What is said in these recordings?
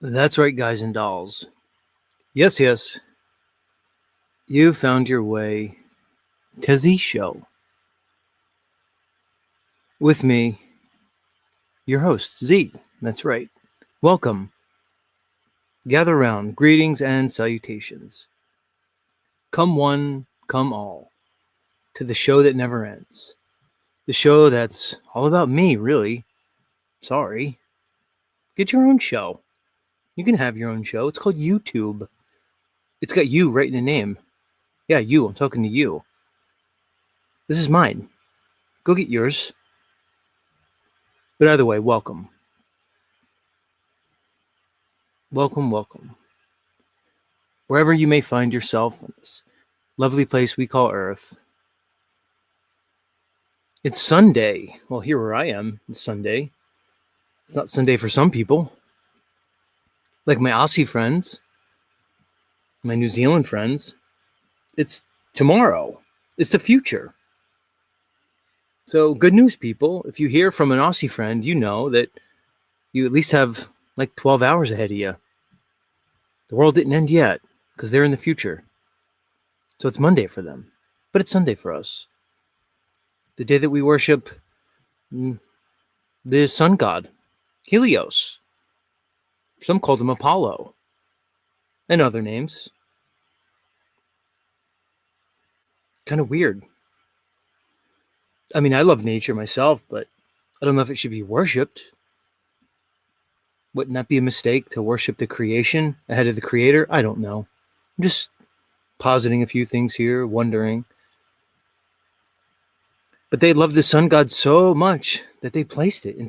That's right, guys and dolls. Yes, yes. You found your way to Z Show. With me, your host, Z. That's right. Welcome. Gather round. Greetings and salutations. Come one, come all. To the show that never ends. The show that's all about me, really. Sorry. Get your own show. You can have your own show. It's called YouTube. It's got you right in the name. Yeah, you. I'm talking to you. This is mine. Go get yours. But either way, welcome. Welcome, welcome. Wherever you may find yourself on this lovely place we call Earth. It's Sunday. Well, here where I am, it's Sunday. It's not Sunday for some people. Like my Aussie friends, my New Zealand friends. It's tomorrow. It's the future. So, good news, people. If you hear from an Aussie friend, you know that you at least have like 12 hours ahead of you. The world didn't end yet because they're in the future. So it's Monday for them, but it's Sunday for us. The day that we worship the sun god, Helios. Some called him Apollo, and other names. Kind of weird. I mean, I love nature myself, but I don't know if it should be worshipped. Wouldn't that be a mistake to worship the creation ahead of the creator? I don't know. I'm just positing a few things here, wondering. But they love the sun god so much that they placed it in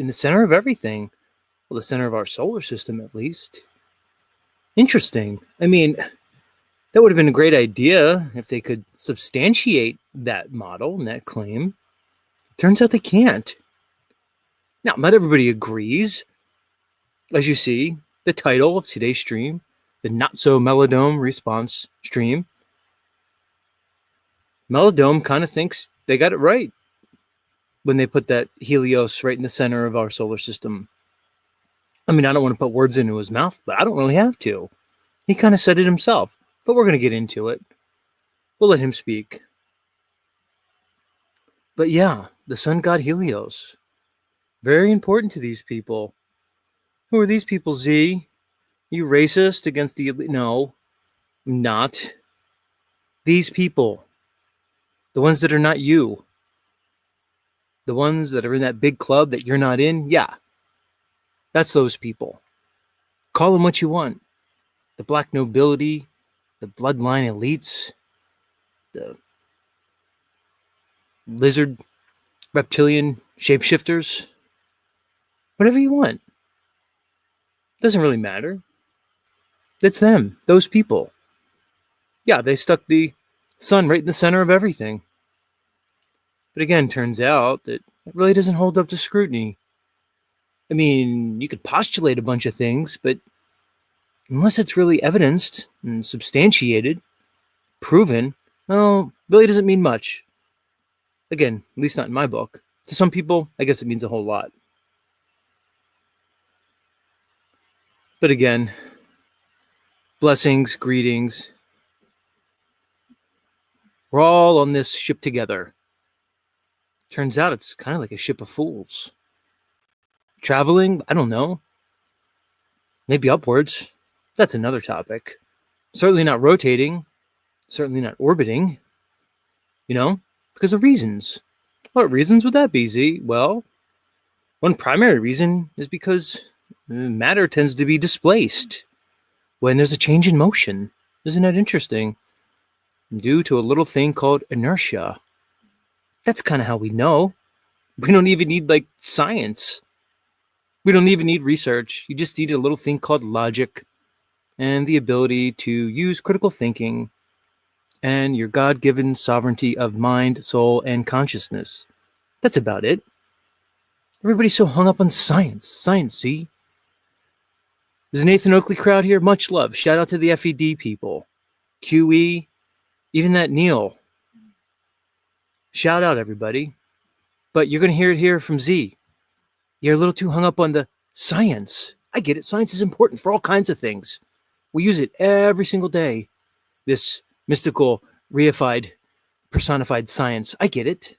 the center of everything. Well, the center of our solar system, at least. Interesting. I mean, that would have been a great idea if they could substantiate that model and that claim. Turns out they can't. Now, not everybody agrees. As you see, the title of today's stream, the Not-So-MellowDome response stream, MellowDome kind of thinks they got it right when they put that Helios right in the center of our solar system. I mean, I don't want to put words into his mouth, but I don't really have to. He kind of said it himself, but we're going to get into it. We'll let him speak. But yeah, the sun god Helios. Very important to these people. Who are these people, Z? You racist against the elite? No, not. These people. The ones that are not you. The ones that are in that big club that you're not in? Yeah. That's those people. Call them what you want. The black nobility, the bloodline elites, the lizard, reptilian shapeshifters. Whatever you want. Doesn't really matter. It's them, those people. Yeah, they stuck the sun right in the center of everything. But again, turns out that it really doesn't hold up to scrutiny. I mean, you could postulate a bunch of things, but unless it's really evidenced and substantiated, proven, well, really doesn't mean much. Again, at least not in my book. To some people, I guess it means a whole lot. But again, blessings, greetings. We're all on this ship together. Turns out it's kind of like a ship of fools. Traveling, I don't know. Maybe upwards. That's another topic. Certainly not rotating. Certainly not orbiting. You know, because of reasons. What reasons would that be, Z? Well, one primary reason is because matter tends to be displaced when there's a change in motion. Isn't that interesting? Due to a little thing called inertia. That's kind of how we know. We don't even need like science. We don't even need research. You just need a little thing called logic and the ability to use critical thinking and your God-given sovereignty of mind, soul, and consciousness. That's about it. Everybody's so hung up on science. Science, see? There's an Nathan Oakley crowd here. Much love. Shout out to the FED people. QE, even that Neil. Shout out, everybody. But you're going to hear it here from Z. You're a little too hung up on the science. I get it. Science is important for all kinds of things. We use it every single day. This mystical, reified, personified science. I get it.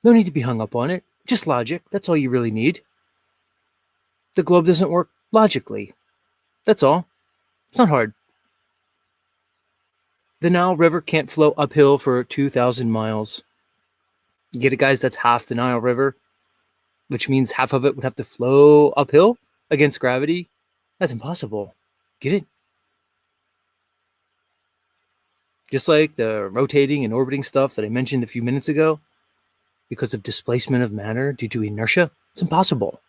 No need to be hung up on it. Just logic. That's all you really need. The globe doesn't work logically. That's all. It's not hard. The Nile River can't flow uphill for 2,000 miles. You get it, guys? That's half the Nile River, which means half of it would have to flow uphill against gravity. That's impossible. Get it? Just like the rotating and orbiting stuff that I mentioned a few minutes ago, because of displacement of matter due to inertia, it's impossible.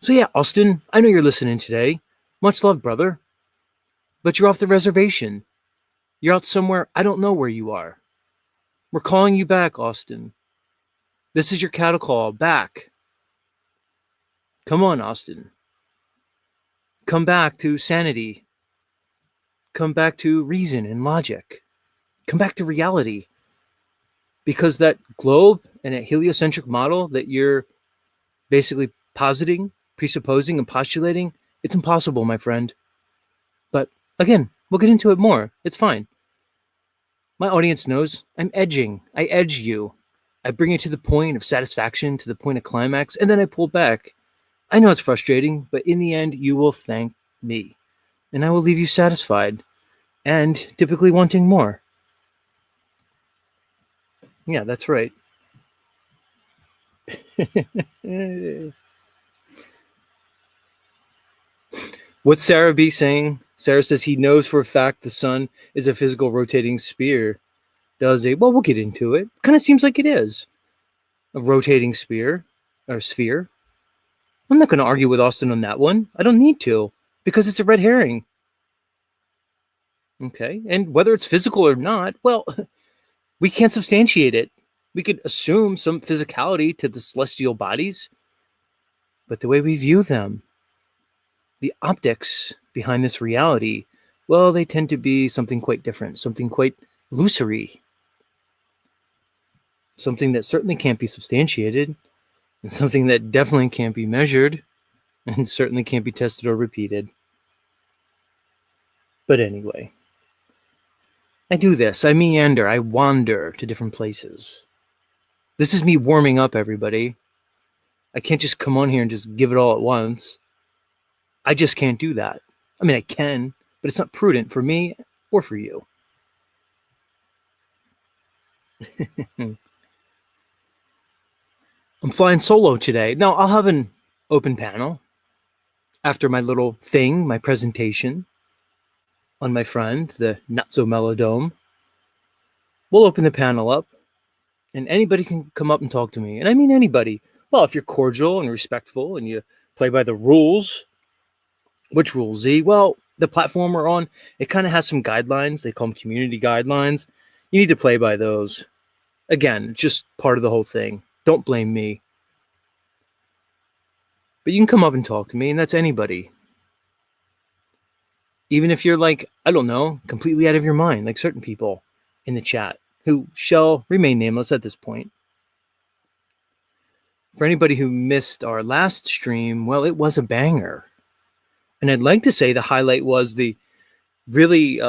So yeah, Austin, I know you're listening today. Much love, brother. But you're off the reservation. You're out somewhere. I don't know where you are. We're calling you back, Austin. This is your cattle call. Back. Come on, Austin. Come back to sanity. Come back to reason and logic. Come back to reality. Because that globe and a heliocentric model that you're basically positing, presupposing, and postulating, it's impossible, my friend. But again, we'll get into it more. It's fine. My audience knows I'm edging. I edge you. I bring you to the point of satisfaction, to the point of climax, and then I pull back. I know it's frustrating, but in the end, you will thank me. And I will leave you satisfied and typically wanting more. Yeah, that's right. What's Sarah B saying? Sarah says he knows for a fact the sun is a physical rotating sphere. Well, we'll get into it. Kind of seems like it is. A rotating sphere. Or sphere. I'm not going to argue with Austin on that one. I don't need to. Because it's a red herring. Okay. And whether it's physical or not, well, we can't substantiate it. We could assume some physicality to the celestial bodies. But the way we view them, the optics behind this reality, well, they tend to be something quite different, something quite illusory, something that certainly can't be substantiated, and something that definitely can't be measured, and certainly can't be tested or repeated. But anyway, I do this. I meander. I wander to different places. This is me warming up, everybody. I can't just come on here and just give it all at once. I just can't do that. I mean, I can, but it's not prudent for me or for you. I'm flying solo today. Now, I'll have an open panel after my little thing, my presentation on my friend, the Not-So-MellowDome. We'll open the panel up, and anybody can come up and talk to me. And I mean anybody. Well, if you're cordial and respectful and you play by the rules. Which rules, Z? Well, the platform we're on, it kind of has some guidelines. They call them community guidelines. You need to play by those. Again, just part of the whole thing. Don't blame me. But you can come up and talk to me, and that's anybody. Even if you're like, I don't know, completely out of your mind, like certain people in the chat who shall remain nameless at this point. For anybody who missed our last stream, well, it was a banger. And I'd like to say the highlight was the really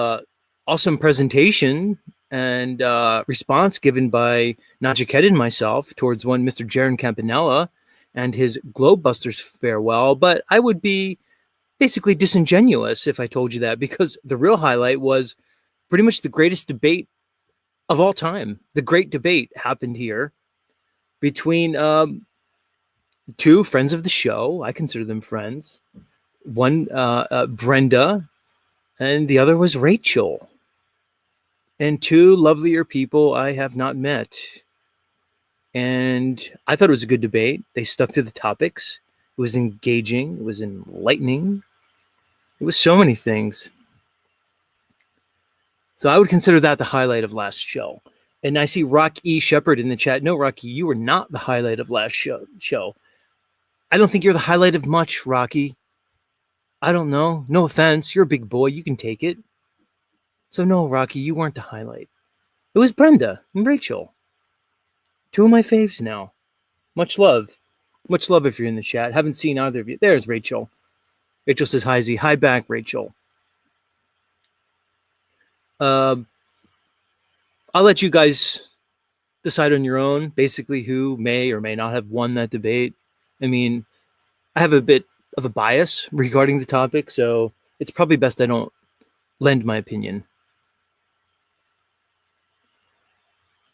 awesome presentation and response given by Najiked and myself towards one Mr. Jaron Campanella and his Globebusters farewell. But I would be basically disingenuous if I told you that, because the real highlight was pretty much the greatest debate of all time. The great debate happened here between two friends of the show. I consider them friends. One, Brenda, and the other was Rachel. And two lovelier people I have not met. And I thought it was a good debate. They stuck to the topics. It was engaging. It was enlightening. It was so many things. So I would consider that the highlight of last show. And I see Rock E. Shepherd in the chat. No, Rocky, you were not the highlight of last show. I don't think you're the highlight of much, Rocky. I don't know. No offense. You're a big boy. You can take it. So no, Rocky, you weren't the highlight. It was Brenda and Rachel. Two of my faves now. Much love. Much love if you're in the chat. Haven't seen either of you. There's Rachel. Rachel says, hi, Z. Hi back, Rachel. I'll let you guys decide on your own, basically, who may or may not have won that debate. I mean, I have a bit of a bias regarding the topic, so it's probably best I don't lend my opinion.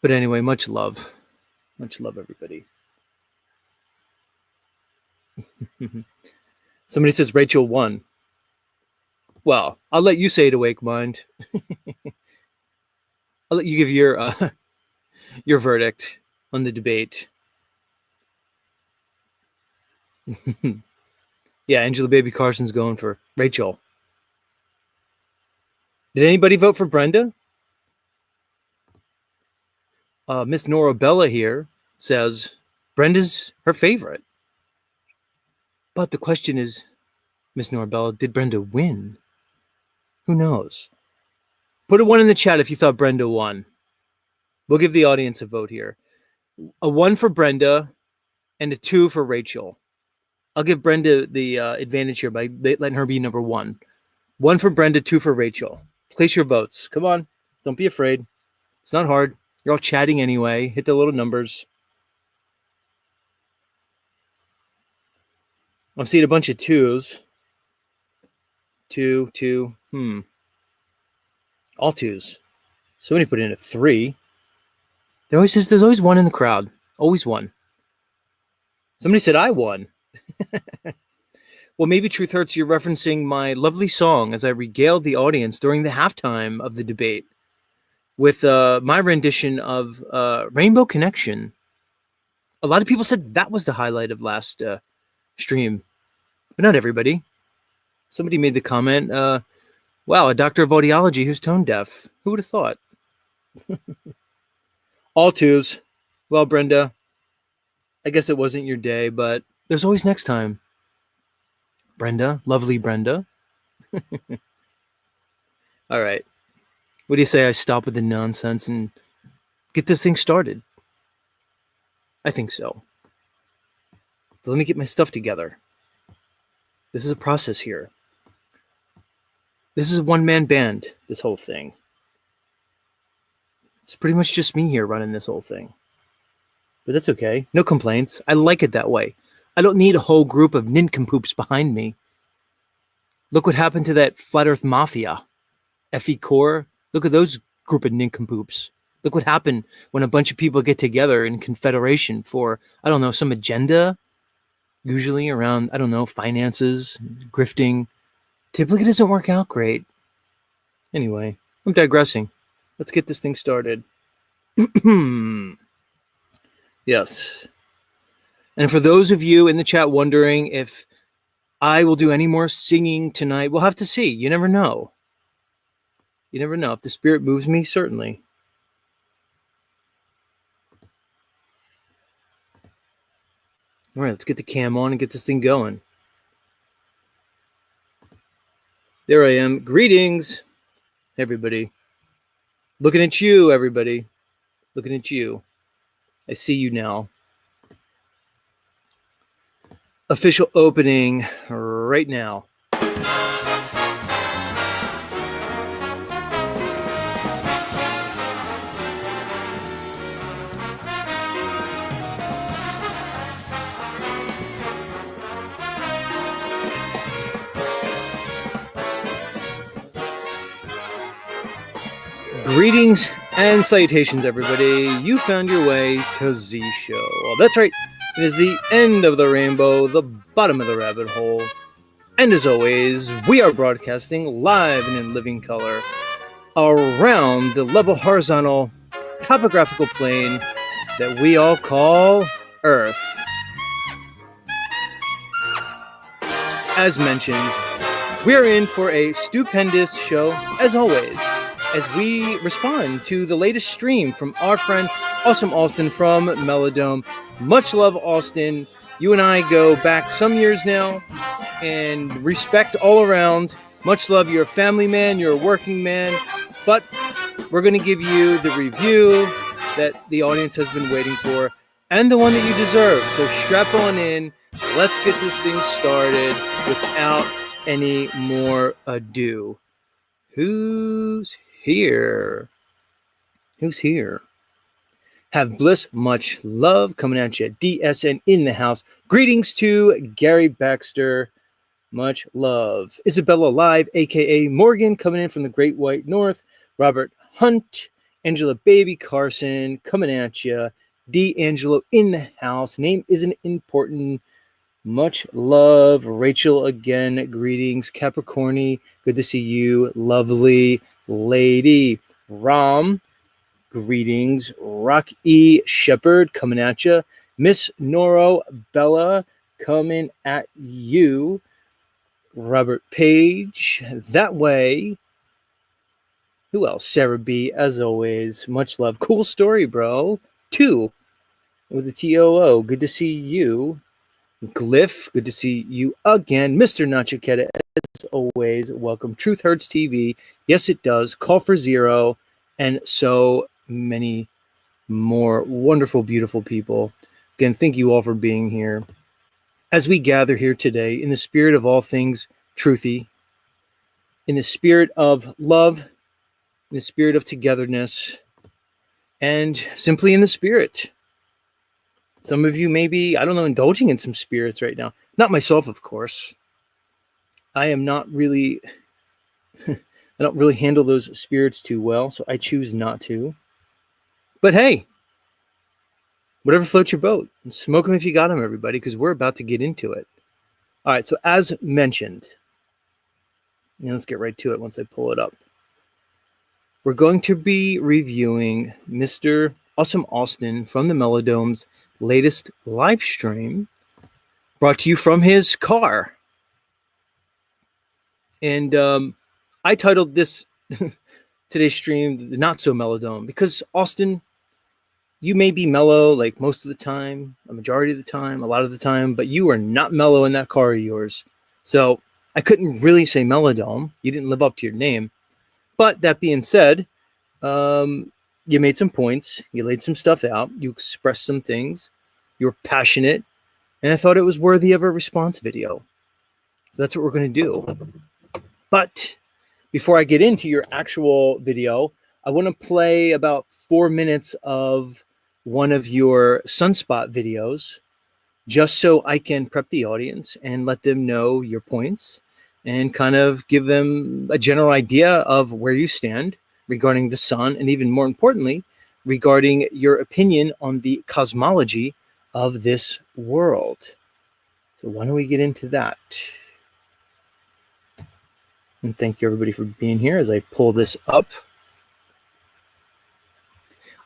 But anyway, much love. Much love, everybody. Somebody says Rachel won. Well, I'll let you say it, Awake Mind. I'll let you give your verdict on the debate. Yeah, Angela Baby Carson's going for Rachel. Did anybody vote for Brenda? Miss Nora Bella here says Brenda's her favorite. But the question is, Miss Nora Bella, did Brenda win? Who knows? Put a 1 in the chat if you thought Brenda won. We'll give the audience a vote here. A 1 for Brenda and a 2 for Rachel. I'll give Brenda the advantage here by letting her be number 1. 1 for Brenda, 2 for Rachel. Place your votes. Come on. Don't be afraid. It's not hard. You're all chatting anyway. Hit the little numbers. I'm seeing a bunch of 2s. 2, 2. All 2s. Somebody put in a 3. There's always 1 in the crowd. Always 1. Somebody said I won. Well, maybe Truth Hurts, you're referencing my lovely song as I regaled the audience during the halftime of the debate with my rendition of Rainbow Connection. A lot of people said that was the highlight of last stream, but not everybody. Somebody made the comment, wow, a doctor of audiology who's tone deaf. Who would have thought? All 2s. Well, Brenda, I guess it wasn't your day, but there's always next time. Brenda, lovely Brenda. All right. What do you say I stop with the nonsense and get this thing started? I think so. So let me get my stuff together. This is a process here. This is a one-man band, this whole thing. It's pretty much just me here running this whole thing. But that's okay. No complaints. I like it that way. I don't need a whole group of nincompoops behind me. Look what happened to that Flat Earth Mafia. F.E. Core. Look at those group of nincompoops. Look what happened when a bunch of people get together in confederation for, I don't know, some agenda. Usually around, I don't know, finances, grifting. Typically it doesn't work out great. Anyway, I'm digressing. Let's get this thing started. Yes. And for those of you in the chat wondering if I will do any more singing tonight, we'll have to see. You never know. You never know. If the spirit moves me, certainly. All right, let's get the cam on and get this thing going. There I am. Greetings, everybody. Looking at you, everybody. Looking at you. I see you now. Official opening right now. Greetings and salutations, everybody. You found your way to Z Show. Well, that's right. It is the end of the rainbow, the bottom of the rabbit hole. And as always, we are broadcasting live and in living color around the level horizontal topographical plane that we all call Earth. As mentioned, we are in for a stupendous show, as always, as we respond to the latest stream from our friend Awesome Austin from MellowDome. Much love, Austin. You and I go back some years now, and respect all around. Much love. You're a family man. You're a working man. But we're going to give you the review that the audience has been waiting for. and the one that you deserve. So strap on in. Let's get this thing started without any more ado. Who's here? Who's here? Have bliss, much love coming at you. DSN in the house. Greetings to Gary Baxter. Much love. Isabella Live, aka Morgan, coming in from the Great White North. Robert Hunt, Angela Baby Carson, coming at you. D'Angelo in the house. Name isn't important. Much love. Rachel again. Greetings. Capricorny, good to see you. Lovely lady. Ram, greetings. Rock E. Shepherd coming at you. Miss Noro Bella coming at you. Robert Page, that way. Who else? Sarah B, as always. Much love. Cool story, bro. 2 with the TOO. Good to see you. Glyph, good to see you again. Mr. Nachiketa, as always. Welcome. Truth Hurts TV. Yes, it does. Call for Zero. And so many more wonderful, beautiful people. Again, thank you all for being here. As we gather here today in the spirit of all things truthy, in the spirit of love, in the spirit of togetherness, and simply in the spirit. Some of you may be, I don't know, indulging in some spirits right now. Not myself, of course. I am not really, I don't really handle those spirits too well, so I choose not to. But hey, whatever floats your boat. Smoke them if you got them, everybody, because we're about to get into it. All right, so as mentioned, and let's get right to it once I pull it up. We're going to be reviewing Mr. Awesome Austin from the MellowDome's latest live stream, brought to you from his car. And I titled this today's stream the Not-So-MellowDome because, Austin, you may be mellow like most of the time, a majority of the time, a lot of the time, but you are not mellow in that car of yours. So I couldn't really say MellowDome. You didn't live up to your name. But that being said, you made some points. You laid some stuff out. You expressed some things. You were passionate. And I thought it was worthy of a response video. So that's what we're going to do. But before I get into your actual video, I want to play about 4 minutes of one of your Sunspot videos, just so I can prep the audience and let them know your points and kind of give them a general idea of where you stand regarding the sun, and even more importantly, regarding your opinion on the cosmology of this world. So why don't we get into that? And thank you everybody for being here as I pull this up.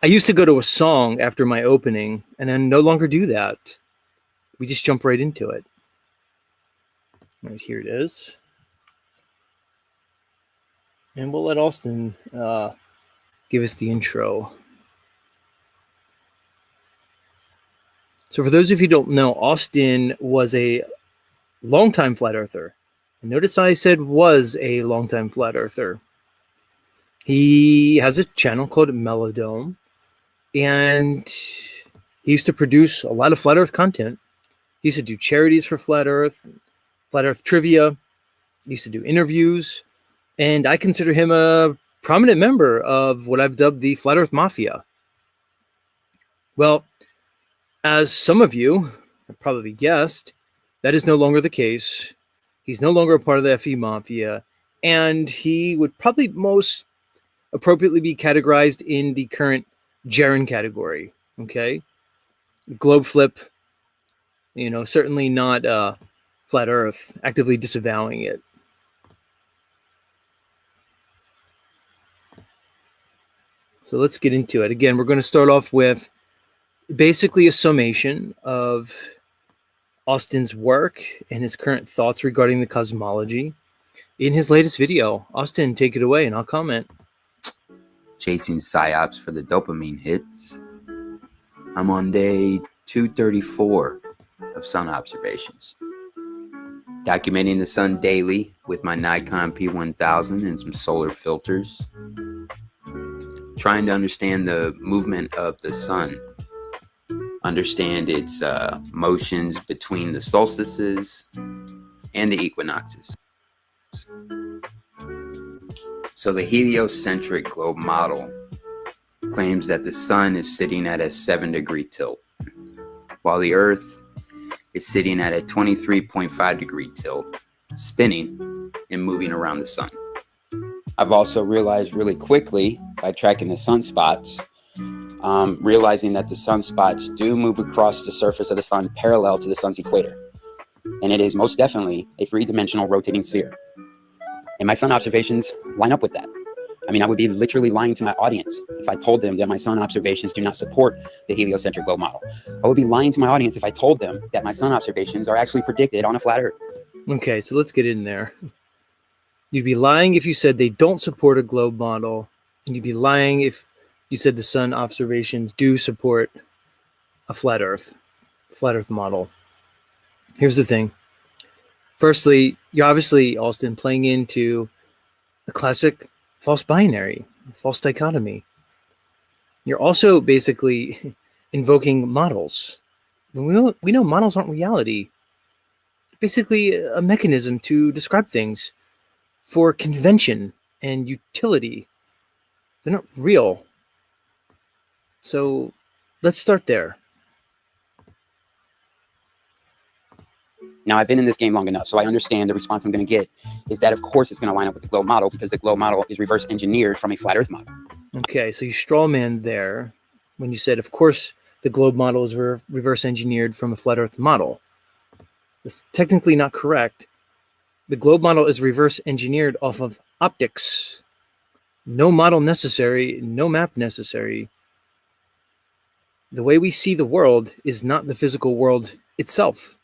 I used to go to a song after my opening, and I no longer do that. We just jump right into it. All right, here it is. And we'll let Austin give us the intro. So for those of you who don't know, Austin was a longtime flat earther. And notice I said was a longtime flat earther. He has a channel called MellowDome, and he used to produce a lot of flat earth content. He used to do charities for flat earth trivia. He used to do interviews. And I consider him a prominent member of what I've dubbed the Flat Earth Mafia. Well, as some of you have probably guessed, that is no longer the case. He's no longer a part of the FE Mafia, and he would probably most appropriately be categorized in the current Jaren category, okay? Globe flip, certainly not Flat Earth, actively disavowing it. So let's get into it. Again, we're going to start off with basically a summation of Austin's work and his current thoughts regarding the cosmology in his latest video. Austin, take it away and I'll comment. Chasing psyops for the dopamine hits. I'm on day 234 of sun observations. Documenting the sun daily with my Nikon P1000 and some solar filters. Trying to understand the movement of the sun understand its motions between the solstices and the equinoxes. So the heliocentric globe model claims that the sun is sitting at a 7-degree tilt, while the Earth is sitting at a 23.5-degree tilt, spinning and moving around the sun. I've also realized really quickly by tracking the sunspots, realizing that the sunspots do move across the surface of the sun parallel to the sun's equator. And it is most definitely a 3-dimensional rotating sphere. And my sun observations line up with that. I mean, I would be literally lying to my audience if I told them that my sun observations do not support the heliocentric globe model. I would be lying to my audience if I told them that my sun observations are actually predicted on a flat Earth. Okay, so let's get in there. You'd be lying if you said they don't support a globe model, and you'd be lying if you said the sun observations do support a flat Earth model. Here's the thing. Firstly, you're obviously, Alston, playing into the classic false binary, false dichotomy. You're also basically invoking models. We know models aren't reality. Basically a mechanism to describe things for convention and utility. They're not real. So let's start there. Now, I've been in this game long enough, so I understand the response I'm going to get is that, of course, it's going to line up with the globe model because the globe model is reverse engineered from a flat Earth model. Okay, so you straw man there when you said, of course, the globe model is reverse engineered from a flat Earth model. That's technically not correct. The globe model is reverse engineered off of optics. No model necessary, no map necessary. The way we see the world is not the physical world itself.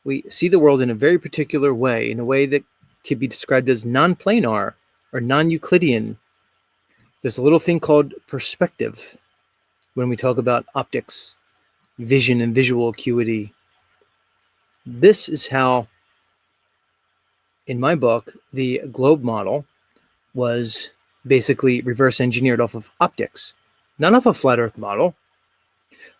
We see the world in a very particular way, in a way that could be described as non-planar or non-Euclidean. There's a little thing called perspective when we talk about optics, vision, and visual acuity. This is how, in my book, the globe model was basically reverse engineered off of optics, not off a flat Earth model,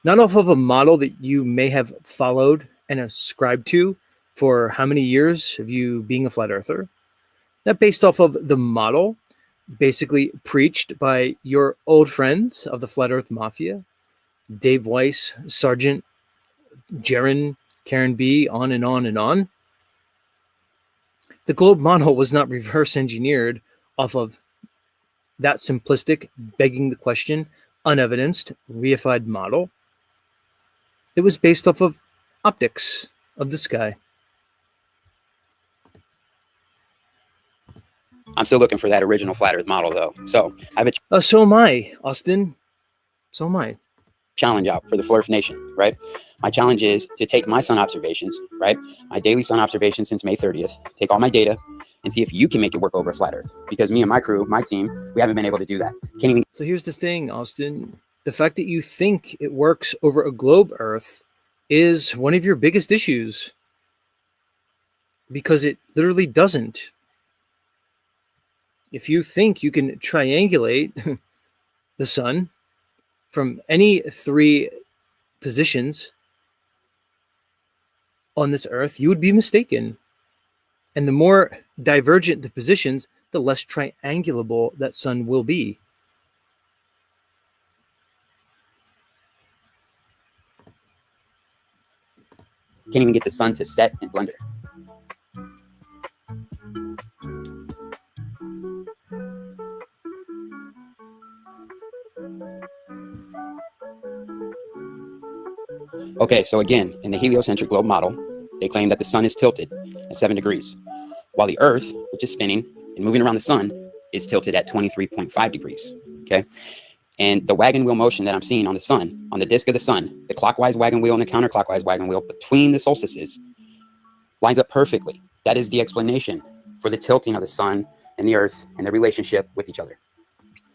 not off of a model that you may have followed and ascribed to for how many years of you being a flat earther. Not based off of the model basically preached by your old friends of the Flat Earth Mafia, Dave Weiss, Sargent, Jaron, Karen B, on and on and on. The globe model was not reverse engineered off of that simplistic, begging the question, unevidenced, reified model. It was based off of optics of the sky. I'm still looking for that original flat Earth model, though. So I have a So am I, Austin. So am I. challenge out for the Flurf Nation, right? My challenge is to take my sun observations, right? My daily sun observations since May 30th, take all my data and see if you can make it work over a flat Earth. Because me and my crew, my team, we haven't been able to do that. Can't even. So here's the thing, Austin. The fact that you think it works over a globe Earth is one of your biggest issues. Because it literally doesn't. If you think you can triangulate the sun from any 3 positions on this Earth, you would be mistaken. And the more divergent the positions, the less triangulable that sun will be. Can't even get the sun to set in Blender. Okay, so again, in the heliocentric globe model, they claim that the sun is tilted at 7 degrees, while the Earth, which is spinning and moving around the sun, is tilted at 23.5 degrees, okay? And the wagon wheel motion that I'm seeing on the sun, on the disk of the sun, the clockwise wagon wheel and the counterclockwise wagon wheel between the solstices lines up perfectly. That is the explanation for the tilting of the sun and the Earth and the relationship with each other.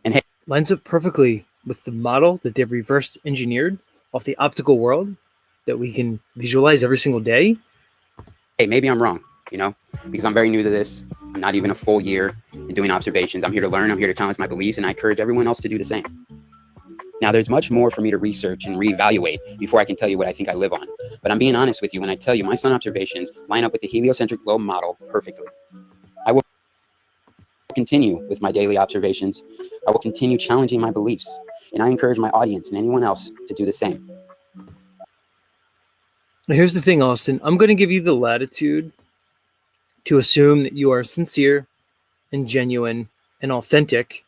And hey, Lines up perfectly with the model that they've reverse engineered off the optical world that we can visualize every single day. hey, maybe I'm wrong, you know, because I'm very new to this. I'm not even a full year in doing observations. I'm here to learn. I'm here to challenge my beliefs, and I encourage everyone else to do the same. Now, there's much more for me to research and reevaluate before I can tell you what I think I live on. But I'm being honest with you when I tell you my sun observations line up with the heliocentric globe model perfectly. I will continue with my daily observations. I will continue challenging my beliefs. And I encourage my audience and anyone else to do the same. Here's the thing, Austin. I'm going to give you the latitude to assume that you are sincere and genuine and authentic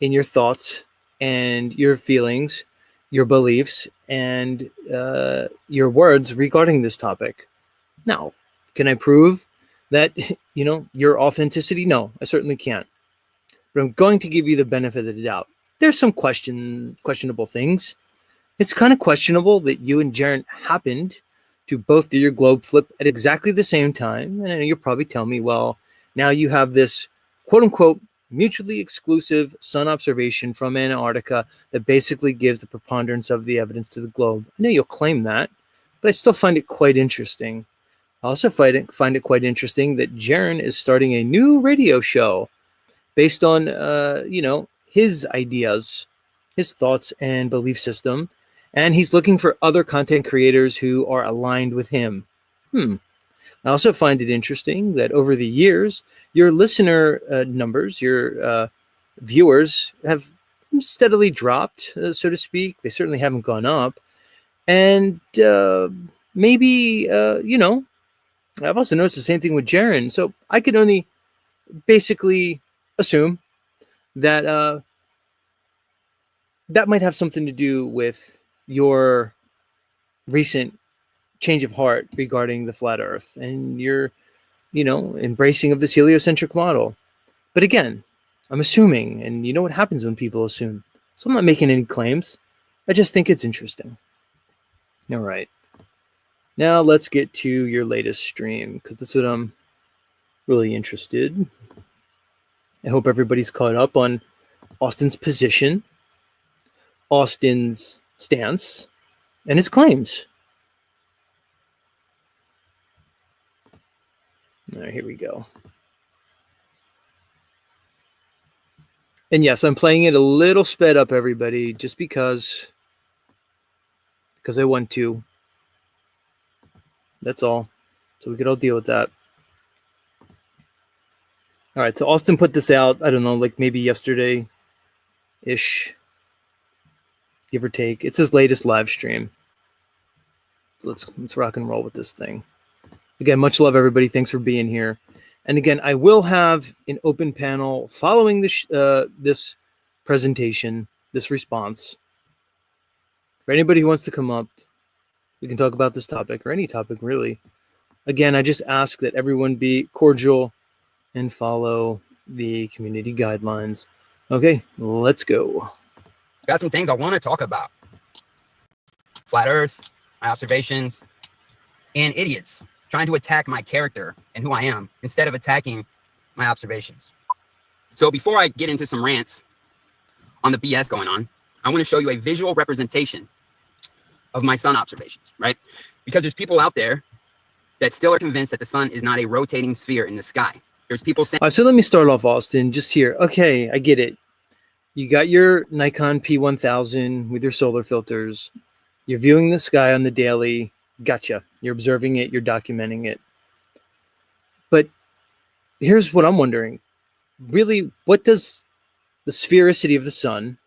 in your thoughts and your feelings, your beliefs, and your words regarding this topic. Now, can I prove that, your authenticity? No, I certainly can't. But I'm going to give you the benefit of the doubt. There's some questionable things. It's kind of questionable that you and Jaren happened to both do your globe flip at exactly the same time. And I know you'll probably tell me, well, now you have this quote unquote mutually exclusive sun observation from Antarctica that basically gives the preponderance of the evidence to the globe. I know you'll claim that, but I still find it quite interesting. I also find it quite interesting that Jaren is starting a new radio show based on, his ideas, his thoughts and belief system. And he's looking for other content creators who are aligned with him. I also find it interesting that over the years, your listener numbers, your viewers have steadily dropped, so to speak. They certainly haven't gone up. And maybe, I've also noticed the same thing with Jaren. So I could only basically assume that that might have something to do with your recent change of heart regarding the flat earth and your, embracing of this heliocentric model. But again, I'm assuming, and you know what happens when people assume. So I'm not making any claims. I just think it's interesting. All right. Now let's get to your latest stream, because that's what I'm really interested. I hope everybody's caught up on Austin's position, Austin's stance, and his claims. All right, here we go. And yes, I'm playing it a little sped up, everybody, just because I want to. That's all. So we could all deal with that. All right, so Austin put this out, I don't know, like maybe yesterday-ish, give or take. It's his latest live stream. So let's rock and roll with this thing. Again, much love, everybody. Thanks for being here. And again, I will have an open panel following this presentation, this response. For anybody who wants to come up, we can talk about this topic or any topic, really. Again, I just ask that everyone be cordial and follow the community guidelines. Okay, let's go. Got some things I want to talk about. Flat Earth, my observations, and idiots trying to attack my character and who I am instead of attacking my observations. So before I get into some rants on the BS going on, I want to show you a visual representation of my sun observations, right? Because there's people out there that still are convinced that the sun is not a rotating sphere in the sky. There's people saying... All right, so let me start off, Austin, just here. Okay, I get it. You got your Nikon P1000 with your solar filters. You're viewing the sky on the daily. Gotcha. You're observing it. You're documenting it. But here's what I'm wondering. Really, what does the sphericity of the sun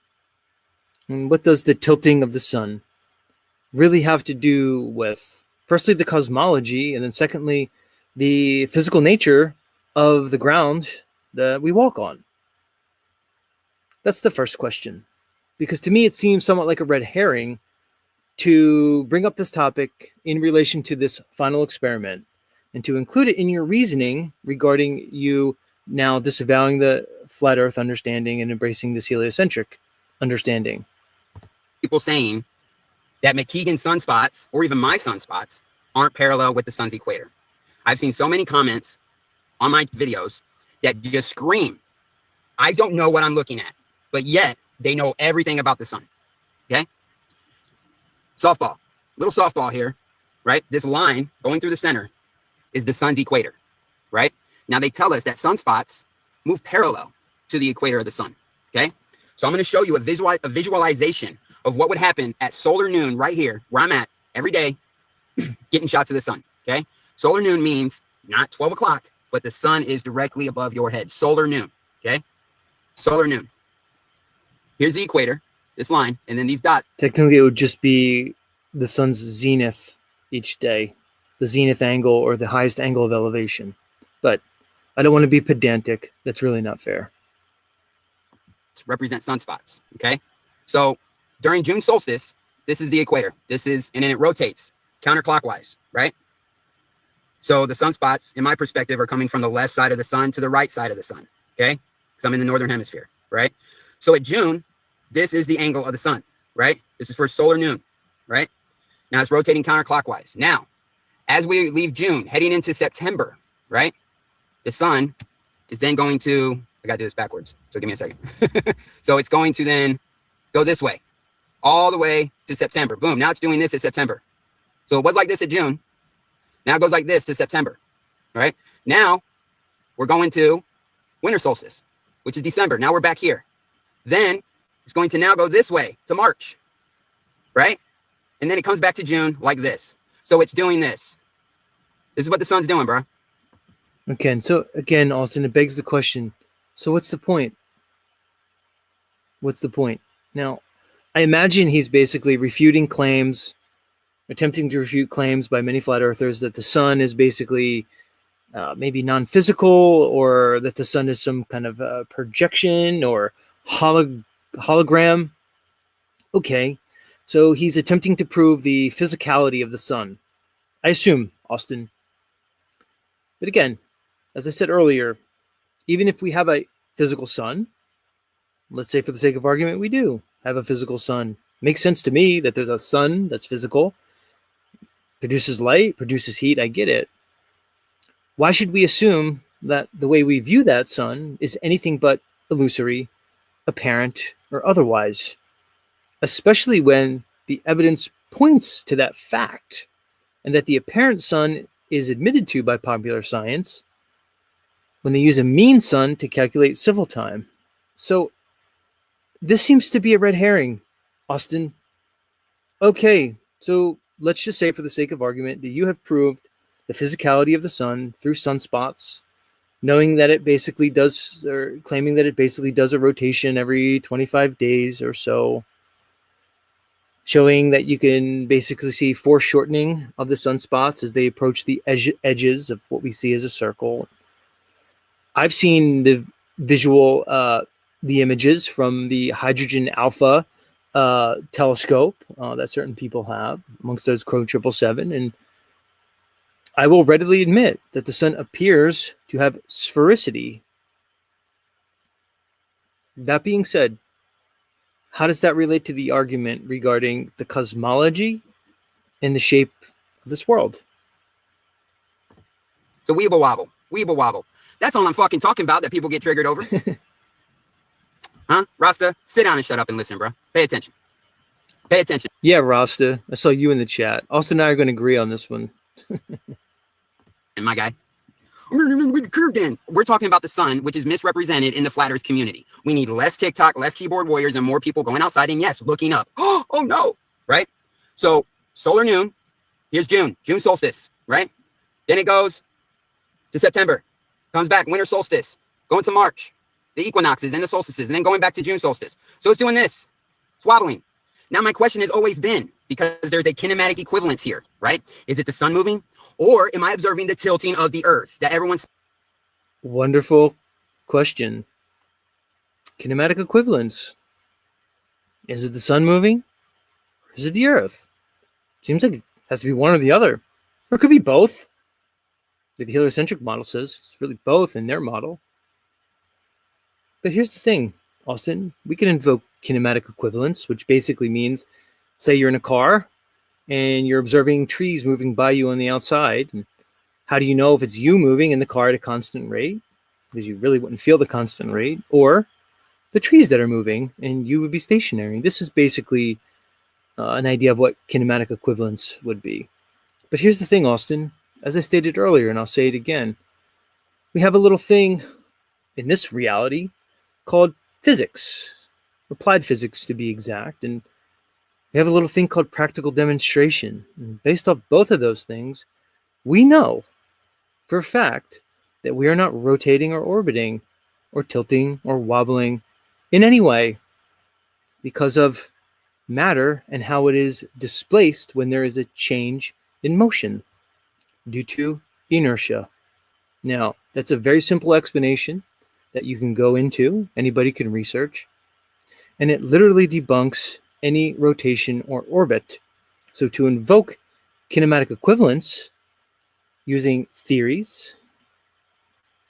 and what does the tilting of the sun really have to do with, firstly, the cosmology, and then secondly, the physical nature of the ground that we walk on? That's the first question. Because to me, it seems somewhat like a red herring to bring up this topic in relation to this final experiment and to include it in your reasoning regarding you now disavowing the flat earth understanding and embracing this heliocentric understanding. People saying that McKeegan's sunspots, or even my sunspots, aren't parallel with the sun's equator. I've seen so many comments on my videos that just scream, I don't know what I'm looking at, but yet they know everything about the sun, okay? Softball, little softball here, right? This line going through the center is the sun's equator, right? Now they tell us that sunspots move parallel to the equator of the sun, okay? So I'm going to show you a visualization of what would happen at solar noon right here, where I'm at every day, getting shots of the sun, okay? Solar noon means not 12 o'clock, but the sun is directly above your head. Solar noon, okay? Solar noon. Here's the equator, this line, and then these dots. Technically, it would just be the sun's zenith each day, the zenith angle or the highest angle of elevation. But I don't want to be pedantic. That's really not fair. Represent sunspots, okay? So during June solstice, this is the equator. This is, and then it rotates counterclockwise, right? So the sunspots, in my perspective, are coming from the left side of the sun to the right side of the sun, okay? Because I'm in the northern hemisphere, right? So at June, this is the angle of the sun, right? This is for solar noon, right? Now it's rotating counterclockwise. Now, as we leave June, heading into September, right? The sun is then going to, I gotta do this backwards, so give me a second. So it's going to then go this way, all the way to September. Boom, now it's doing this at September. So it was like this at June. Now it goes like this to September, all right? Now we're going to winter solstice, which is December. Now we're back here. Then it's going to now go this way to March, right? And then it comes back to June like this. So it's doing this. This is what the sun's doing, bro. Okay, and so again, Austin, it begs the question, so what's the point? What's the point? Now, I imagine he's basically refuting claims, attempting to refute claims by many flat earthers that the sun is basically maybe non-physical, or that the sun is some kind of projection or hologram. Okay, so he's attempting to prove the physicality of the sun, I assume, Austin. But again, as I said earlier, even if we have a physical sun, let's say for the sake of argument, we do have a physical sun. Makes sense to me that there's a sun that's physical, produces light, produces heat. I get it. Why should we assume that the way we view that sun is anything but illusory, apparent, or otherwise? Especially when the evidence points to that fact, and that the apparent sun is admitted to by popular science when they use a mean sun to calculate civil time. So this seems to be a red herring, Austin. Okay, so let's just say for the sake of argument that you have proved the physicality of the sun through sunspots, knowing that it basically does, or claiming that it basically does a rotation every 25 days or so, showing that you can basically see foreshortening of the sunspots as they approach the edges of what we see as a circle. I've seen the visual, the images from the hydrogen alpha telescope that certain people have, amongst those Crow 777, and I will readily admit that the sun appears to have sphericity. That being said, how does that relate to the argument regarding the cosmology and the shape of this world? It's a weeble wobble, weeble wobble. That's all I'm fucking talking about that people get triggered over. Huh? Rasta, sit down and shut up and listen, bro. Pay attention. Pay attention. Yeah, Rasta. I saw you in the chat. Austin and I are going to agree on this one. And my guy. We're talking about the sun, which is misrepresented in the flat earth community. We need less TikTok, less keyboard warriors, and more people going outside and, yes, looking up. Oh no, right? So solar noon, here's June solstice, right? Then it goes to September, comes back, winter solstice, going to March, the equinoxes and the solstices, and then going back to June solstice. So it's doing this, it's wobbling. Now my question has always been, because there's a kinematic equivalence here, right? Is it the sun moving? Or am I observing the tilting of the earth that everyone's... Wonderful question. Kinematic equivalence. Is it the sun moving? Or is it the earth? Seems like it has to be one or the other. Or it could be both. Like the heliocentric model says, it's really both in their model. But here's the thing, Austin. We can invoke kinematic equivalence, which basically means, say you're in a car and you're observing trees moving by you on the outside. And how do you know if it's you moving in the car at a constant rate? Because you really wouldn't feel the constant rate. Or the trees that are moving and you would be stationary. This is basically an idea of what kinematic equivalence would be. But here's the thing, Austin. As I stated earlier, and I'll say it again, we have a little thing in this reality called physics, applied physics to be exact. And We have a little thing called practical demonstration. And based off both of those things, we know for a fact that we are not rotating or orbiting or tilting or wobbling in any way because of matter and how it is displaced when there is a change in motion due to inertia. Now, that's a very simple explanation that you can go into, anybody can research, and it literally debunks any rotation or orbit. So to invoke kinematic equivalence using theories,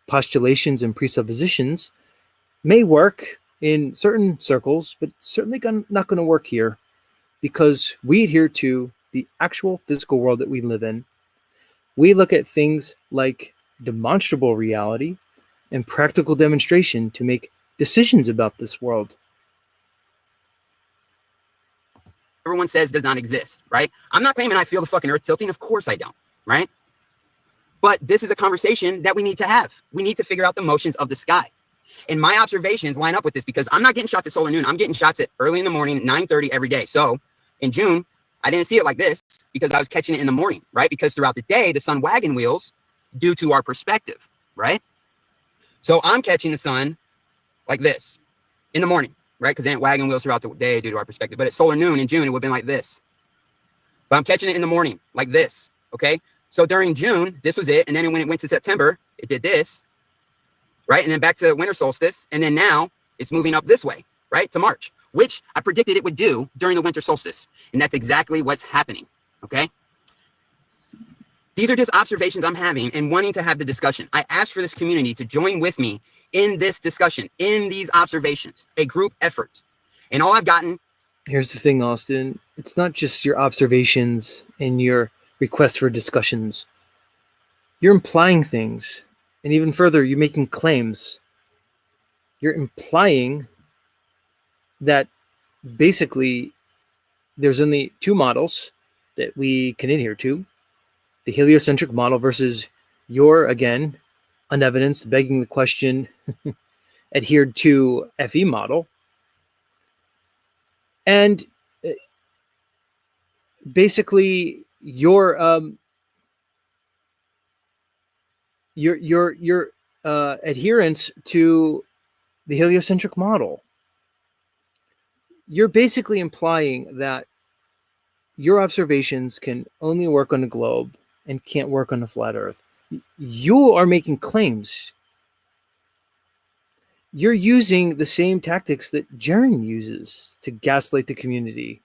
postulations, and presuppositions may work in certain circles, but certainly not going to work here because we adhere to the actual physical world that we live in. We look at things like demonstrable reality and practical demonstration to make decisions about this world. Everyone says does not exist, right? I'm not claiming I feel the fucking earth tilting. Of course I don't, right? But this is a conversation that we need to have. We need to figure out the motions of the sky. And my observations line up with this because I'm not getting shots at solar noon. I'm getting shots at early in the morning, 9:30 every day. So in June, I didn't see it like this because I was catching it in the morning, right? Because throughout the day, the sun wagon wheels due to our perspective, right? So I'm catching the sun like this in the morning, right? Because they ain't wagon wheels throughout the day due to our perspective. But at solar noon in June, it would have been like this. But I'm catching it in the morning like this, okay? So during June, this was it. And then when it went to September, it did this, right? And then back to winter solstice. And then now it's moving up this way, right? To March, which I predicted it would do during the winter solstice. And that's exactly what's happening, okay? These are just observations I'm having and wanting to have the discussion. I asked for this community to join with me in this discussion, in these observations, a group effort. And all I've gotten. Here's the thing, Austin. It's not just your observations and your requests for discussions. You're implying things. And even further, you're making claims. You're implying that basically there's only two models that we can adhere to. The heliocentric model versus your, again, unevidenced, begging the question, adhered to FE model. And basically your adherence to the heliocentric model. You're basically implying that your observations can only work on a globe and can't work on a flat earth. You are making claims. You're using the same tactics that Jaren uses to gaslight the community.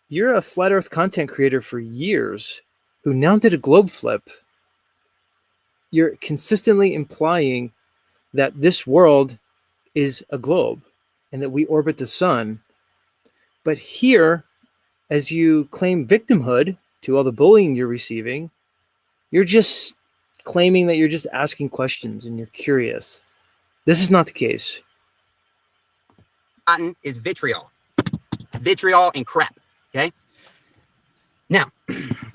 You're a flat earth content creator for years who now did a globe flip. You're consistently implying that this world is a globe and that we orbit the sun. But here, as you claim victimhood to all the bullying you're receiving, you're just claiming that you're just asking questions and you're curious. This is not the case. Cotton is vitriol. Vitriol and crap, okay? Now,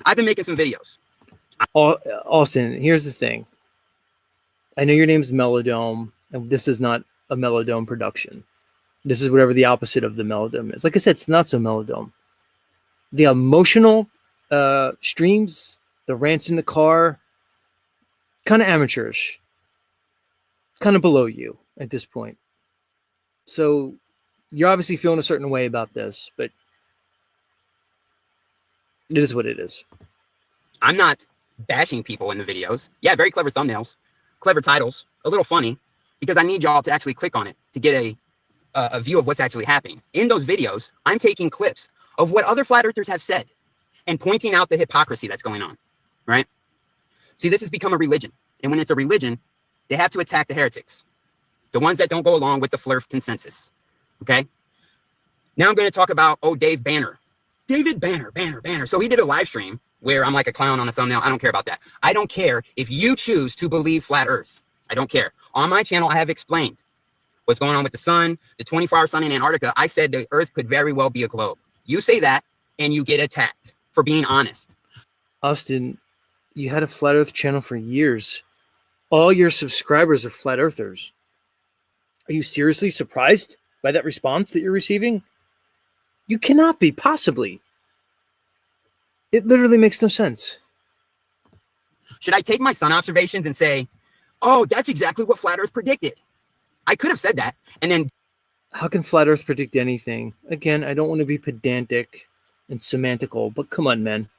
I've been making some videos. Austin, here's the thing. I know your name's MellowDome, and this is not a MellowDome production. This is whatever the opposite of the MellowDome is. Like I said, it's Not-So-MellowDome. The emotional streams, the rants in the car, kind of amateurish. Kind of below you at this point. So you're obviously feeling a certain way about this, but it is what it is. I'm not bashing people in the videos. Yeah, very clever thumbnails, clever titles, a little funny, because I need y'all to actually click on it to get a view of what's actually happening. In those videos, I'm taking clips of what other flat earthers have said and pointing out the hypocrisy that's going on, right? See, this has become a religion. And when it's a religion, they have to attack the heretics, the ones that don't go along with the FLIRF consensus, okay? Now I'm going to talk about, Dave Banner. David Banner. So he did a live stream where I'm like a clown on a thumbnail. I don't care about that. I don't care if you choose to believe flat earth. I don't care. On my channel, I have explained what's going on with the sun, the 24-hour sun in Antarctica. I said the earth could very well be a globe. You say that and you get attacked for being honest. Austin, you had a flat earth channel for years. All your subscribers are flat earthers. Are you seriously surprised by that response that you're receiving? You cannot be, possibly. It literally makes no sense. Should I take my sun observations and say, oh, that's exactly what flat Earth predicted? I could have said that. And then, how can flat Earth predict anything? Again, I don't want to be pedantic and semantical, but come on, man.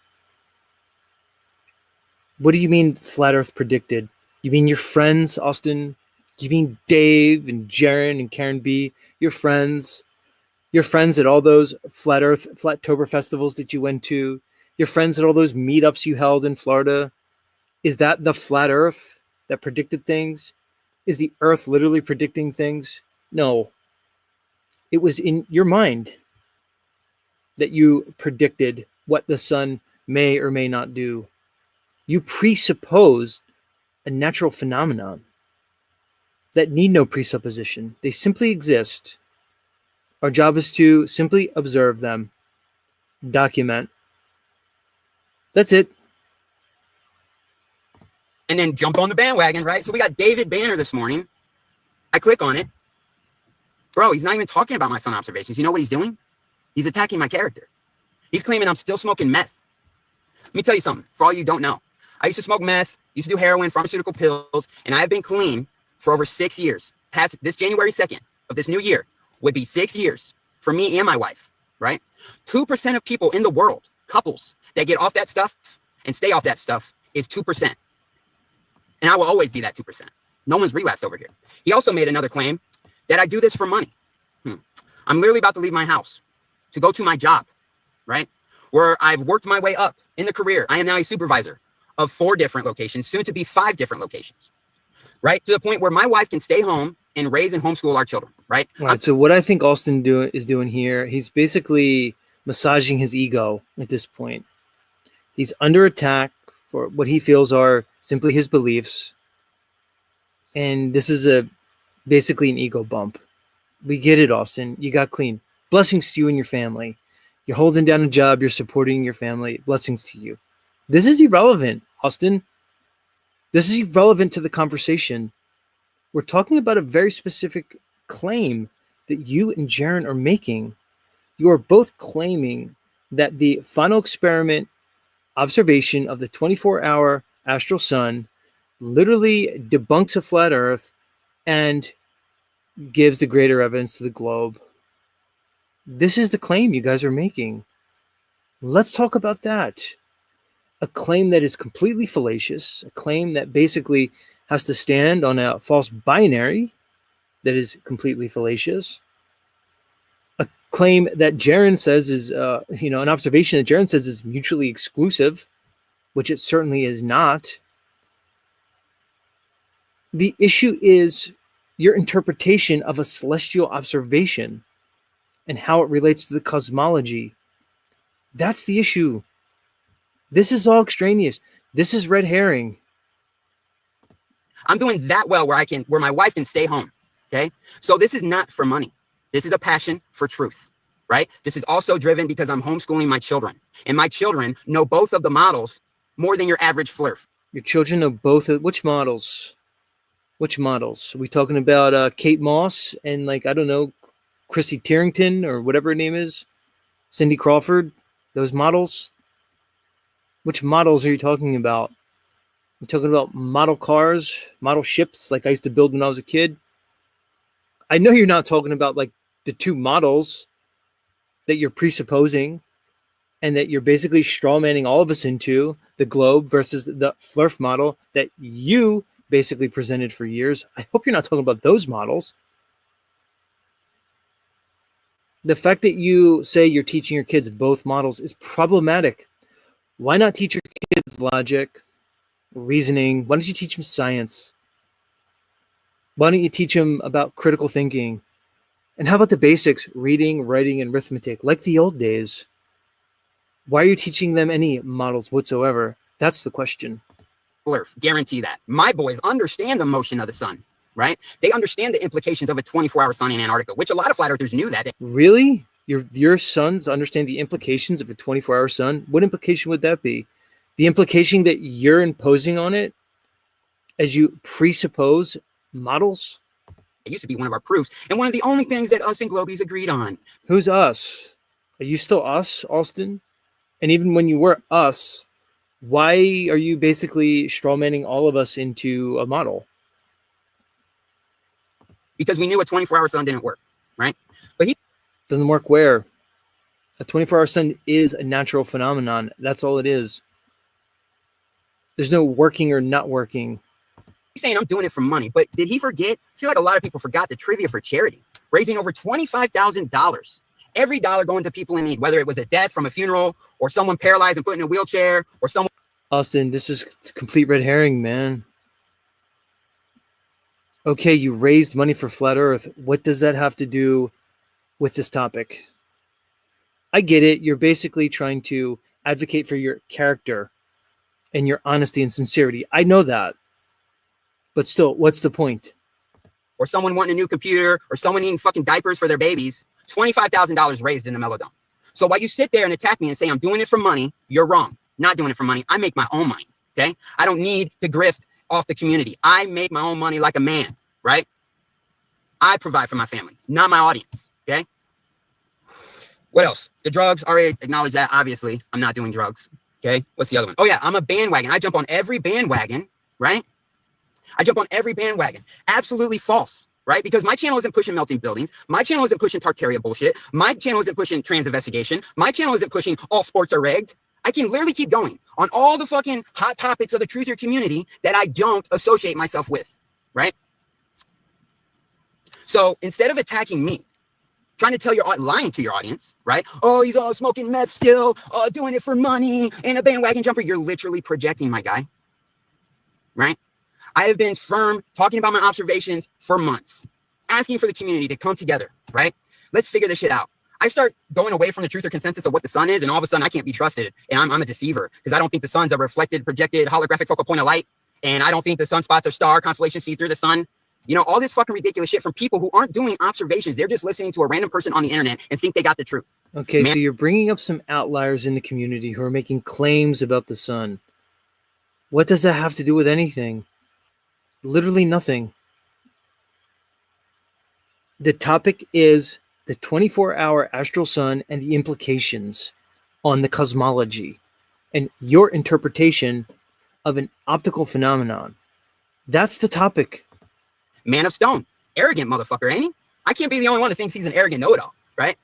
What do you mean flat Earth predicted? You mean your friends, Austin? You mean Dave and Jaron and Karen B? Your friends? Your friends at all those flat Earth, Flattober festivals that you went to? Your friends at all those meetups you held in Florida? Is that the flat Earth that predicted things? Is the Earth literally predicting things? No. It was in your mind that you predicted what the sun may or may not do. You presupposed a natural phenomenon that need no presupposition. They simply exist. Our job is to simply observe them, document. That's it. and then jump on the bandwagon, right? So we got David Banner this morning. I click on it. Bro, he's not even talking about my sun observations. You know what he's doing? He's attacking my character. He's claiming I'm still smoking meth. Let me tell you something, for all you don't know. I used to smoke meth, used to do heroin, pharmaceutical pills, and I have been clean for over 6 years. Past this January 2nd of this new year would be 6 years for me and my wife, right? 2% of people in the world, couples, that get off that stuff and stay off that stuff is 2%. And I will always be that 2%. No one's relapsed over here. He also made another claim that I do this for money. I'm literally about to leave my house to go to my job, right? Where I've worked my way up in the career. I am now a supervisor of 4 different locations, soon to be 5 different locations, right? To the point where my wife can stay home and raise and homeschool our children, right? All right. So what I think Austin is doing here, he's basically massaging his ego at this point. He's under attack for what he feels are simply his beliefs. And this is basically an ego bump. We get it, Austin. You got clean. Blessings to you and your family. You're holding down a job. You're supporting your family. Blessings to you. This is irrelevant, Austin. This is irrelevant to the conversation. We're talking about a very specific claim that you and Jaron are making. You are both claiming that the final experiment observation of the 24-hour astral sun literally debunks a flat Earth and gives the greater evidence to the globe. This is the claim you guys are making. Let's talk about that. A claim that is completely fallacious, a claim that basically has to stand on a false binary that is completely fallacious, a claim that Jaron says is, an observation that Jaron says is mutually exclusive, which it certainly is not. The issue is your interpretation of a celestial observation and how it relates to the cosmology. That's the issue. This is all extraneous. This is red herring. I'm doing that well where my wife can stay home. Okay. So this is not for money. This is a passion for truth, right? This is also driven because I'm homeschooling my children, and my children know both of the models more than your average flirf. Your children know both of which models? Which models? Are we talking about Kate Moss and Chrissy Tarrington or whatever her name is? Cindy Crawford? Those models? Which models are you talking about? You talking about model cars, model ships like I used to build when I was a kid? I know you're not talking about like the 2 models that you're presupposing and that you're basically strawmanning all of us into, the globe versus the Flurf model that you basically presented for years. I hope you're not talking about those models. The fact that you say you're teaching your kids both models is problematic. Why not teach your kids logic, reasoning? Why don't you teach them science? Why don't you teach them about critical thinking? And how about the basics, reading, writing, and arithmetic, like the old days? Why are you teaching them any models whatsoever? That's the question. Guarantee that. My boys understand the motion of the sun, right? They understand the implications of a 24-hour sun in Antarctica, which a lot of flat earthers knew that. Really? Your sons understand the implications of a 24-hour sun? What implication would that be? The implication that you're imposing on it as you presuppose models? It used to be one of our proofs, and one of the only things that us and Globies agreed on. Who's us? Are you still us, Austin? And even when you were us, why are you basically strawmanning all of us into a model? Because we knew a 24-hour sun didn't work, right? But he doesn't work where? A 24-hour sun is a natural phenomenon. That's all it is. There's no working or not working. He's saying I'm doing it for money, but did he forget? I feel like a lot of people forgot the trivia for charity, raising over $25,000. Every dollar going to people in need, whether it was a death from a funeral or someone paralyzed and put in a wheelchair or someone. Austin, this is complete red herring, man. Okay, you raised money for Flat Earth. What does that have to do with this topic? I get it. You're basically trying to advocate for your character and your honesty and sincerity. I know that. But still, what's the point? Or someone wanting a new computer or someone needing fucking diapers for their babies. $25,000 raised in the MellowDome. So while you sit there and attack me and say I'm doing it for money, you're wrong. Not doing it for money. I make my own money, okay? I don't need to grift off the community. I make my own money like a man, right? I provide for my family, not my audience, okay? What else? The drugs, already acknowledge that, obviously. I'm not doing drugs, okay? What's the other one? Oh, yeah, I'm a bandwagon. I jump on every bandwagon, right? I jump on every bandwagon. Absolutely false. Right? Because my channel isn't pushing melting buildings. My channel isn't pushing Tartaria bullshit. My channel isn't pushing trans investigation. My channel isn't pushing all sports are rigged. I can literally keep going on all the fucking hot topics of the truther community that I don't associate myself with. Right? So instead of attacking me, trying to tell lying to your audience, right? Oh, he's all smoking meth still, doing it for money, and a bandwagon jumper. You're literally projecting, my guy. Right? I have been firm talking about my observations for months, asking for the community to come together, right? Let's figure this shit out. I start going away from the truth or consensus of what the sun is, and all of a sudden I can't be trusted, and I'm a deceiver because I don't think the sun's a reflected, projected, holographic focal point of light, and I don't think the sunspots are star constellations see through the sun. You know, all this fucking ridiculous shit from people who aren't doing observations. They're just listening to a random person on the internet and think they got the truth. Okay, so you're bringing up some outliers in the community who are making claims about the sun. What does that have to do with anything? Literally nothing. The topic is the 24-hour astral sun and the implications on the cosmology and your interpretation of an optical phenomenon. That's the topic. Man of stone. Arrogant motherfucker, ain't he? I can't be the only one that thinks he's an arrogant know-it-all, right?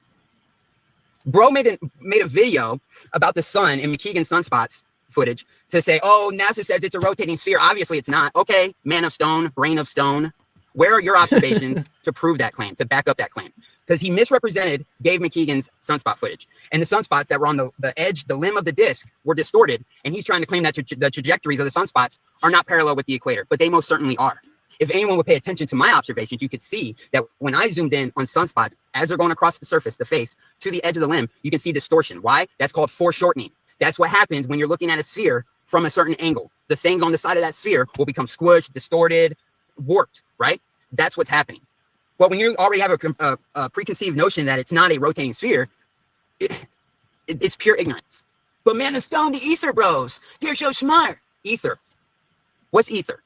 Bro made a video about the sun and McKeegan sunspots footage to say, oh, NASA says it's a rotating sphere. Obviously it's not. Okay, man of stone, brain of stone. Where are your observations to prove that claim, to back up that claim? Because he misrepresented Dave McKeegan's sunspot footage. And the sunspots that were on the edge, the limb of the disk were distorted. And he's trying to claim that the trajectories of the sunspots are not parallel with the equator, but they most certainly are. If anyone would pay attention to my observations, you could see that when I zoomed in on sunspots, as they're going across the surface, the face, to the edge of the limb, you can see distortion. Why? That's called foreshortening. That's what happens when you're looking at a sphere from a certain angle. The things on the side of that sphere will become squished, distorted, warped, right? That's what's happening. But when you already have a preconceived notion that it's not a rotating sphere, it's pure ignorance. But man, it's down the ether bros. They're so smart. Ether. What's ether?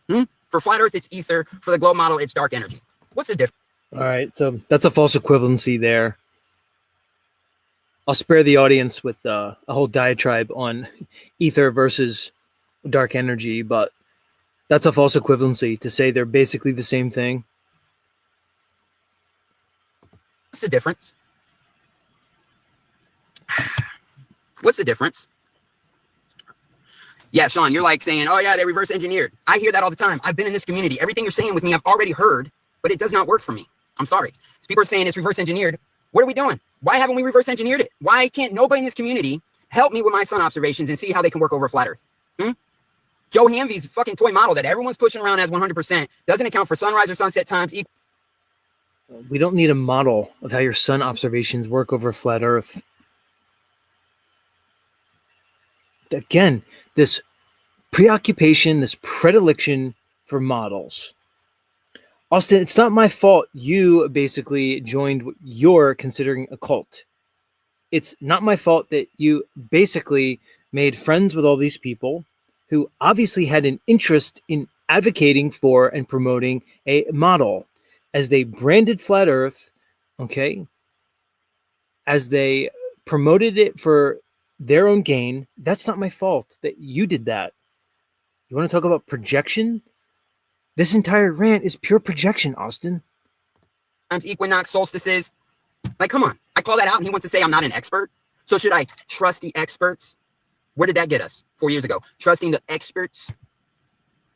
For flat Earth, it's ether. For the globe model, it's dark energy. What's the difference? All right, so that's a false equivalency there. I'll spare the audience with a whole diatribe on ether versus dark energy, but that's a false equivalency to say they're basically the same thing. What's the difference? What's the difference? Yeah, Sean, you're like saying, oh yeah, they reverse engineered. I hear that all the time. I've been in this community. Everything you're saying with me, I've already heard, but it does not work for me. I'm sorry. So people are saying it's reverse engineered. What are we doing? Why haven't we reverse engineered it? Why can't nobody in this community help me with my sun observations and see how they can work over flat Earth? Joe Hamvy's fucking toy model that everyone's pushing around as 100% doesn't account for sunrise or sunset times. We don't need a model of how your sun observations work over flat Earth. Again, this preoccupation, this predilection for models. Austin, it's not my fault you basically joined what you're considering a cult. It's not my fault that you basically made friends with all these people who obviously had an interest in advocating for and promoting a model as they branded flat Earth, okay? as they promoted it for their own gain. That's not my fault that you did that. You want to talk about projection? This entire rant is pure projection, Austin. Equinox, solstices. Like, come on. I call that out and he wants to say I'm not an expert. So should I trust the experts? Where did that get us 4 years ago? Trusting the experts?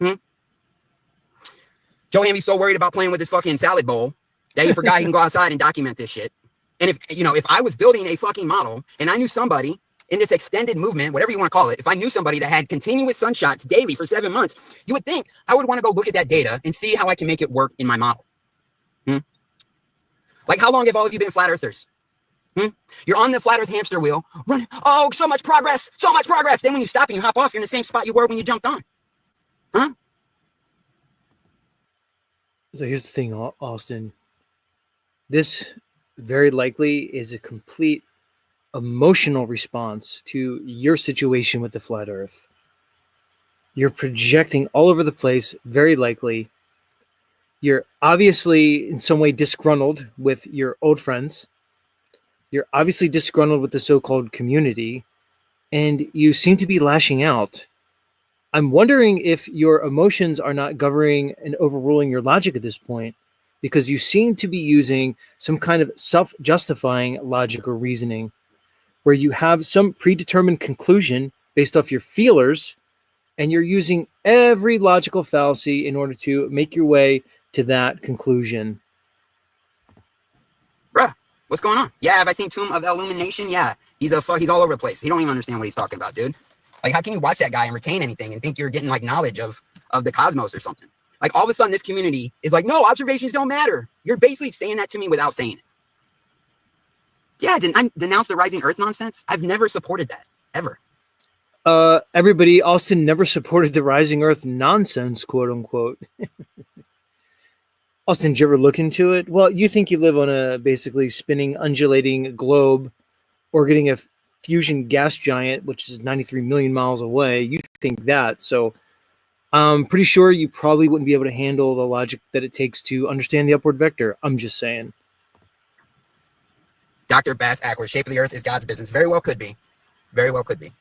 Joe Hamby's so worried about playing with his fucking salad bowl that he forgot he can go outside and document this shit. And if I was building a fucking model and I knew somebody in this extended movement, whatever you want to call it, if I knew somebody that had continuous sunshots daily for 7 months, you would think I would want to go look at that data and see how I can make it work in my model. Like, how long have all of you been flat earthers? You're on the flat earth hamster wheel, running. Oh, so much progress, so much progress. Then when you stop and you hop off, you're in the same spot you were when you jumped on. So here's the thing, Austin. This very likely is a complete emotional response to your situation with the flat earth. You're projecting all over the place, very likely. You're obviously in some way disgruntled with your old friends. You're obviously disgruntled with the so-called community, and you seem to be lashing out. I'm wondering if your emotions are not governing and overruling your logic at this point, because you seem to be using some kind of self-justifying logic or reasoning, where you have some predetermined conclusion based off your feelers, and you're using every logical fallacy in order to make your way to that conclusion. Bruh, what's going on? Yeah, have I seen Tomb of Illumination? Yeah, he's all over the place. He don't even understand what he's talking about, dude. Like, how can you watch that guy and retain anything and think you're getting like knowledge of the cosmos or something? Like, all of a sudden this community is like, no, observations don't matter. You're basically saying that to me without saying it. Yeah, didn't I denounce the rising earth nonsense? I've never supported that, ever. Everybody, Austin never supported the rising earth nonsense, quote unquote. Austin, did you ever look into it? Well, you think you live on a basically spinning, undulating globe orbiting a fusion gas giant, which is 93 million miles away. You think that. So I'm pretty sure you probably wouldn't be able to handle the logic that it takes to understand the upward vector. I'm just saying. Dr. Bass Ackworth, shape of the earth is God's business. Very well could be. Very well could be.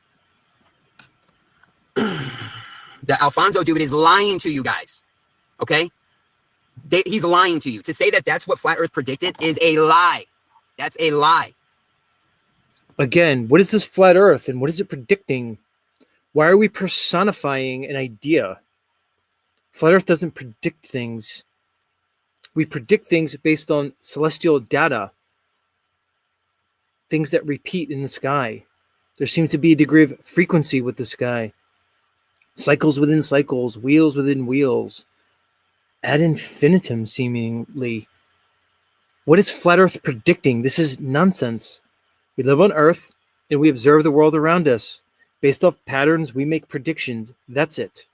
The Alfonso dude is lying to you guys. Okay? He's lying to you. To say that that's what Flat Earth predicted is a lie. That's a lie. Again, what is this flat earth and what is it predicting? Why are we personifying an idea? Flat earth doesn't predict things. We predict things based on celestial data. Things that repeat in the sky. There seems to be a degree of frequency with the sky. Cycles within cycles, wheels within wheels. Ad infinitum, seemingly. What is flat earth predicting? This is nonsense. We live on Earth, and we observe the world around us. Based off patterns, we make predictions. That's it.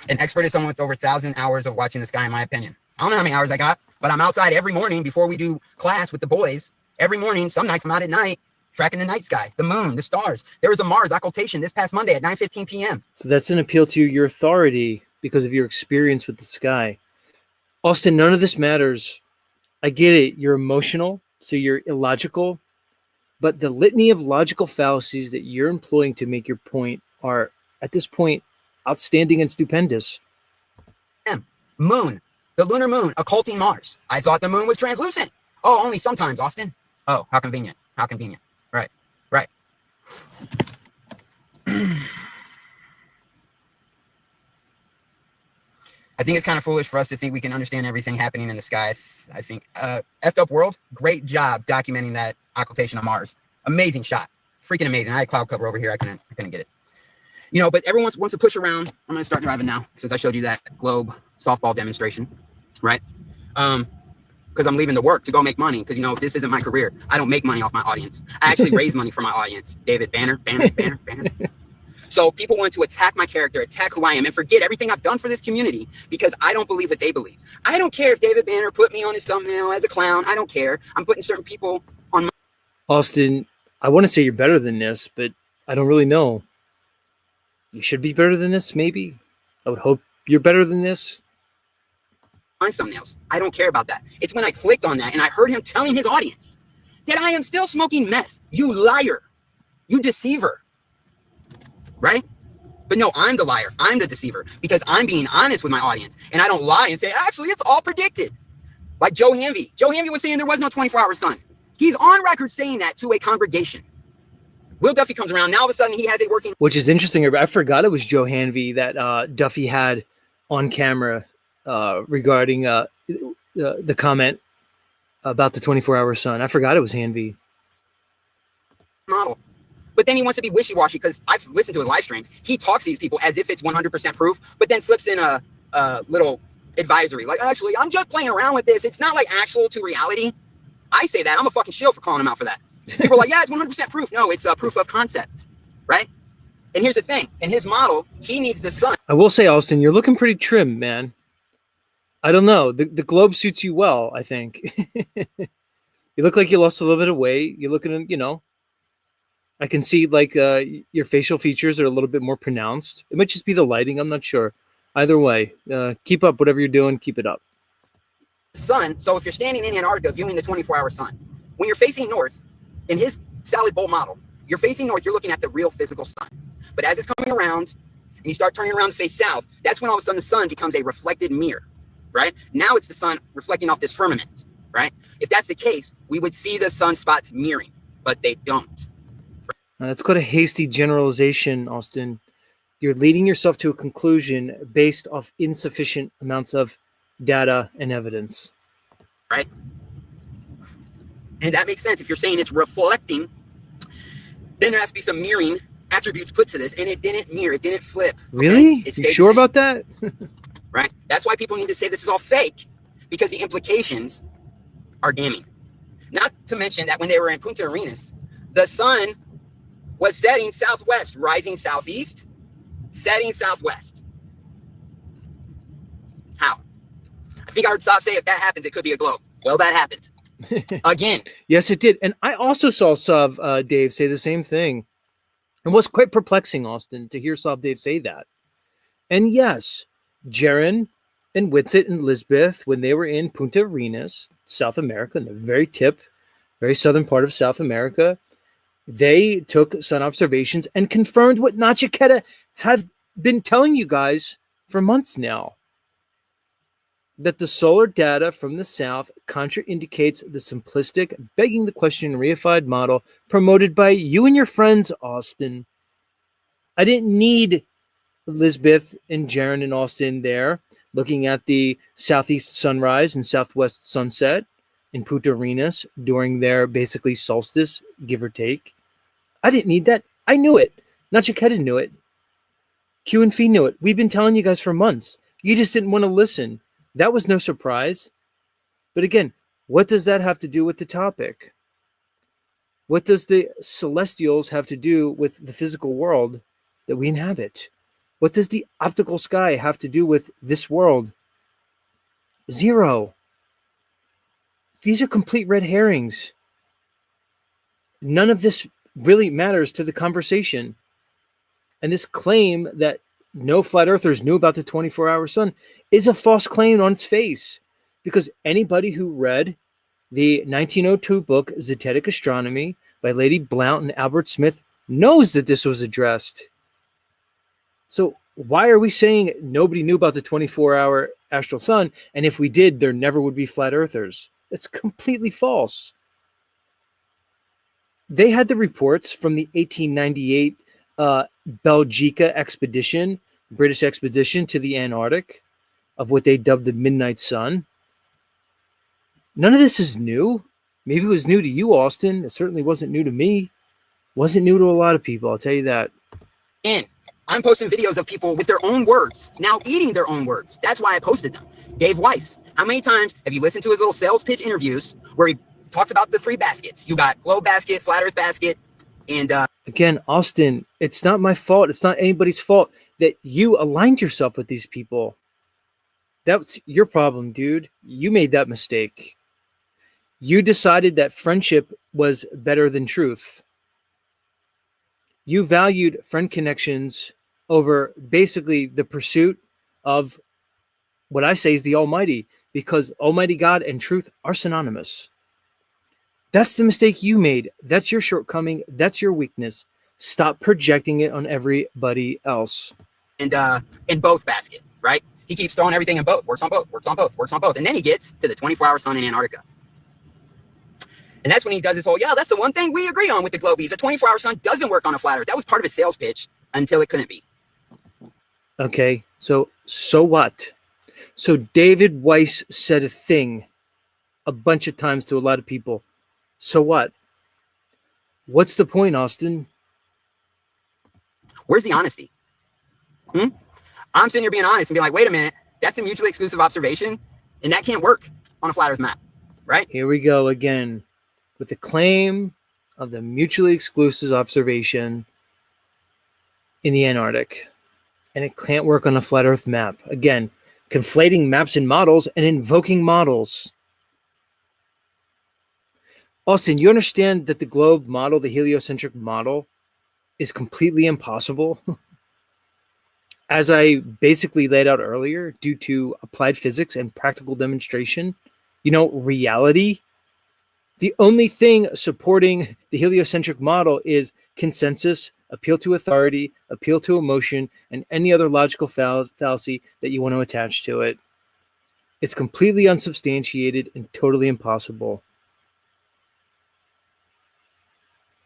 An expert is someone with over 1,000 hours of watching the sky, in my opinion. I don't know how many hours I got, but I'm outside every morning before we do class with the boys. Every morning, some nights I'm out at night, tracking the night sky, the moon, the stars. There was a Mars occultation this past Monday at 9:15 p.m. So that's an appeal to your authority because of your experience with the sky. Austin, none of this matters. I get it. You're emotional, so you're illogical. But the litany of logical fallacies that you're employing to make your point are, at this point, outstanding and stupendous. Moon, the lunar moon, occulting Mars. I thought the moon was translucent. Oh, only sometimes, Austin. Oh, how convenient. How convenient. Right, right. I think it's kind of foolish for us to think we can understand everything happening in the sky. I think Effed Up World, great job documenting that occultation of Mars. Amazing shot. Freaking amazing. I had cloud cover over here. I couldn't get it. You know, but everyone wants to push around. I'm going to start driving now since I showed you that globe softball demonstration, right? Because I'm leaving to work to go make money because, you know, this isn't my career. I don't make money off my audience. I actually raise money for my audience. David, banner. So people want to attack my character, attack who I am, and forget everything I've done for this community because I don't believe what they believe. I don't care if David Banner put me on his thumbnail as a clown. I don't care. I'm putting certain people on my... Austin, I want to say you're better than this, but I don't really know. You should be better than this, maybe. I would hope you're better than this. my thumbnails. I don't care about that. It's when I clicked on that and I heard him telling his audience that I am still smoking meth. You liar. You deceiver. Right? But no, I'm the liar. I'm the deceiver because I'm being honest with my audience. And I don't lie and say, actually, it's all predicted. Like Joe Hanvey. Joe Hanvey was saying there was no 24-hour sun. He's on record saying that to a congregation. Will Duffy comes around. Now, all of a sudden, he has a working... Which is interesting. I forgot it was Joe Hanvey that Duffy had on camera regarding the comment about the 24-hour sun. I forgot it was Hanvey. Model. But then he wants to be wishy-washy because I've listened to his live streams. He talks to these people as if it's 100% proof, but then slips in a little advisory. Like, actually, I'm just playing around with this. It's not like actual to reality. I say that. I'm a fucking shill for calling him out for that. People are like, yeah, it's 100% proof. No, it's a proof of concept, right? And here's the thing. In his model, he needs the sun. I will say, Austin, you're looking pretty trim, man. I don't know. The globe suits you well, I think. You look like you lost a little bit of weight. You're looking, you know, I can see like your facial features are a little bit more pronounced. It might just be the lighting. I'm not sure. Either way, keep up whatever you're doing. Keep it up. Sun. So if you're standing in Antarctica viewing the 24-hour sun, when you're facing north, in his salad bowl model, you're facing north, you're looking at the real physical sun. But as it's coming around and you start turning around to face south, that's when all of a sudden the sun becomes a reflected mirror, right? Now it's the sun reflecting off this firmament, right? If that's the case, we would see the sunspots mirroring, but they don't. That's called a hasty generalization, Austin. You're leading yourself to a conclusion based off insufficient amounts of data and evidence. Right? And that makes sense. If you're saying it's reflecting, then there has to be some mirroring attributes put to this. And it didn't mirror. It didn't flip. Really? Okay? You sure about that? Right? That's why people need to say this is all fake, because the implications are damning. Not to mention that when they were in Punta Arenas, the sun was setting southwest, rising southeast, setting southwest. How? I think I heard Saab say if that happens, it could be a globe. Well, that happened. Again. Yes, it did. And I also saw Sav Dave say the same thing. It was quite perplexing, Austin, to hear Sav Dave say that. And yes, Jaron and Whitsitt and Lisbeth, when they were in Punta Arenas, South America, in the very tip, very southern part of South America, they took sun observations and confirmed what Nachiketa had been telling you guys for months now. That the solar data from the south contraindicates the simplistic, begging the question, reified model promoted by you and your friends, Austin. I didn't need Lisbeth and Jaron and Austin there looking at the southeast sunrise and southwest sunset in Punta Arenas during their basically solstice, give or take. I didn't need that. I knew it. Nachiketa knew it. Q and Fee knew it. We've been telling you guys for months. You just didn't want to listen. That was no surprise. But again, what does that have to do with the topic? What does the celestials have to do with the physical world that we inhabit? What does the optical sky have to do with this world? Zero. These are complete red herrings. None of this really matters to the conversation. And this claim that no flat earthers knew about the 24-hour sun is a false claim on its face, because anybody who read the 1902 book Zetetic Astronomy by Lady Blount and Albert Smith knows that this was addressed. So why are we saying nobody knew about the 24-hour astral sun, and if we did, there never would be flat earthers? It's completely false. They had the reports from the 1898 Belgica expedition, British expedition to the Antarctic, of what they dubbed the Midnight Sun. None of this is new. Maybe it was new to you, Austin. It certainly wasn't new to me. Wasn't new to a lot of people, I'll tell you that. And I'm posting videos of people with their own words, now eating their own words. That's why I posted them. Dave Weiss, how many times have you listened to his little sales pitch interviews where he talks about the three baskets? You got globe basket, flat earth basket, and again, Austin, it's not my fault. It's not anybody's fault that you aligned yourself with these people. That's your problem, dude. You made that mistake. You decided that friendship was better than truth. You valued friend connections over basically the pursuit of what I say is the Almighty. because Almighty God and truth are synonymous. That's the mistake you made. That's your shortcoming. That's your weakness. Stop projecting it on everybody else. And in both basket, right? He keeps throwing everything in both, works on both, works on both, works on both. And then he gets to the 24-hour sun in Antarctica. And that's when he does this whole, yeah, that's the one thing we agree on with the globies. The 24-hour sun doesn't work on a flat earth. That was part of his sales pitch until it couldn't be. Okay, so what? So David Weiss said a thing a bunch of times to a lot of people. So what? What's the point, Austin? Where's the honesty? I'm sitting here being honest and being like, wait a minute, that's a mutually exclusive observation, and that can't work on a flat earth map, right? Here we go again with the claim of the mutually exclusive observation in the Antarctic. And it can't work on a flat earth map. Again, conflating maps and models and invoking models. Austin, you understand that the globe model, the heliocentric model, is completely impossible? As I basically laid out earlier, due to applied physics and practical demonstration, reality. The only thing supporting the heliocentric model is consensus, appeal to authority, appeal to emotion, and any other logical fallacy that you want to attach to it. It's completely unsubstantiated and totally impossible.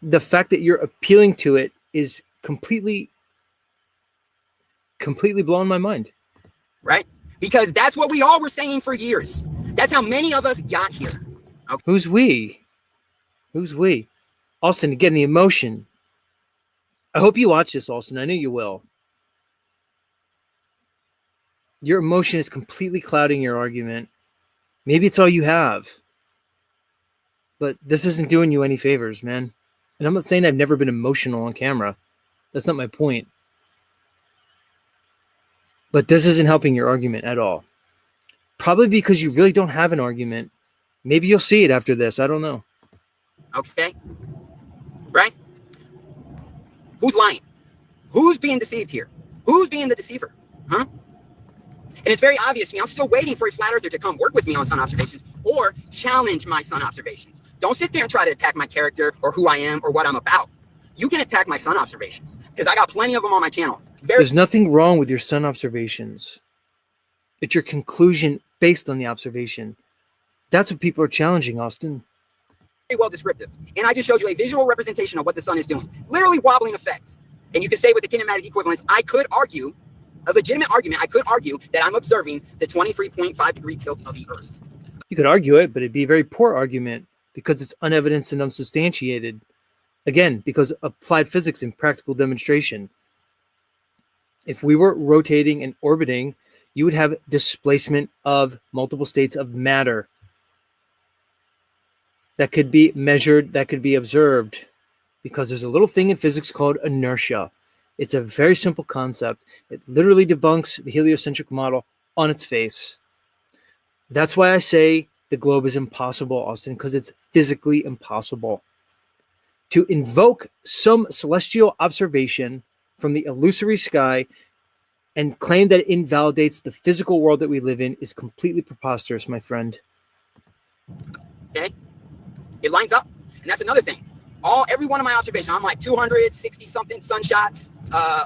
The fact that you're appealing to it is completely blowing my mind. Right? Because that's what we all were saying for years. That's how many of us got here. Okay. Who's we? Austin, again, the emotion. I hope you watch this, Austin. I know you will. Your emotion is completely clouding your argument. Maybe it's all you have. But this isn't doing you any favors, man. And I'm not saying I've never been emotional on camera. That's not my point. But this isn't helping your argument at all. Probably because you really don't have an argument. Maybe you'll see it after this. I don't know. Okay. Right? Who's lying? Who's being deceived here? Who's being the deceiver? Huh? And it's very obvious to me. I'm still waiting for a flat earther to come work with me on sun observations or challenge my sun observations. Don't sit there and try to attack my character or who I am or what I'm about. You can attack my sun observations because I got plenty of them on my channel. There's nothing wrong with your sun observations. It's your conclusion based on the observation. That's what people are challenging, Austin. Very well descriptive. And I just showed you a visual representation of what the sun is doing. Literally wobbling effects. And you could say with the kinematic equivalence, I could argue, a legitimate argument, I could argue that I'm observing the 23.5 degree tilt of the Earth. You could argue it, but it'd be a very poor argument because it's unevidenced and unsubstantiated. Again, because applied physics and practical demonstration. If we were rotating and orbiting, you would have displacement of multiple states of matter that could be measured, that could be observed, because there's a little thing in physics called inertia. It's a very simple concept. It literally debunks the heliocentric model on its face. That's why I say the globe is impossible, Austin, because it's physically impossible. To invoke some celestial observation from the illusory sky and claim that it invalidates the physical world that we live in is completely preposterous, my friend. Okay? It lines up. And that's another thing. Every one of my observations, I'm like 260 something sunshots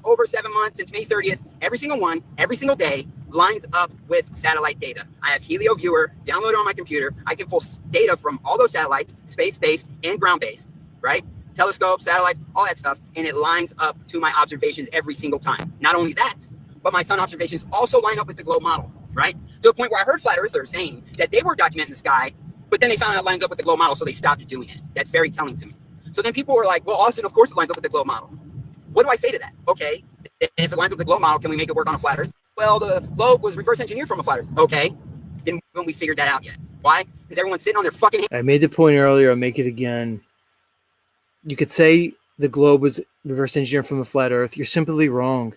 over 7 months since May 30th. Every single one, every single day lines up with satellite data. I have Helio Viewer downloaded on my computer. I can pull data from all those satellites, space-based and ground-based, right? Telescopes, satellites, all that stuff. And it lines up to my observations every single time. Not only that, but my sun observations also line up with the globe model, right? To a point where I heard flat earthers saying that they were documenting the sky, but then they found out it lines up with the globe model, so they stopped doing it. That's very telling to me. So then people were like, well, Austin, of course it lines up with the globe model. What do I say to that? Okay, if it lines up with the globe model, can we make it work on a flat earth? Well, the globe was reverse engineered from a flat earth. Okay, then when we figured that out yet. Why? Because everyone's sitting on their fucking hands. I made the point earlier, I'll make it again. You could say the globe was reverse engineered from a flat earth. You're simply wrong.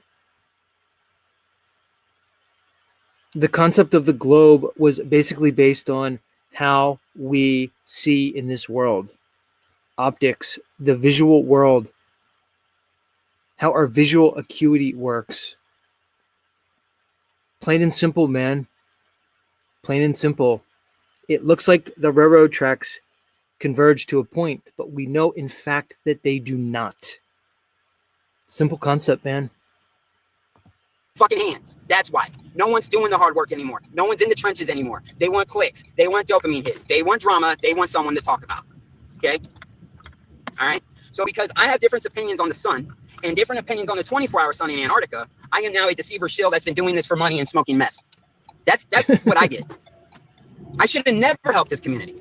The concept of the globe was basically based on how we see in this world. Optics, the visual world, how our visual acuity works. Plain and simple, man. Plain and simple. It looks like the railroad tracks converge to a point, but we know in fact that they do not. Simple concept, man. Fucking hands. That's why. No one's doing the hard work anymore. No one's in the trenches anymore. They want clicks. They want dopamine hits. They want drama. They want someone to talk about. Okay? All right? So because I have different opinions on the sun and different opinions on the 24-hour sun in Antarctica, I am now a deceiver shill that's been doing this for money and smoking meth. That's what I did. I should have never helped this community.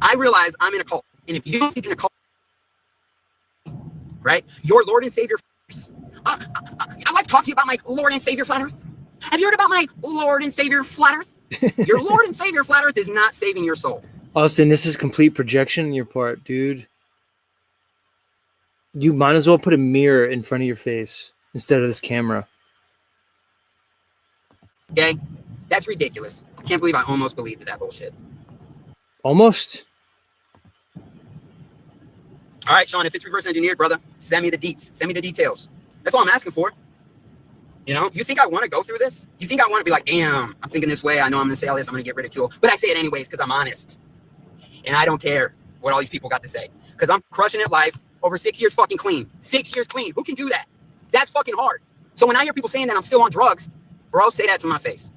I realize I'm in a cult. And if you don't think in a cult, right? Your Lord and Savior. I like talking to you about my Lord and Savior Flat Earth. Have you heard about my Lord and Savior Flat Earth? Your Lord and Savior Flat Earth is not saving your soul. Austin, this is complete projection on your part, dude. You might as well put a mirror in front of your face instead of this camera. Okay? That's ridiculous. I can't believe I almost believed that bullshit. Almost? All right, Sean, if it's reverse engineered, brother, send me the deets. Send me the details. That's all I'm asking for. You know, you think I want to go through this? You think I want to be like, damn, I'm thinking this way. I know I'm going to say all this. I'm going to get ridiculed. But I say it anyways because I'm honest. And I don't care what all these people got to say. Because I'm crushing at life over 6 years fucking clean. 6 years clean. Who can do that? That's fucking hard. So when I hear people saying that I'm still on drugs, bro, say that to my face.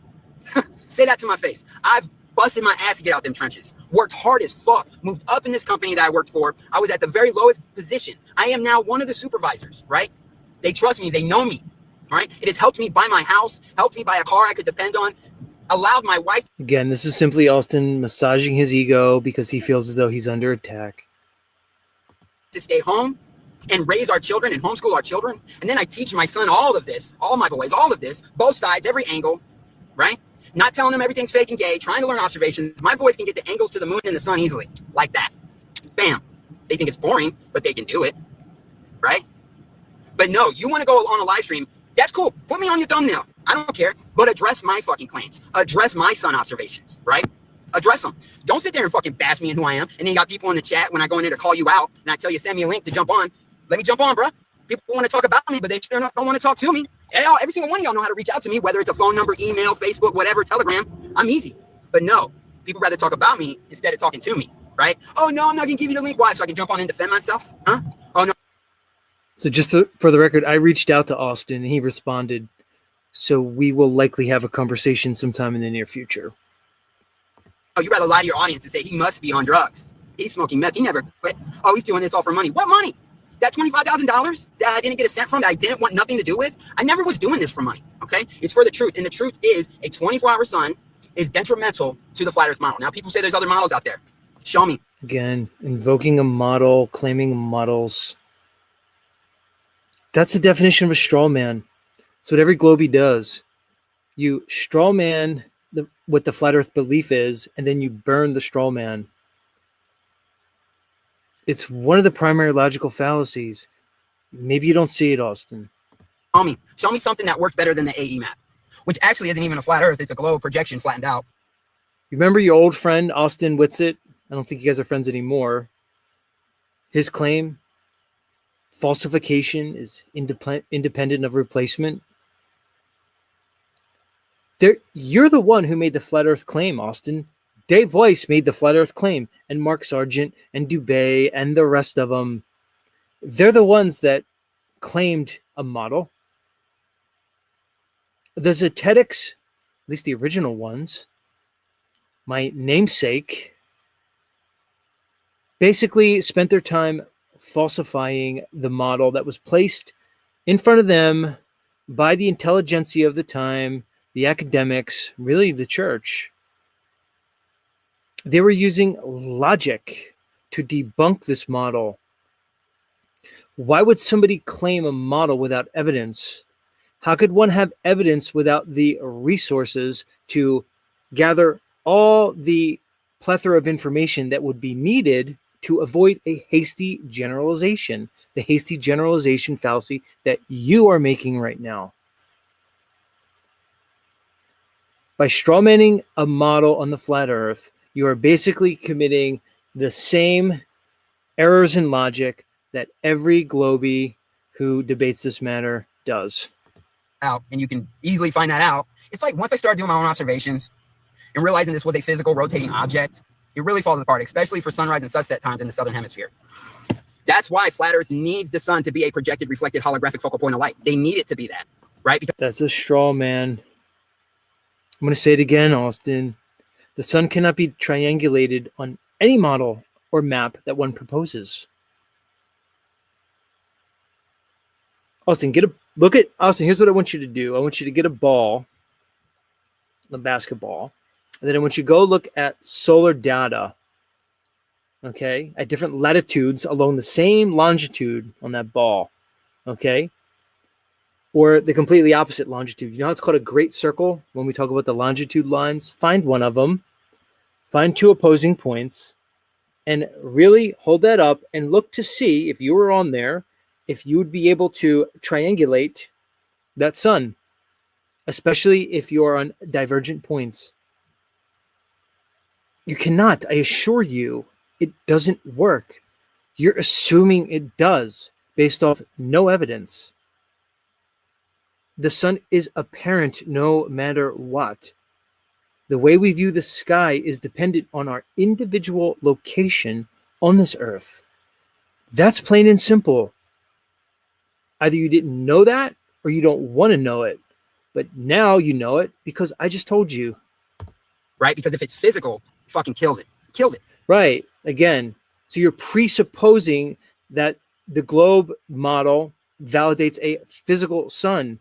Say that to my face. I've busted my ass to get out them trenches. Worked hard as fuck. Moved up in this company that I worked for. I was at the very lowest position. I am now one of the supervisors, right? They trust me. They know me, right? It has helped me buy my house, helped me buy a car I could depend on, allowed my wife. Again, this is simply Austin massaging his ego because he feels as though he's under attack. To stay home and raise our children and homeschool our children. And then I teach my son all of this, all my boys, all of this, both sides, every angle, right? Not telling them everything's fake and gay, trying to learn observations. My boys can get the angles to the moon and the sun easily, like that. Bam. They think it's boring, but they can do it, right? But no, you want to go on a live stream, that's cool. Put me on your thumbnail. I don't care. But address my fucking claims. Address my sun observations, right? Address them. Don't sit there and fucking bash me in who I am. And then you got people in the chat when I go in there to call you out and I tell you, send me a link to jump on. Let me jump on, bro. People want to talk about me, but they sure don't want to talk to me. Every single one of y'all know how to reach out to me, whether it's a phone number, email, Facebook, whatever, Telegram. I'm easy. But no, people rather talk about me instead of talking to me, right? Oh, no, I'm not going to give you the link. Why? So I can jump on and defend myself? Huh? Oh, no. So just for the record, I reached out to Austin and he responded. So we will likely have a conversation sometime in the near future. Oh, you rather lie to your audience and say he must be on drugs. He's smoking meth. He never quit. Oh, he's doing this all for money. What money? That $25,000 that I didn't get a cent from, that I didn't want nothing to do with. I never was doing this for money, okay? It's for the truth. And the truth is a 24-hour sun is detrimental to the flat earth model. Now, people say there's other models out there. Show me. Again, invoking a model, claiming models. That's the definition of a straw man. That's what every globie does. You straw man what the flat earth belief is, and then you burn the straw man. It's one of the primary logical fallacies. Maybe you don't see it, Austin. Show me something that works better than the AE map, which actually isn't even a flat earth. It's a globe projection flattened out. Remember your old friend, Austin Whitsitt? I don't think you guys are friends anymore. His claim, falsification is independent of replacement. You're the one who made the flat earth claim, Austin. Dave Weiss made the flat earth claim, and Mark Sargent and Dubé and the rest of them. They're the ones that claimed a model. The Zetetics, at least the original ones, my namesake, basically spent their time falsifying the model that was placed in front of them by the intelligentsia of the time, the academics, really the church. They were using logic to debunk this model. Why would somebody claim a model without evidence? How could one have evidence without the resources to gather all the plethora of information that would be needed to avoid a hasty generalization, the hasty generalization fallacy that you are making right now? By strawmanning a model on the flat earth, you are basically committing the same errors in logic that every globie who debates this matter does. Out, and you can easily find that out. It's like once I started doing my own observations, and realizing this was a physical rotating object, it really falls apart, especially for sunrise and sunset times in the southern hemisphere. That's why flat Earth needs the sun to be a projected, reflected, holographic focal point of light. They need it to be that, right? Because That's a straw man. I'm going to say it again, Austin. The sun cannot be triangulated on any model or map that one proposes. Austin, Austin, here's what I want you to do. I want you to get a ball, a basketball, and then I want you to go look at solar data, okay, at different latitudes along the same longitude on that ball, okay, or the completely opposite longitude. You know how it's called a great circle when we talk about the longitude lines? Find one of them, find two opposing points, and really hold that up and look to see if you were on there, if you would be able to triangulate that sun, especially if you are on divergent points. You cannot. I assure you, it doesn't work. You're assuming it does based off no evidence. The sun is apparent no matter what. The way we view the sky is dependent on our individual location on this earth. That's plain and simple. Either you didn't know that or you don't want to know it. But now you know it because I just told you. Right? Because if it's physical, it fucking kills it. It kills it. Right. Again, so you're presupposing that the globe model validates a physical sun.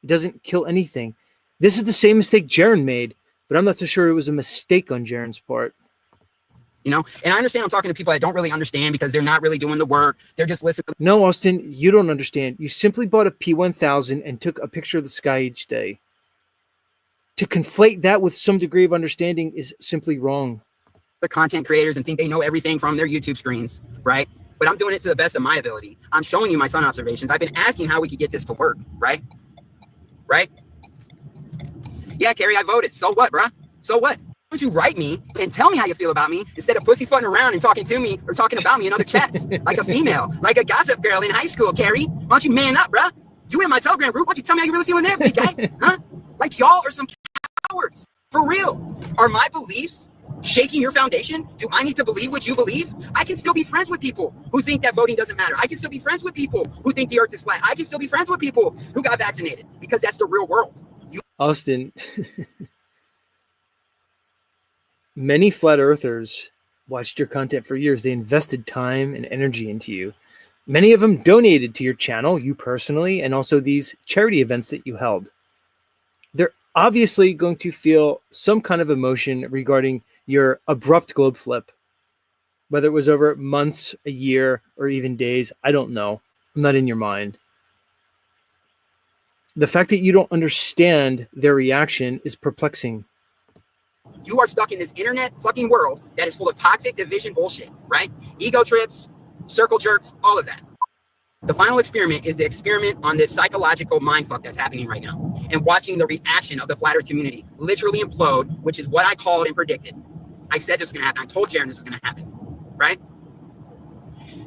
It doesn't kill anything. This is the same mistake Jaron made, but I'm not so sure it was a mistake on Jaron's part. You know, and I understand I'm talking to people that don't really understand because they're not really doing the work. They're just listening. No, Austin, you don't understand. You simply bought a P1000 and took a picture of the sky each day. To conflate that with some degree of understanding is simply wrong. The content creators and think they know everything from their YouTube screens, right? But I'm doing it to the best of my ability. I'm showing you my sun observations. I've been asking how we could get this to work, right? Right? Yeah, Carrie, I voted. So what, bruh? So what? Why don't you write me and tell me how you feel about me instead of pussyfooting around and talking to me or talking about me in other chats like a female, like a gossip girl in high school, Carrie? Why don't you man up, bruh? You in my Telegram group. Why don't you tell me how you really feel in there, big guy? Huh? Like y'all are some cowards. For real. Are my beliefs shaking your foundation? Do I need to believe what you believe? I can still be friends with people who think that voting doesn't matter. I can still be friends with people who think the earth is flat. I can still be friends with people who got vaccinated because that's the real world. Austin, many flat earthers watched your content for years. They invested time and energy into you. Many of them donated to your channel, you personally, and also these charity events that you held. They're obviously going to feel some kind of emotion regarding your abrupt globe flip, whether it was over months, a year, or even days. I don't know. I'm not in your mind. The fact that you don't understand their reaction is perplexing. You are stuck in this internet fucking world that is full of toxic division bullshit, right? Ego trips, circle jerks, all of that. The final experiment is the experiment on this psychological mindfuck that's happening right now and watching the reaction of the flat earth community literally implode, which is what I called and predicted. I said this was going to happen. I told Jaron this was going to happen, right?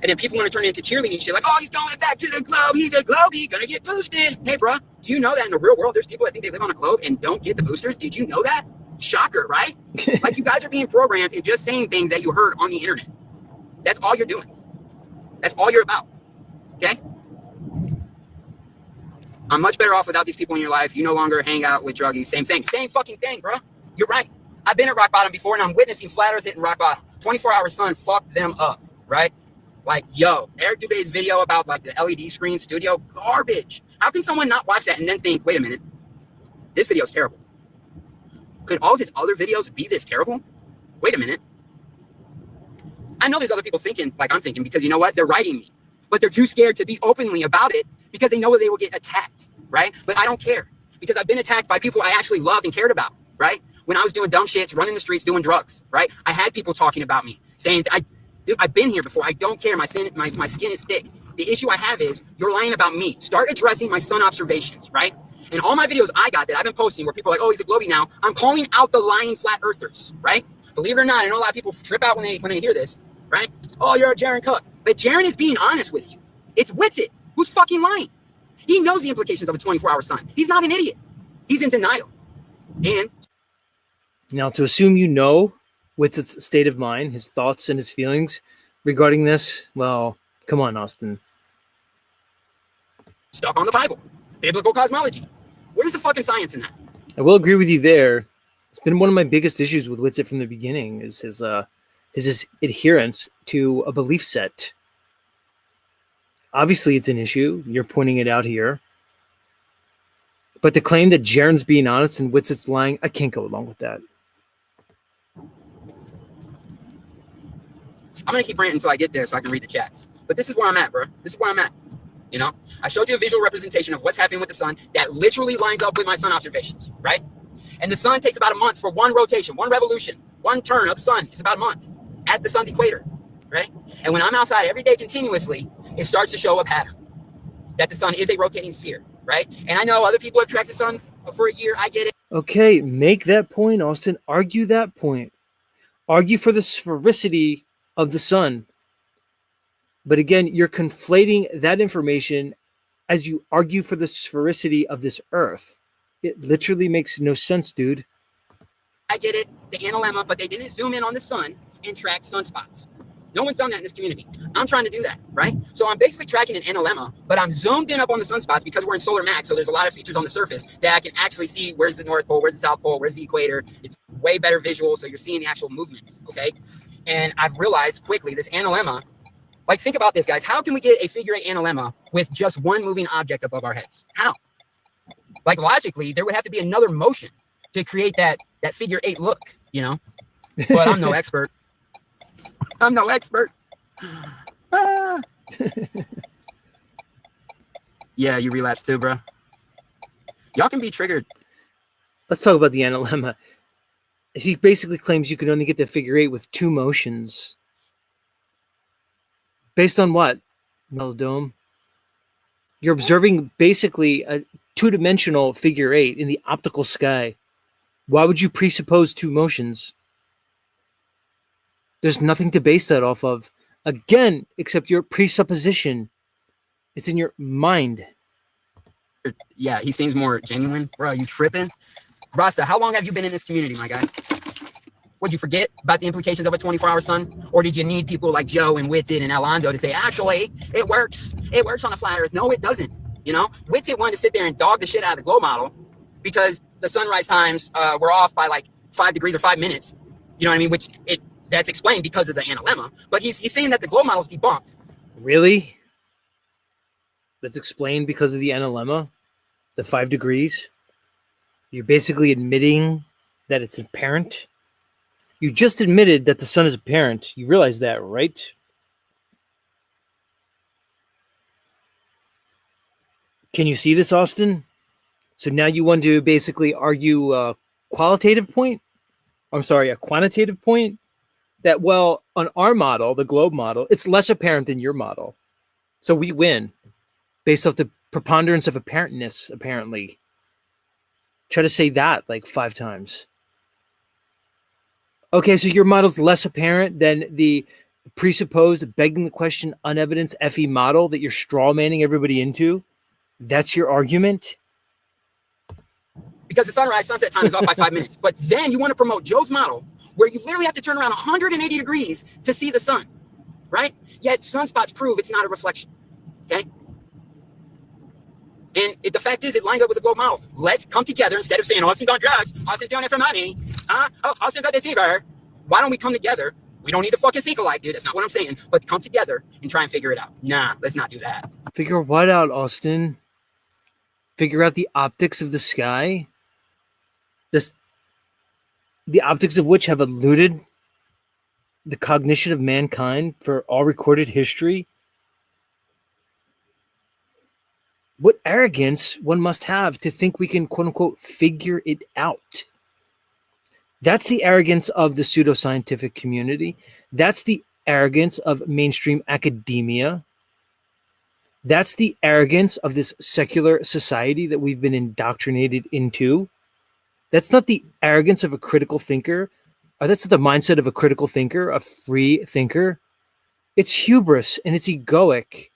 And then people want to turn it into cheerleading shit like, oh, he's going back to the globe. He's a globe. He's going to get boosted. Hey, bro, do you know that in the real world, there's people that think they live on a globe and don't get the boosters? Did you know that? Shocker, right? Like you guys are being programmed and just saying things that you heard on the internet. That's all you're doing. That's all you're about. Okay? I'm much better off without these people in your life. You no longer hang out with druggies. Same thing. Same fucking thing, bro. You're right. I've been at rock bottom before and I'm witnessing flat earth hitting rock bottom. 24-hour sun fucked them up, right? Like, yo, Eric Dubé's video about like the LED screen studio, garbage. How can someone not watch that and then think, wait a minute, this video is terrible? Could all of his other videos be this terrible? Wait a minute. I know there's other people thinking like I'm thinking because you know what? They're writing me. But they're too scared to be openly about it because they know they will get attacked, right? But I don't care because I've been attacked by people I actually loved and cared about, right? When I was doing dumb shit, running the streets, doing drugs, right? I had people talking about me, saying, I've been here before. I don't care. My skin is thick. The issue I have is you're lying about me. Start addressing my sun observations, right? And all my videos I got that I've been posting where people are like, oh, he's a globie now. I'm calling out the lying flat earthers, right? Believe it or not, I know a lot of people trip out when they hear this, right? Oh, you're a Jaron Cook. But Jaron is being honest with you. It's Witsit who's fucking lying. He knows the implications of a 24-hour sun. He's not an idiot. He's in denial. And Now, to assume you know Witt's state of mind, his thoughts and his feelings regarding this, well, come on, Austin. Stuck on the Bible, biblical cosmology. Where's the fucking science in that? I will agree with you there. It's been one of my biggest issues with Witsit from the beginning is his adherence to a belief set. Obviously, it's an issue. You're pointing it out here. But the claim that Jaren's being honest and Witsit's lying, I can't go along with that. I'm going to keep ranting until I get there so I can read the chats. But this is where I'm at, bro. This is where I'm at. You know, I showed you a visual representation of what's happening with the sun that literally lines up with my sun observations, right? And the sun takes about a month for one rotation, one revolution, one turn of the sun. It's about a month at the sun's equator, right? And when I'm outside every day continuously, it starts to show a pattern that the sun is a rotating sphere, right? And I know other people have tracked the sun for a year. I get it. Okay, make that point, Austin. Argue that point. Argue for the sphericity of the sun. But again, you're conflating that information as you argue for the sphericity of this earth. It literally makes no sense, dude. I get it, the analemma, but they didn't zoom in on the sun and track sunspots. No one's done that in this community. I'm trying to do that, right? So I'm basically tracking an analemma, but I'm zoomed in up on the sunspots because we're in solar max. So there's a lot of features on the surface that I can actually see where's the North Pole, where's the South Pole, where's the equator. It's way better visual. So you're seeing the actual movements, okay? And I've realized quickly this analemma, like think about this, guys. How can we get a figure eight analemma with just one moving object above our heads? How? Like logically, there would have to be another motion to create that figure eight look, you know? But I'm no expert. I'm no expert. Ah. Yeah, you relapse too, bro. Y'all can be triggered. Let's talk about the analemma. He basically claims you can only get the figure eight with two motions. Based on what? Mellow-Dome? You're observing basically a two-dimensional figure eight in the optical sky. Why would you presuppose two motions? There's nothing to base that off of. Again, except your presupposition. It's in your mind. Yeah, he seems more genuine. Bro, you tripping? Rasta, how long have you been in this community, my guy? Would you forget about the implications of a 24-hour sun? Or did you need people like Joe and Witted and Alonzo to say, actually, it works. It works on a flat earth. No, it doesn't. You know, Witted wanted to sit there and dog the shit out of the globe model because the sunrise times were off by like 5 degrees or 5 minutes. You know what I mean? That's explained because of the analemma. But he's saying that the globe model is debunked. Really? That's explained because of the analemma? The 5 degrees? You're basically admitting that it's apparent? You just admitted that the sun is apparent. You realize that, right? Can you see this, Austin? So now you want to basically argue a quantitative point? That, well, on our model, the globe model, it's less apparent than your model. So we win based off the preponderance of apparentness, apparently. Try to say that like 5 times. Okay, so your model's less apparent than the presupposed, begging the question, unevidenced FE model that you're straw manning everybody into? That's your argument? Because the sunrise sunset time is off by 5 minutes. But then you want to promote Joe's model where you literally have to turn around 180 degrees to see the sun, right? Yet sunspots prove it's not a reflection, okay? And the fact is, it lines up with the globe model. Let's come together instead of saying, Austin's on drugs, Austin's doing it for money, oh, Austin's a deceiver. Why don't we come together? We don't need to fucking think alike, dude. That's not what I'm saying. But come together and try and figure it out. Nah, let's not do that. Figure what out, Austin? Figure out the optics of the sky? The optics of which have eluded the cognition of mankind for all recorded history? What arrogance one must have to think we can, quote unquote, figure it out. That's the arrogance of the pseudoscientific community. That's the arrogance of mainstream academia. That's the arrogance of this secular society that we've been indoctrinated into. That's not the arrogance of a critical thinker. Or that's not the mindset of a critical thinker, a free thinker. It's hubris and it's egoic.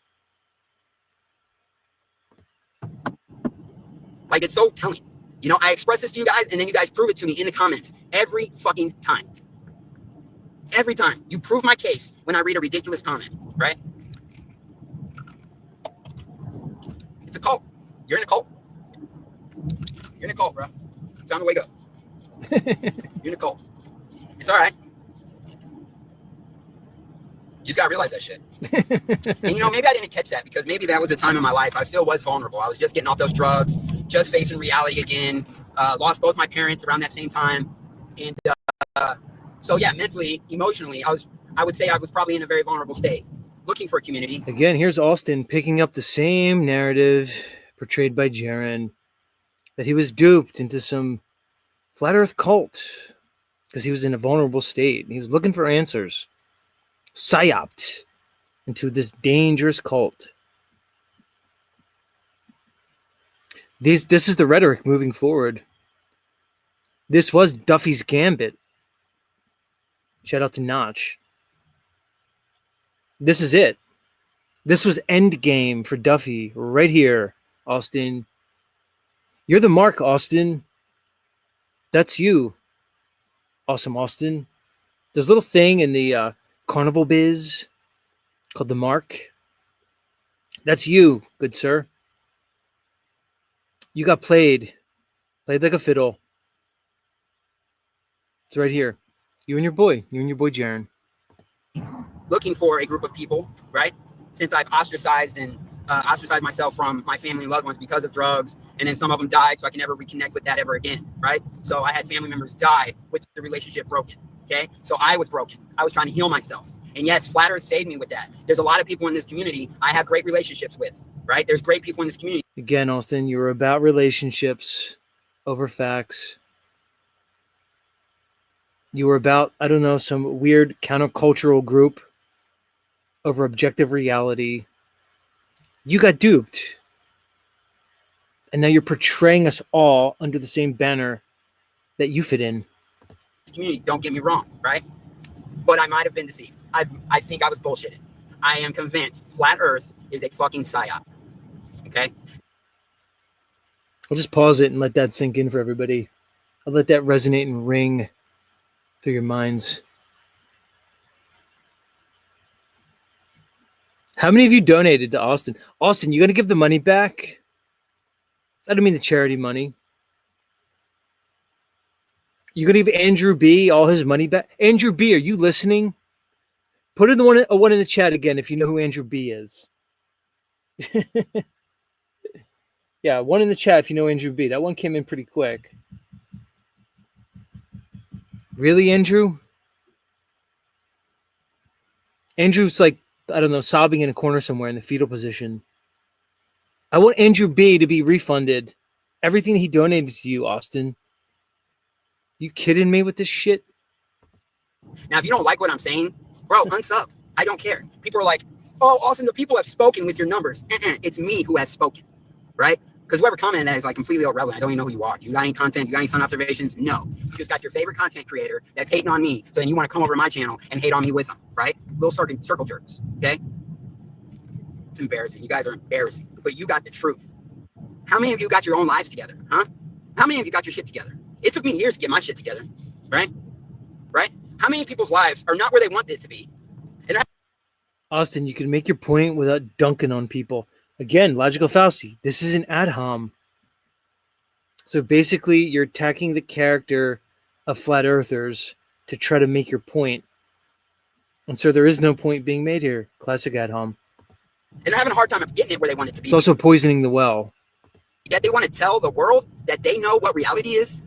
Like, it's so telling. You know, I express this to you guys, and then you guys prove it to me in the comments every fucking time. Every time. You prove my case when I read a ridiculous comment, right? It's a cult. You're in a cult. You're in a cult, bro. Time to wake up. You're in a cult. It's all right. You just gotta realize that shit. And you know, maybe I didn't catch that because maybe that was a time in my life I still was vulnerable. I was just getting off those drugs, just facing reality again. Lost both my parents around that same time, and so yeah, mentally, emotionally, I would say I was probably in a very vulnerable state, looking for a community. Again, here's Austin picking up the same narrative portrayed by Jaron, that he was duped into some flat earth cult because he was in a vulnerable state. He was looking for answers, psyoped into this dangerous cult. This is the rhetoric moving forward. This was Duffy's gambit. Shout out to Notch. This is it. This was endgame for Duffy right here, Austin. You're the mark, Austin. That's you. Awesome, Austin. There's a little thing in the carnival biz called the mark. That's you, good sir. You got played like a fiddle. It's right here. You and your boy Jaron. Looking for a group of people, right? Since I've ostracized myself from my family and loved ones because of drugs, and then some of them died, so I can never reconnect with that ever again, right? So I had family members die with the relationship broken, okay? So I was broken. I was trying to heal myself. And yes, Flat Earth saved me with that. There's a lot of people in this community I have great relationships with, right? There's great people in this community. Again, Austin, you were about relationships over facts. You were about, I don't know, some weird countercultural group over objective reality. You got duped. And now you're portraying us all under the same banner that you fit in. Community, don't get me wrong, right? But I might have been deceived. I think I was bullshitted. I am convinced Flat Earth is a fucking psyop. Okay? I'll just pause it and let that sink in for everybody. I'll let that resonate and ring through your minds. How many of you donated to Austin? Austin, you going to give the money back? I don't mean the charity money. You going to give Andrew B all his money back? Andrew B, are you listening? Put in the one in the chat again if you know who Andrew B is. Yeah, one in the chat if you know Andrew B. That one came in pretty quick. Really, Andrew? Andrew's like, I don't know, sobbing in a corner somewhere in the fetal position. I want Andrew B to be refunded everything he donated to you, Austin. You kidding me with this shit? Now, if you don't like what I'm saying, bro, unsub. I don't care. People are like, oh, Austin, the people have spoken with your numbers. It's me who has spoken, right? Because whoever commented that is like completely irrelevant. I don't even know who you are. You got any content? You got any sun observations? No. You just got your favorite content creator that's hating on me. So then you want to come over to my channel and hate on me with them, right? Little circle jerks, okay? It's embarrassing. You guys are embarrassing. But you got the truth. How many of you got your own lives together, huh? How many of you got your shit together? It took me years to get my shit together, right? Right? How many people's lives are not where they want it to be? And Austin, you can make your point without dunking on people. Again, logical fallacy. This is an ad hom. So basically, you're attacking the character of flat earthers to try to make your point. And so there is no point being made here. Classic ad hom. And they're having a hard time of getting it where they want it to be. It's also poisoning the well. Yet they want to tell the world that they know what reality is.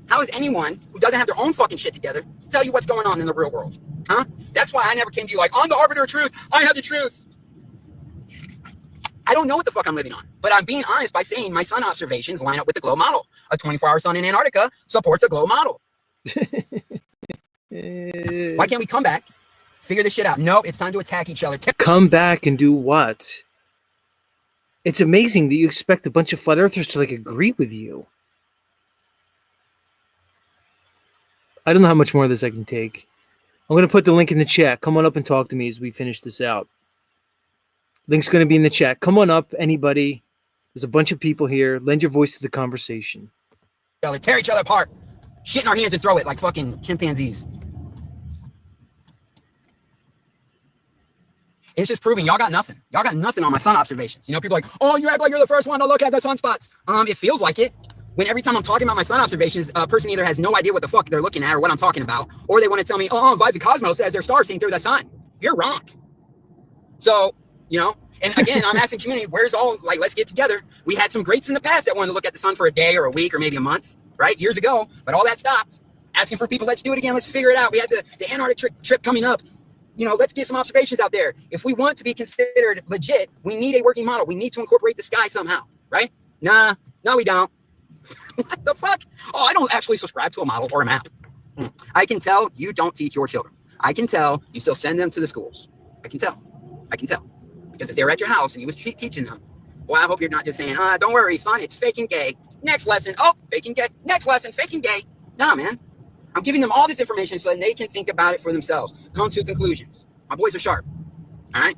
How is anyone who doesn't have their own fucking shit together tell you what's going on in the real world? Huh? That's why I never came to you like, I'm the arbiter of truth. I have the truth. I don't know what the fuck I'm living on, but I'm being honest by saying my sun observations line up with the glow model. A 24-hour sun in Antarctica supports a glow model. Why can't we come back, figure this shit out? No, it's time to attack each other. Come back and do what? It's amazing that you expect a bunch of flat earthers to like agree with you. I don't know how much more of this I can take. I'm going to put the link in the chat. Come on up and talk to me as we finish this out. Link's going to be in the chat. Come on up, anybody. There's a bunch of people here. Lend your voice to the conversation. Tear each other apart. Shit in our hands and throw it like fucking chimpanzees. It's just proving y'all got nothing. Y'all got nothing on my sun observations. You know, people are like, oh, you act like you're the first one to look at the sunspots. It feels like it. When every time I'm talking about my sun observations, a person either has no idea what the fuck they're looking at or what I'm talking about, or they want to tell me, oh, Vibe the Cosmos says their stars seen through the sun. You're wrong. So, you know, and again, I'm asking community, where's all, like, let's get together. We had some greats in the past that wanted to look at the sun for a day or a week or maybe a month, right? Years ago, but all that stopped. Asking for people, let's do it again. Let's figure it out. We had the Antarctic trip coming up. You know, let's get some observations out there. If we want to be considered legit, we need a working model. We need to incorporate the sky somehow, right? Nah, no, we don't. What the fuck? Oh, I don't actually subscribe to a model or a map. I can tell you don't teach your children. I can tell you still send them to the schools. I can tell. I can tell. Because if they were at your house and you was teaching them, well, I hope you're not just saying, don't worry, son, it's fake and gay. Next lesson, oh, fake and gay. Next lesson, fake and gay. Nah, man. I'm giving them all this information so that they can think about it for themselves, come to conclusions. My boys are sharp, all right?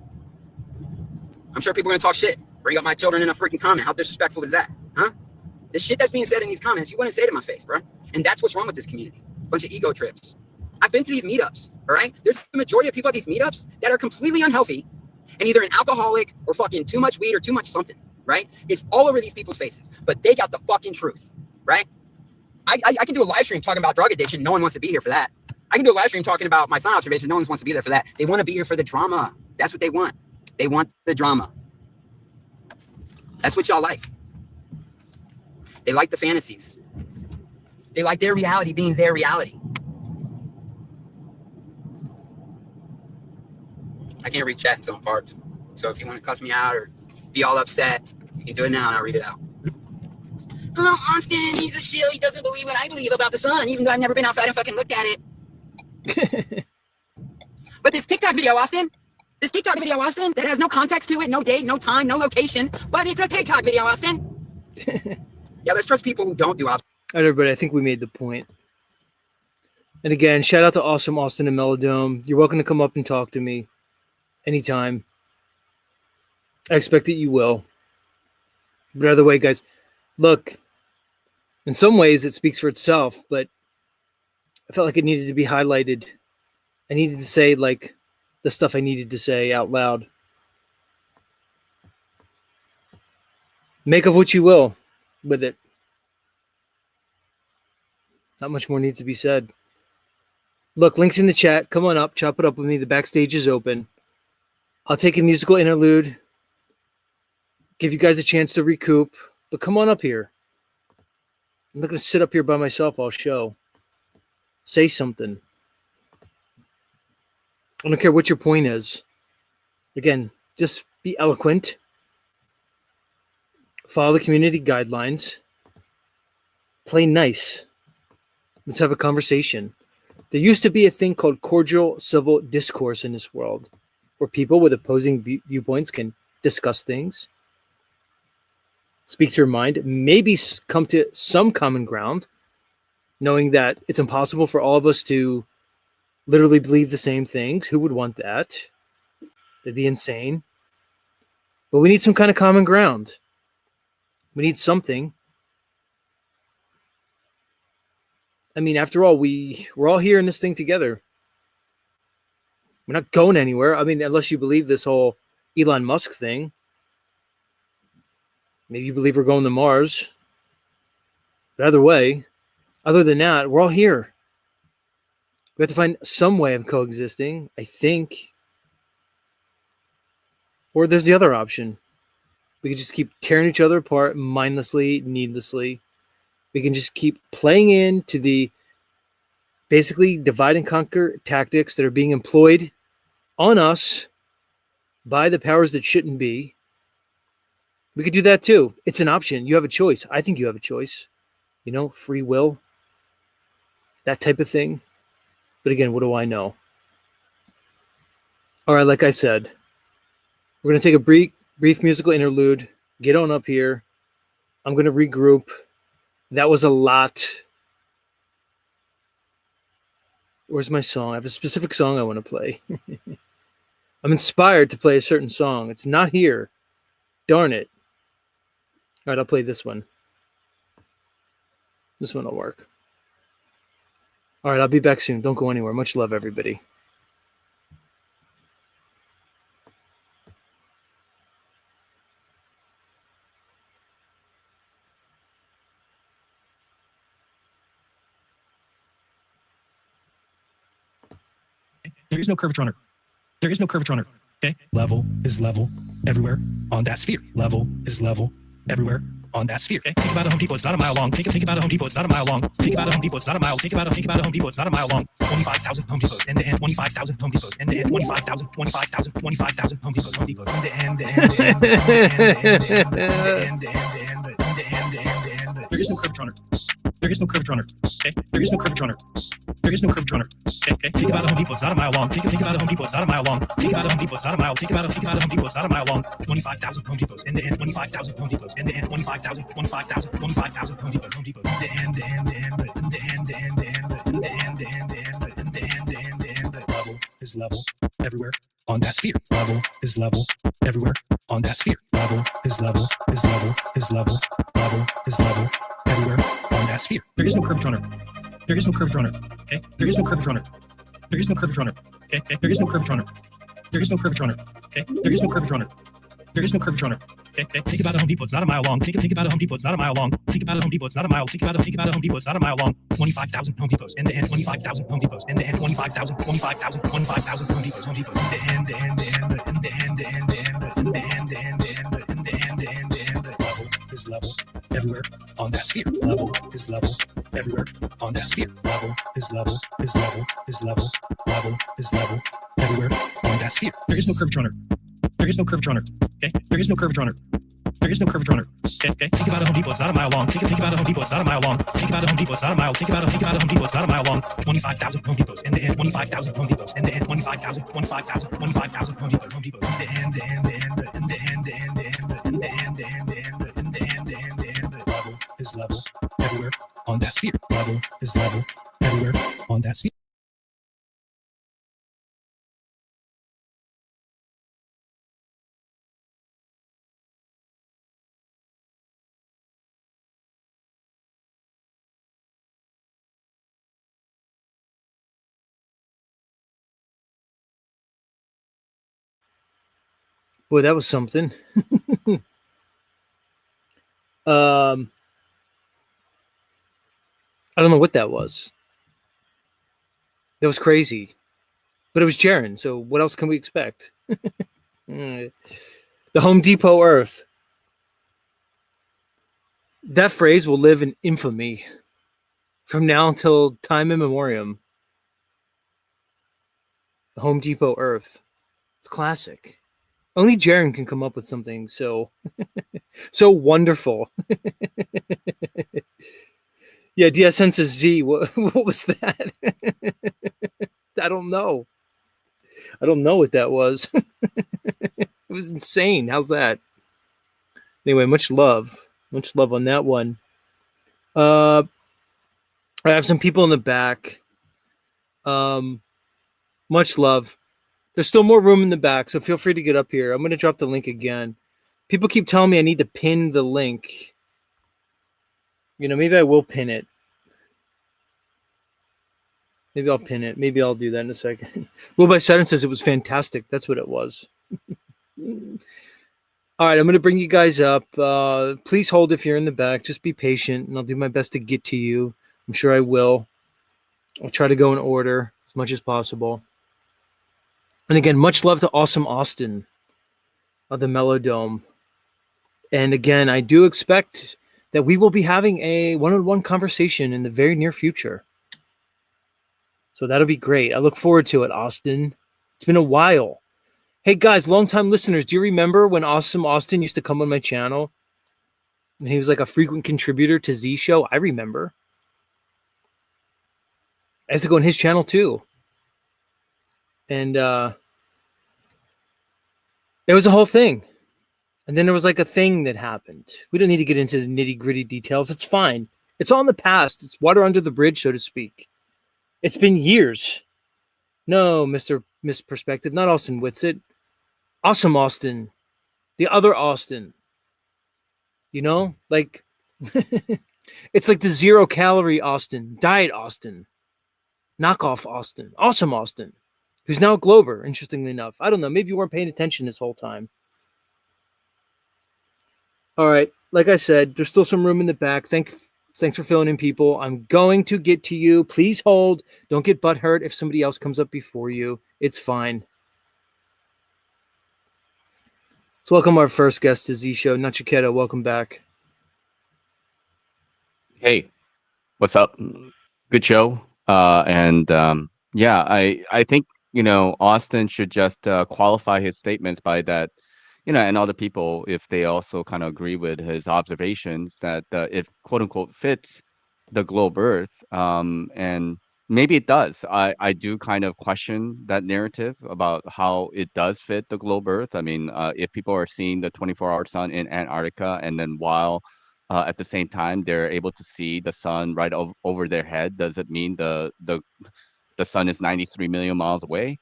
I'm sure people are going to talk shit, bring up my children in a freaking comment. How disrespectful is that, huh? The shit that's being said in these comments, you wouldn't say to my face, bro. And that's what's wrong with this community. A bunch of ego trips. I've been to these meetups, all right? There's the majority of people at these meetups that are completely unhealthy and either an alcoholic or fucking too much weed or too much something, right? It's all over these people's faces, but they got the fucking truth, right? I can do a live stream talking about drug addiction. No one wants to be here for that. I can do a live stream talking about my sun observations. No one wants to be there for that. They want to be here for the drama. That's what they want. They want the drama. That's what y'all like. They like the fantasies. They like their reality being their reality. I can't read chat until I'm parked. So if you want to cuss me out or be all upset, you can do it now and I'll read it out. Oh, Austin, he's a shill. He doesn't believe what I believe about the sun, even though I've never been outside and fucking looked at it. But this TikTok video, Austin, that has no context to it, no date, no time, no location, but it's a TikTok video, Austin. Yeah, let's trust people who don't do observations. All right, everybody, I think we made the point. And again, shout out to awesome Austin and MellowDome. You're welcome to come up and talk to me anytime. I expect that you will. But either way, guys, look, in some ways it speaks for itself, but I felt like it needed to be highlighted. I needed to say, like, the stuff I needed to say out loud. Make of what you will with it. Not much more needs to be said. Look, links in the chat. Come on up. Chop it up with me. The backstage is open. I'll take a musical interlude. Give you guys a chance to recoup. But come on up here. I'm not going to sit up here by myself all show. Say something. I don't care what your point is. Again, just be eloquent. Follow the community guidelines. Play nice. Let's have a conversation. There used to be a thing called cordial civil discourse in this world, where people with opposing viewpoints can discuss things, speak to your mind, maybe come to some common ground, knowing that it's impossible for all of us to literally believe the same things. Who would want that? That'd be insane. But we need some kind of common ground. We need something. I mean, after all, we're all here in this thing together. We're not going anywhere. I mean, unless you believe this whole Elon Musk thing. Maybe you believe we're going to Mars. But either way, other than that, we're all here. We have to find some way of coexisting, I think. Or there's the other option. We could just keep tearing each other apart mindlessly, needlessly. We can just keep playing into the basically divide and conquer tactics that are being employed on us by the powers that shouldn't be. We could do that too. It's an option. You have a choice. I think you have a choice. You know, free will, that type of thing. But again, what do I know? All right, like I said, we're going to take a brief musical interlude. Get on up here. I'm going to regroup. That was a lot. Where's my song? I have a specific song I want to play. I'm inspired to play a certain song. It's not here. Darn it. All right, I'll play this one. This one will work. All right, I'll be back soon. Don't go anywhere. Much love, everybody. There is no curvature on Earth. There is no curvature on Earth. Okay? Level is level everywhere on that sphere. Level is level everywhere on that sphere. Okay? Think about a Home Depot, it's not a mile long. Think about a Home Depot, it's not a mile long. Think about a Home Depot, it's not a mile. Think about a Home Depot, it's not a mile long. 25,000 Home Depots, end to end. 25,000 Home Depots, end to end. 25,000 Home Depots, end to end, There is no curvature on Earth. There is no curvature on Earth. Okay? There is no curvature on Earth. There is no curvature on Earth. Okay? Think about a Home Depot, it's not a mile long. Think about a Home Depot, it's not a mile long. Think about a Home Depot, it's not a mile. Think about a Home Depot, it's not a mile long. 25,000 Home Depots, end to end. 25,000 Home Depots, end to end. 25,000 Home Depots, end to end. Level is level everywhere on that sphere. Level is level everywhere on that sphere. Level is level is level is level level is level everywhere on that sphere. There is no curvature on Earth. There is no curvature on Earth. Okay? There is no curvature on Earth. There is no curvature on Earth. Okay? There is no curvature on Earth. There is no curvature on Earth. Okay? There is no curvature on Earth. There is no curvature on Earth. Okay? Think about a Home Depot, it's not a mile long. Think about a Home Depot, it's not a mile long. Think about a Home Depot, it's not a mile. Think about a Home Depot, it's not a mile long. 25,000 Home Depots, end to end. 25,000 Home Depots, end to end. 25,000 Home Depots, end to end. Level is level everywhere on that sphere. Level is level everywhere on that sphere. Level is level is level is level level is level everywhere on that sphere. There is no curvature on Earth. There is no curvature on Earth. Okay? There is no curvature on Earth. There is no curvature on Earth. Okay? Think about a Home Depot, it's not a mile long. Think about a Home Depot, it's not a mile long. Think about a Home Depot, it's not a mile. Think about a Home Depot, it's not a mile long. 25,000 Home Depots, end to end. 25,000 Home Depots, end to end. 25,000 Home Depots, end to end. Level is level everywhere on that sphere. Level is level everywhere on that sphere. Boy, that was something. I don't know what that was. That was crazy. But it was Jaren, so what else can we expect? The Home Depot Earth. That phrase will live in infamy from now until time immemorial. The Home Depot Earth. It's classic. Only Jaren can come up with something so wonderful. Yeah, DS says Z. What was that? I don't know. I don't know what that was. It was insane. How's that? Anyway, much love. Much love on that one. I have some people in the back. Much love. There's still more room in the back, so feel free to get up here. I'm going to drop the link again. People keep telling me I need to pin the link. You know, maybe I will pin it. Maybe I'll pin it. Maybe I'll do that in a second. Will by Saturn says it was fantastic. That's what it was. All right, I'm going to bring you guys up. Please hold if you're in the back. Just be patient, and I'll do my best to get to you. I'm sure I will. I'll try to go in order as much as possible. And again, much love to Awesome Austin of the MellowDome. And again, I do expect that we will be having a one-on-one conversation in the very near future. So that'll be great. I look forward to it, Austin. It's been a while. Hey, guys, longtime listeners, do you remember when Awesome Austin used to come on my channel? And he was like a frequent contributor to Z Show? I remember. I used to go on his channel too. And it was a whole thing. And then there was like a thing that happened. We don't need to get into the nitty-gritty details. It's fine. It's all in the past. It's water under the bridge, so to speak. It's been years. No, Miss Perspective, not Austin Whitsitt. Awesome Austin. The other Austin. You know, like it's like the 0-calorie Austin, diet Austin, knockoff Austin, awesome Austin, who's now a Glober. Interestingly enough, I don't know. Maybe you weren't paying attention this whole time. All right, like I said, there's still some room in the back. Thanks for filling in, people. I'm going to get to you. Please hold. Don't get butthurt if somebody else comes up before you. It's fine. Let's welcome our first guest to Z Show, Nachiketa. Welcome back. Hey, what's up? Good show. And yeah, I think Austin should just qualify his statements by that, and other people if they also kind of agree with his observations that it quote unquote fits the globe Earth. And maybe it does. I do kind of question that narrative about how it does fit the globe Earth. I mean, if people are seeing the 24-hour sun in Antarctica and then while at the same time they're able to see the sun right over their head, does it mean the sun is 93 million miles away?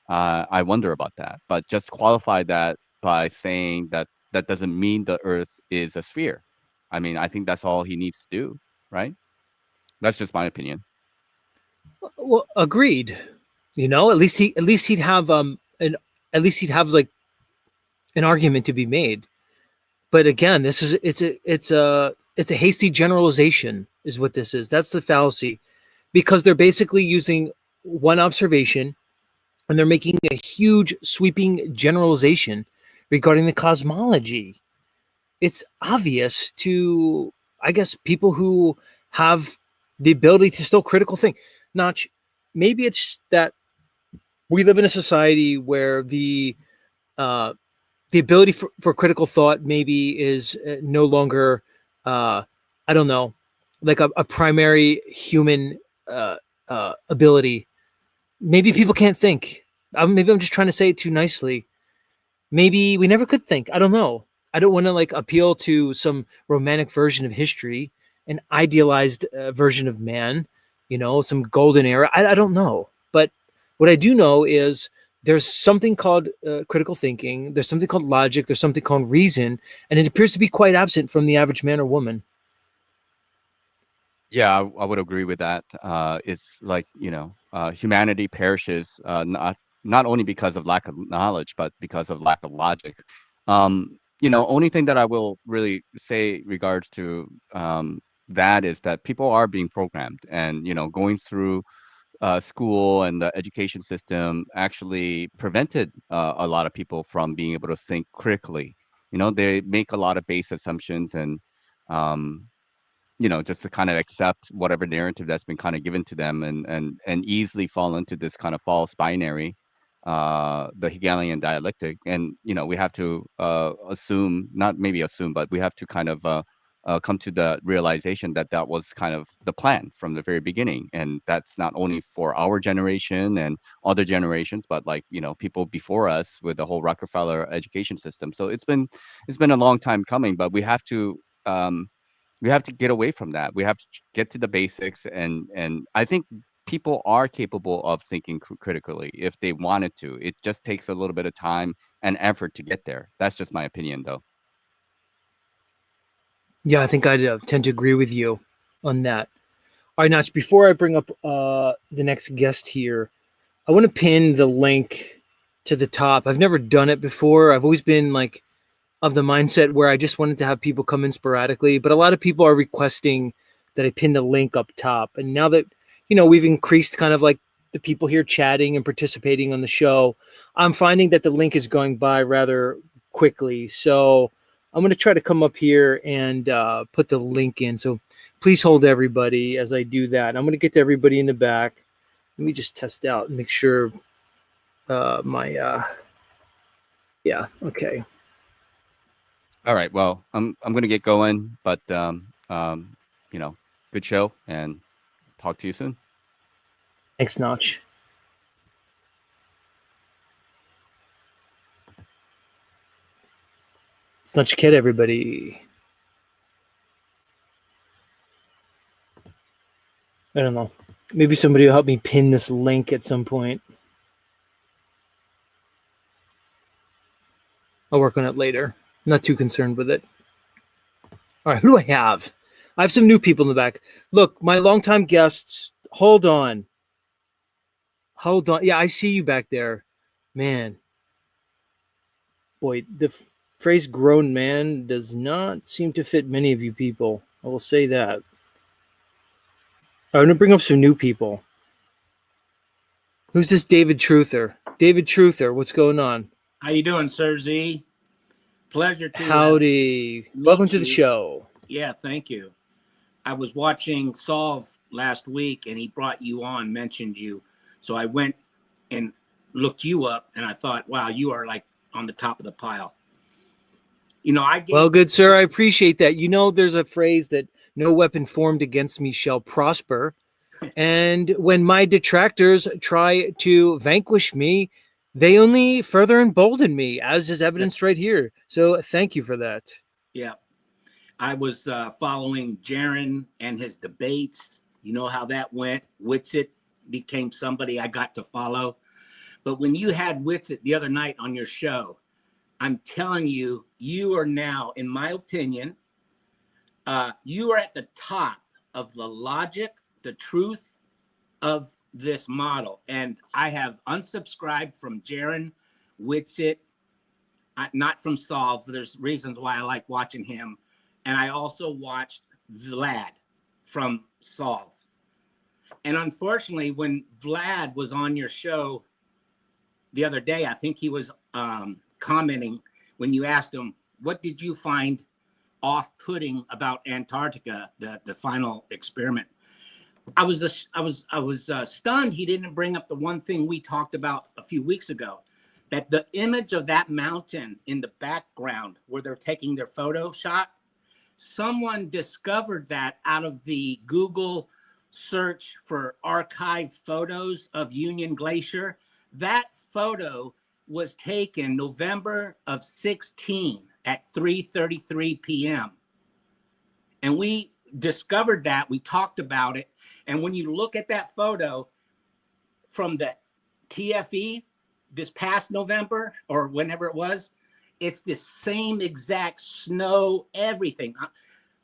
I wonder about that. But just qualify that by saying that that doesn't mean the Earth is a sphere. I mean, I think that's all he needs to do, right? That's just my opinion. Well, agreed. You know, at least he'd have at least he'd have like an argument to be made. But again, it's a hasty generalization is what this is. That's the fallacy, because they're basically using one observation and they're making a huge sweeping generalization regarding the cosmology. It's obvious to, I guess, people who have the ability to still critical think. Notch, maybe it's that we live in a society where the ability for critical thought maybe is no longer, I don't know, like a primary human ability. Maybe people can't think. Maybe I'm just trying to say it too nicely. Maybe we never could think. I don't know. I don't want to like appeal to some romantic version of history, an idealized version of man, some golden era. I don't know. But what I do know is there's something called critical thinking. There's something called logic. There's something called reason. And it appears to be quite absent from the average man or woman. Yeah, I would agree with that. It's like, humanity perishes not only because of lack of knowledge, but because of lack of logic. Only thing that I will really say regards to that is that people are being programmed, and going through school and the education system actually prevented a lot of people from being able to think critically. They make a lot of base assumptions and um, just to kind of accept whatever narrative that's been kind of given to them and easily fall into this kind of false binary, the Hegelian dialectic. And, we have to assume, not maybe assume, but we have to kind of come to the realization that that was kind of the plan from the very beginning. And that's not only for our generation and other generations, but like, people before us with the whole Rockefeller education system. So it's been a long time coming, but we have to get away from that. We have to get to the basics, and I think people are capable of thinking critically if they wanted to. It just takes a little bit of time and effort to get there. That's just my opinion, though. Yeah, I think I tend to agree with you on that. All right, Notch, before I bring up the next guest here, I want to pin the link to the top. I've never done it before. I've always been like of the mindset where I just wanted to have people come in sporadically, but a lot of people are requesting that I pin the link up top. And now that, we've increased kind of like the people here chatting and participating on the show, I'm finding that the link is going by rather quickly. So I'm going to try to come up here and put the link in. So please hold everybody as I do that. I'm going to get to everybody in the back. Let me just test out and make sure yeah, okay. All right. Well, I'm gonna get going, but good show, and talk to you soon. Thanks, Notch. It's Notch Kid, everybody. I don't know. Maybe somebody will help me pin this link at some point. I'll work on it later. Not too concerned with it. All right, who do I have? I have some new people in the back. Look, my longtime guests. Hold on. Hold on. Yeah, I see you back there. Man. Boy, the phrase grown man does not seem to fit many of you people. I will say that. I'm going to bring up some new people. Who's this David Truther? David Truther, what's going on? How you doing, Sir Z? Pleasure to Howdy. meet Welcome to the you. show. Yeah, thank you. I was watching Solve last week, and he brought you on, mentioned you. So I went and looked you up, and I thought, wow, you are like on the top of the pile. You know, Well, good sir, I appreciate that. You know, there's a phrase that no weapon formed against me shall prosper. And when my detractors try to vanquish me, they only further embolden me, as is evidenced right here. So thank you for that. Yeah. I was following Jaron and his debates. You know how that went. Witsit became somebody I got to follow. But when you had Witsit the other night on your show, I'm telling you, you are now, in my opinion, you are at the top of the logic, the truth of this model. And I have unsubscribed from Jaron, Witsit, not from Solve. There's reasons why I like watching him. And I also watched Vlad from Solve. And unfortunately, when Vlad was on your show the other day, I think he was commenting when you asked him, what did you find off-putting about Antarctica, the final experiment? I was stunned he didn't bring up the one thing we talked about a few weeks ago, that the image of that mountain in the background where they're taking their photo shot, someone discovered that out of the Google search for archived photos of Union Glacier. That photo was taken November of 16 at 3:33 p.m. And we discovered that, we talked about it. And when you look at that photo from the TFE this past November or whenever it was, it's the same exact snow, everything.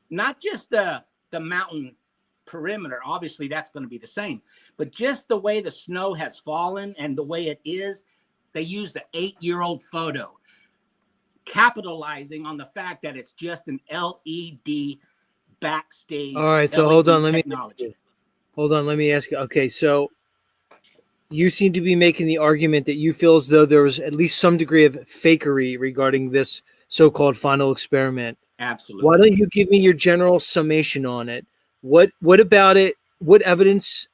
Not just the mountain perimeter, obviously that's going to be the same, but just the way the snow has fallen and the way it is, they used an 8-year-old photo, capitalizing on the fact that it's just an LED backstage. All right, so LED hold on, let me ask you. Okay, so you seem to be making the argument that you feel as though there was at least some degree of fakery regarding this so-called final experiment. Absolutely. Why don't you give me your general summation on it? What about it? What evidence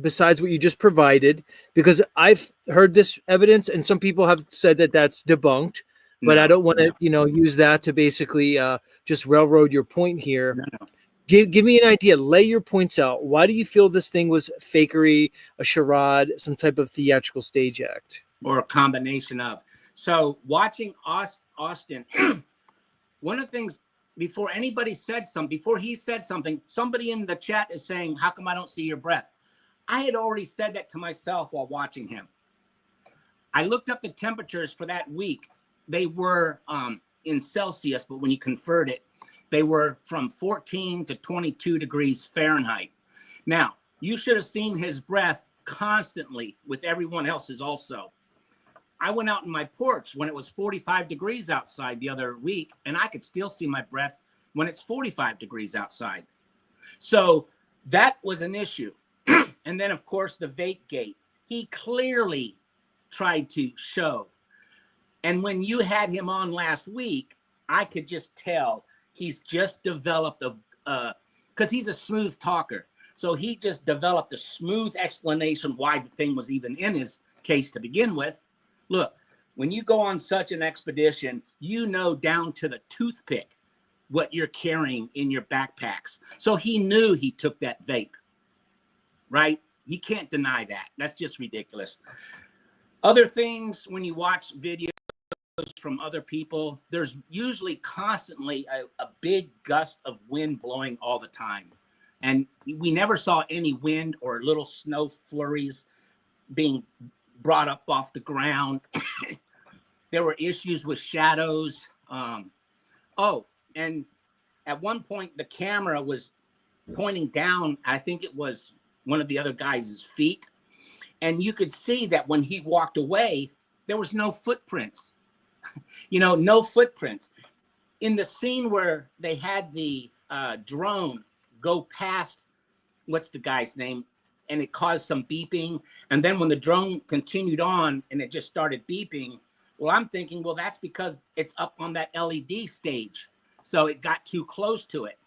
besides what you just provided? Because I've heard this evidence, and some people have said that that's debunked. But I don't want to, use that to basically just railroad your point here. No. Give me an idea. Lay your points out. Why do you feel this thing was fakery, a charade, some type of theatrical stage act? Or a combination of. So watching Austin, one of the things, before anybody said something, before he said something, somebody in the chat is saying, how come I don't see your breath? I had already said that to myself while watching him. I looked up the temperatures for that week. They were in Celsius, but when you convert it, they were from 14 to 22 degrees Fahrenheit. Now, you should have seen his breath constantly with everyone else's also. I went out in my porch when it was 45 degrees outside the other week, and I could still see my breath when it's 45 degrees outside. So that was an issue. And then, of course, the vape gate. He clearly tried to show. And when you had him on last week, I could just tell he's just developed because he's a smooth talker. So he just developed a smooth explanation why the thing was even in his case to begin with. Look, when you go on such an expedition, you know down to the toothpick what you're carrying in your backpacks. So he knew he took that vape, right? You can't deny that. That's just ridiculous. Other things, when you watch videos from other people, there's usually constantly a big gust of wind blowing all the time. And we never saw any wind or little snow flurries being brought up off the ground. There were issues with shadows. And at one point the camera was pointing down. I think it was one of the other guys' feet. And you could see that when he walked away, there was no footprints, no footprints. In the scene where they had the drone go past, what's the guy's name? And it caused some beeping. And then when the drone continued on and it just started beeping, well, I'm thinking, well, that's because it's up on that LED stage. So it got too close to it.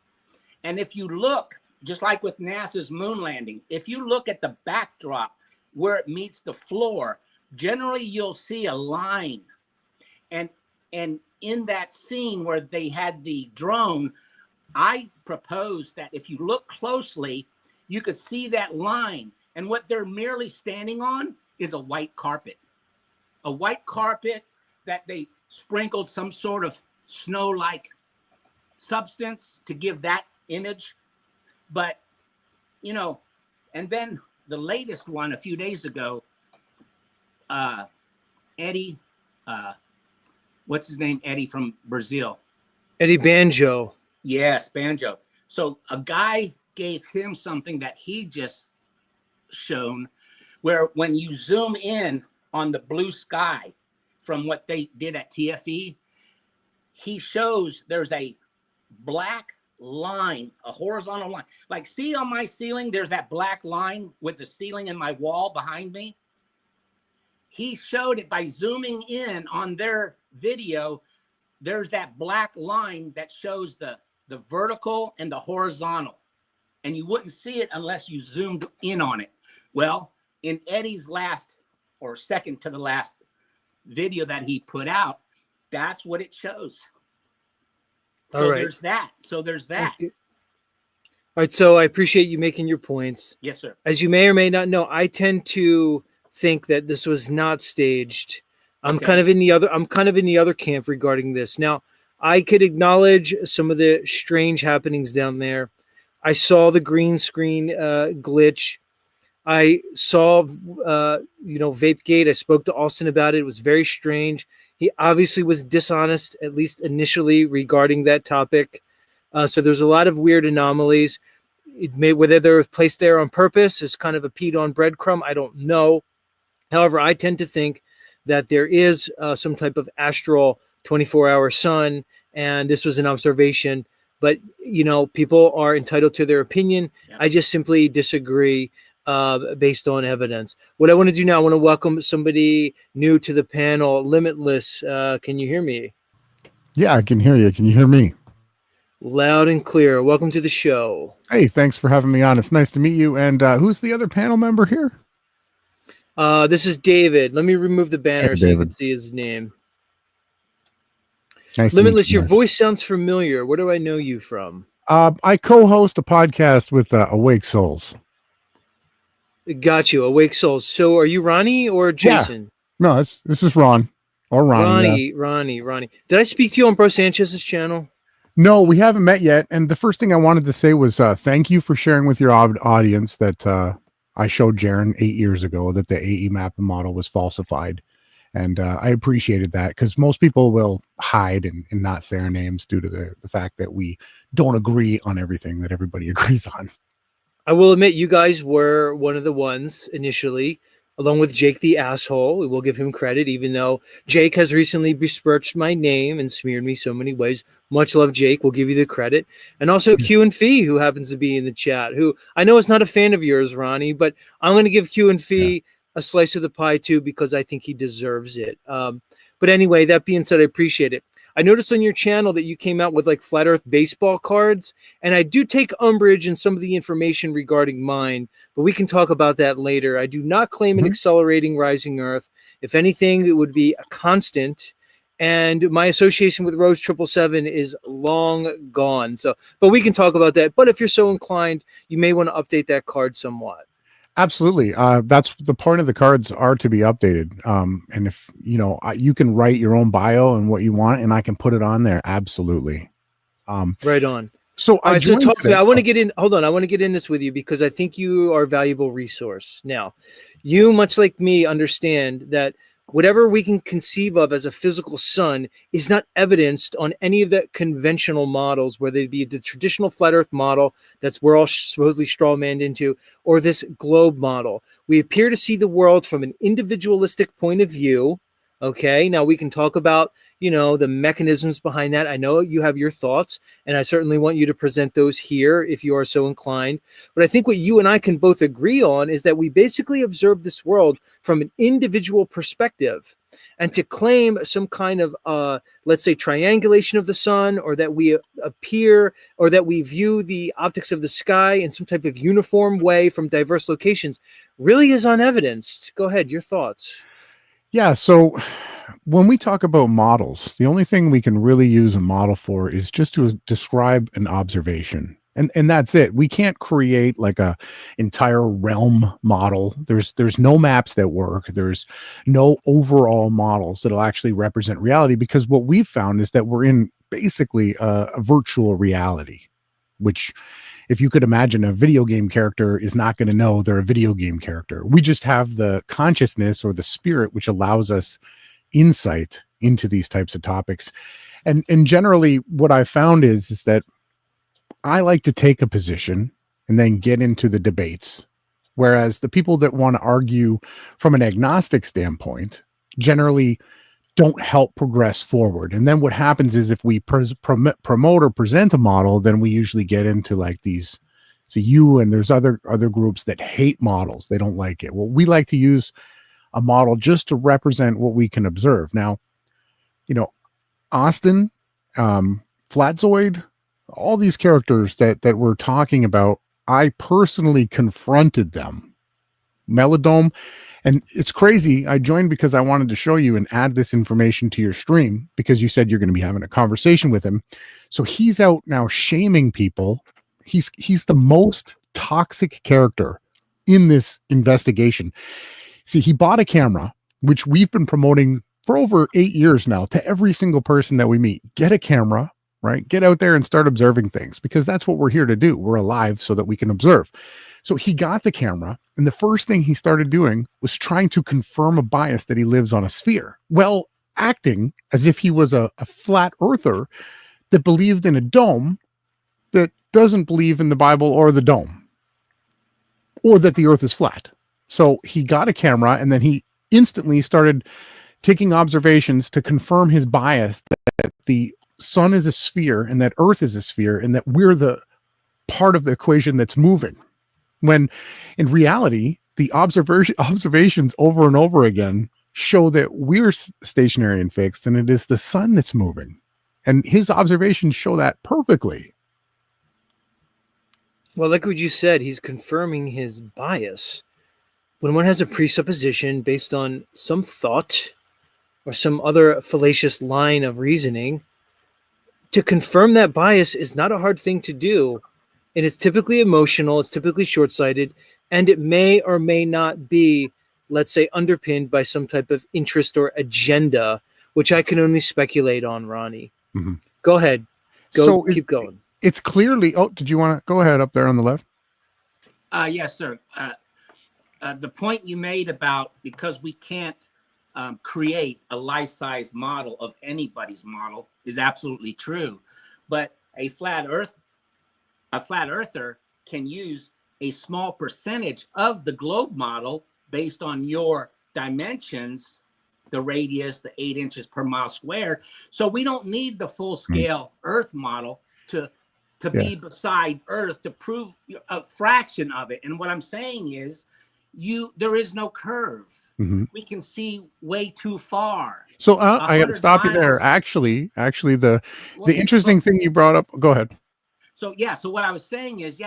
And if you look, just like with NASA's moon landing, if you look at the backdrop where it meets the floor, generally you'll see a line. And in that scene where they had the drone, I proposed that if you look closely, you could see that line. And what they're merely standing on is a white carpet that they sprinkled some sort of snow-like substance to give that image. But, and then the latest one a few days ago, Eddie, what's his name? Eddie from Brazil. Eddie Banjo. Yes, Banjo. So a guy gave him something that he just shown, where when you zoom in on the blue sky from what they did at TFE, he shows there's a black line, a horizontal line. Like, see on my ceiling, there's that black line with the ceiling and my wall behind me. He showed it by zooming in on their video. There's that black line that shows the vertical and the horizontal. And you wouldn't see it unless you zoomed in on it. Well, in Eddie's last or second to the last video that he put out, that's what it shows. So there's that. Okay. All right. So I appreciate you making your points. Yes, sir. As you may or may not know, I tend to think that this was not staged. I'm kind of in the other camp regarding this. Now, I could acknowledge some of the strange happenings down there. I saw the green screen glitch. I saw, Vapegate. I spoke to Austin about it. It was very strange. He obviously was dishonest, at least initially, regarding that topic. So there's a lot of weird anomalies. Whether they're placed there on purpose as kind of a peed on breadcrumb, I don't know. However, I tend to think that there is some type of astral 24-hour sun, and this was an observation. But, people are entitled to their opinion. Yeah. I just simply disagree based on evidence. What I want to do now, I want to welcome somebody new to the panel, Limitless. Can you hear me? Yeah, I can hear you. Can you hear me? Loud and clear. Welcome to the show. Hey, thanks for having me on. It's nice to meet you. And who's the other panel member here? This is David. Let me remove the banner Hey, so you David. can see his name. Nice to Limitless, meet you your guys. voice sounds familiar. Where do I know you from? I co-host a podcast with Awake Souls. Got you. Awake Souls. So are you Ronnie or Jason? No, this is Ron or Ronnie. yeah. Ronnie. Did I speak to you on Bro Sanchez's channel? No, we haven't met yet. And the first thing I wanted to say was thank you for sharing with your audience that I showed Jaron 8 years ago that the AE map model was falsified. And I appreciated that because most people will hide and not say our names due to the fact that we don't agree on everything that everybody agrees on. I will admit you guys were one of the ones initially, along with Jake the asshole. We will give him credit, even though Jake has recently besmirched my name and smeared me so many ways. Much love, Jake. We'll give you the credit. And also Q and Fee, who happens to be in the chat, who I know is not a fan of yours, Ronnie, but I'm going to give Q and Fee a slice of the pie too, because I think he deserves it. But anyway, that being said, I appreciate it. I noticed on your channel that you came out with like flat earth baseball cards, and I do take umbrage in some of the information regarding mine, but we can talk about that later. I do not claim an accelerating rising earth. If anything, it would be a constant, and my association with Rose 777 is long gone. So, but we can talk about that. But if you're so inclined, you may want to update that card somewhat. Absolutely. That's the point of the cards are to be updated. And if, you can write your own bio and what you want, and I can put it on there. Absolutely. Right on. So All right, so talk to me. I want to get in. Hold on. I want to get in this with you because I think you are a valuable resource. Now, you, much like me, understand that whatever we can conceive of as a physical sun is not evidenced on any of the conventional models, whether it be the traditional flat earth model that's we're all supposedly strawmanned into, or this globe model. We appear to see the world from an individualistic point of view. Okay, now we can talk about, the mechanisms behind that. I know you have your thoughts, and I certainly want you to present those here if you are so inclined. But I think what you and I can both agree on is that we basically observe this world from an individual perspective. And to claim some kind of, let's say, triangulation of the sun, or that we appear, or that we view the optics of the sky in some type of uniform way from diverse locations, really is unevidenced. Go ahead, your thoughts. Yeah, so when we talk about models, the only thing we can really use a model for is just to describe an observation. And that's it. We can't create like a entire realm model. There's no maps that work. There's no overall models that'll actually represent reality, because what we've found is that we're in basically a virtual reality, which, if you could imagine, a video game character is not going to know they're a video game character. We just have the consciousness or the spirit, which allows us insight into these types of topics. And generally what I found is that I like to take a position and then get into the debates. Whereas the people that want to argue from an agnostic standpoint generally don't help progress forward. And then what happens is, if we promote or present a model, then we usually get into like these, so there's other groups that hate models. They don't like it. Well, we like to use a model just to represent what we can observe. Now, Austin, Flatzoid, all these characters that we're talking about, I personally confronted them. MellowDome. And it's crazy. I joined because I wanted to show you and add this information to your stream, because you said you're going to be having a conversation with him. So he's out now shaming people. He's the most toxic character in this investigation. See, he bought a camera, which we've been promoting for over 8 years now to every single person that we meet. Get a camera, right? Get out there and start observing things, because that's what we're here to do. We're alive so that we can observe. So he got the camera, and the first thing he started doing was trying to confirm a bias that he lives on a sphere. Well, acting as if he was a flat earther that believed in a dome that doesn't believe in the Bible or the dome, or that the earth is flat. So he got a camera, and then he instantly started taking observations to confirm his bias that the sun is a sphere and that earth is a sphere, and that we're the part of the equation that's moving. When in reality, the observations over and over again show that we're stationary and fixed, and it is the sun that's moving. And his observations show that perfectly. Well, like what you said, he's confirming his bias. When one has a presupposition based on some thought or some other fallacious line of reasoning, to confirm that bias is not a hard thing to do. And it's typically emotional, it's typically short-sighted, and it may or may not be, let's say, underpinned by some type of interest or agenda, which I can only speculate on, Ronnie. Mm-hmm. Go ahead. Keep going. It's clearly, did you want to go ahead up there on the left? Yes, sir. The point you made about, because we can't create a life-size model of anybody's model is absolutely true. But a flat earther can use a small percentage of the globe model based on your dimensions, the radius, the 8 inches per mile squared. So we don't need the full scale Earth model to be beside Earth to prove a fraction of it. And what I'm saying is, there is no curve. Mm-hmm. We can see way too far. So I got to stop you there. Actually, the interesting thing you brought up. Go ahead. So what I was saying is,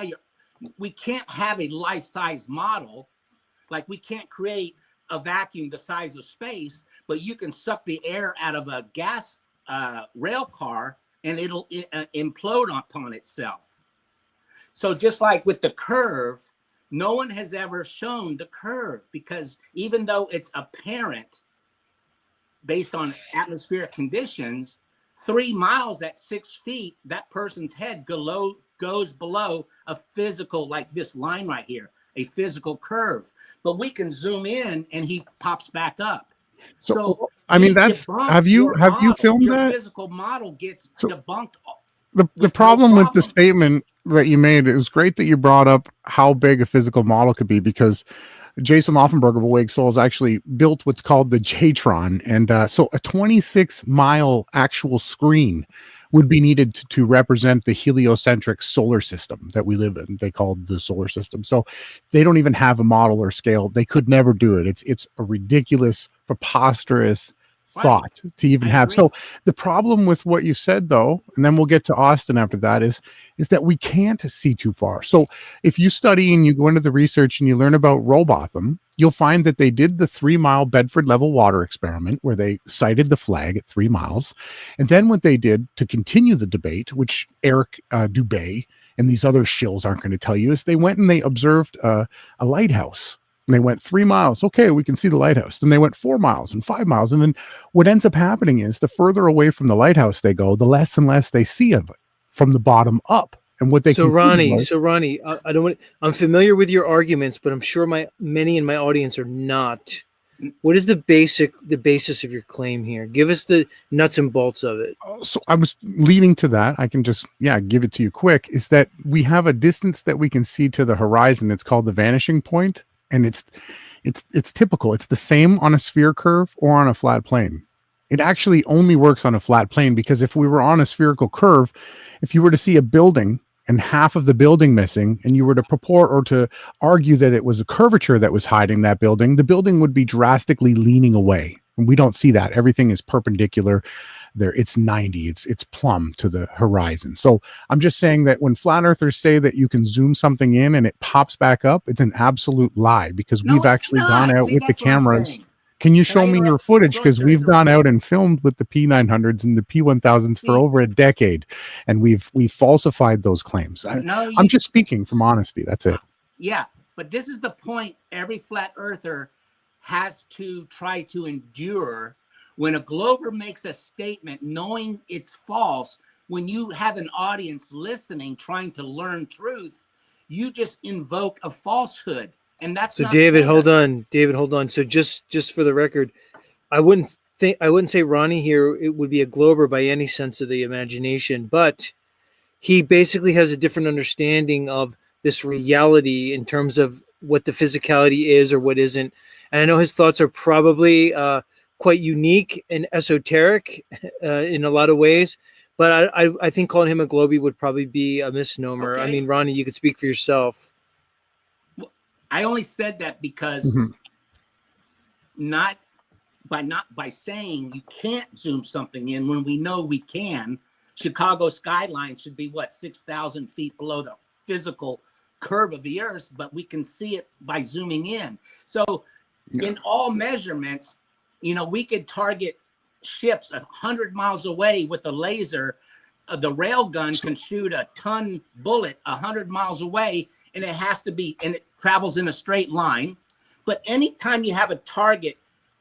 we can't have a life-size model. Like, we can't create a vacuum the size of space, but you can suck the air out of a gas rail car and it'll implode upon itself. So just like with the curve, no one has ever shown the curve, because even though it's apparent based on atmospheric conditions, 3 miles at 6 feet, that person's head goes below a physical, like this line right here, a physical curve. But we can zoom in and he pops back up. So I mean, they that's debunk have you your model. filmed your that? physical model gets So- debunked. The with no problem with the problem. statement that you made, it was great that you brought up how big a physical model could be, because Jason Laufenberg of Awake Souls actually built what's called the J-Tron. And so a 26-mile actual screen would be needed to represent the heliocentric solar system that we live in. They call it the solar system. So they don't even have a model or scale. They could never do it. It's a ridiculous, preposterous thought to even have. So the problem with what you said, though, and then we'll get to Austin after that, is that we can't see too far. So if you study and you go into the research and you learn about Robotham, you'll find that they did the 3-mile Bedford level water experiment where they sighted the flag at 3 miles. And then what they did to continue the debate, which Eric Dubé and these other shills aren't going to tell you, is they went and they observed a lighthouse. And they went 3 miles. Okay, we can see the lighthouse. Then they went 4 miles and 5 miles. And then what ends up happening is the further away from the lighthouse they go, the less and less they see of it from the bottom up. And what they Ronnie, I don't want. I'm familiar with your arguments, but I'm sure many in my audience are not. What is the basis of your claim here? Give us the nuts and bolts of it. So I was leading to that. I can just give it to you quick. Is that we have a distance that we can see to the horizon. It's called the vanishing point. And it's typical. It's the same on a sphere curve or on a flat plane. It actually only works on a flat plane, because if we were on a spherical curve, if you were to see a building and half of the building missing, and you were to purport or to argue that it was a curvature that was hiding that building, the building would be drastically leaning away. And we don't see that. Everything is perpendicular. There, it's 90. It's plumb to the horizon. So I'm just saying that when flat earthers say that you can zoom something in and it pops back up, it's an absolute lie, because we've actually gone out with the cameras. Can you show me your footage? Because we've gone out and filmed with the P900s and the P1000s for over a decade, and we've falsified those claims. I'm just speaking from honesty. That's it. Yeah, but this is the point every flat earther has to try to endure. When a glober makes a statement knowing it's false, when you have an audience listening trying to learn truth, you just invoke a falsehood. And that's so not David, fair. hold on. So just for the record, I wouldn't say Ronnie here it would be a glober by any sense of the imagination, but he basically has a different understanding of this reality in terms of what the physicality is or what isn't. And I know his thoughts are probably quite unique and esoteric in a lot of ways, but I think calling him a globy would probably be a misnomer. Okay. I mean, Ronnie, you could speak for yourself. I only said that because not by saying you can't zoom something in when we know we can. Chicago skyline should be 6,000 feet below the physical curve of the earth, but we can see it by zooming in. So in all measurements, we could target ships 100 miles away with a laser. The rail gun can shoot a ton bullet 100 miles away, and it travels in a straight line. But anytime you have a target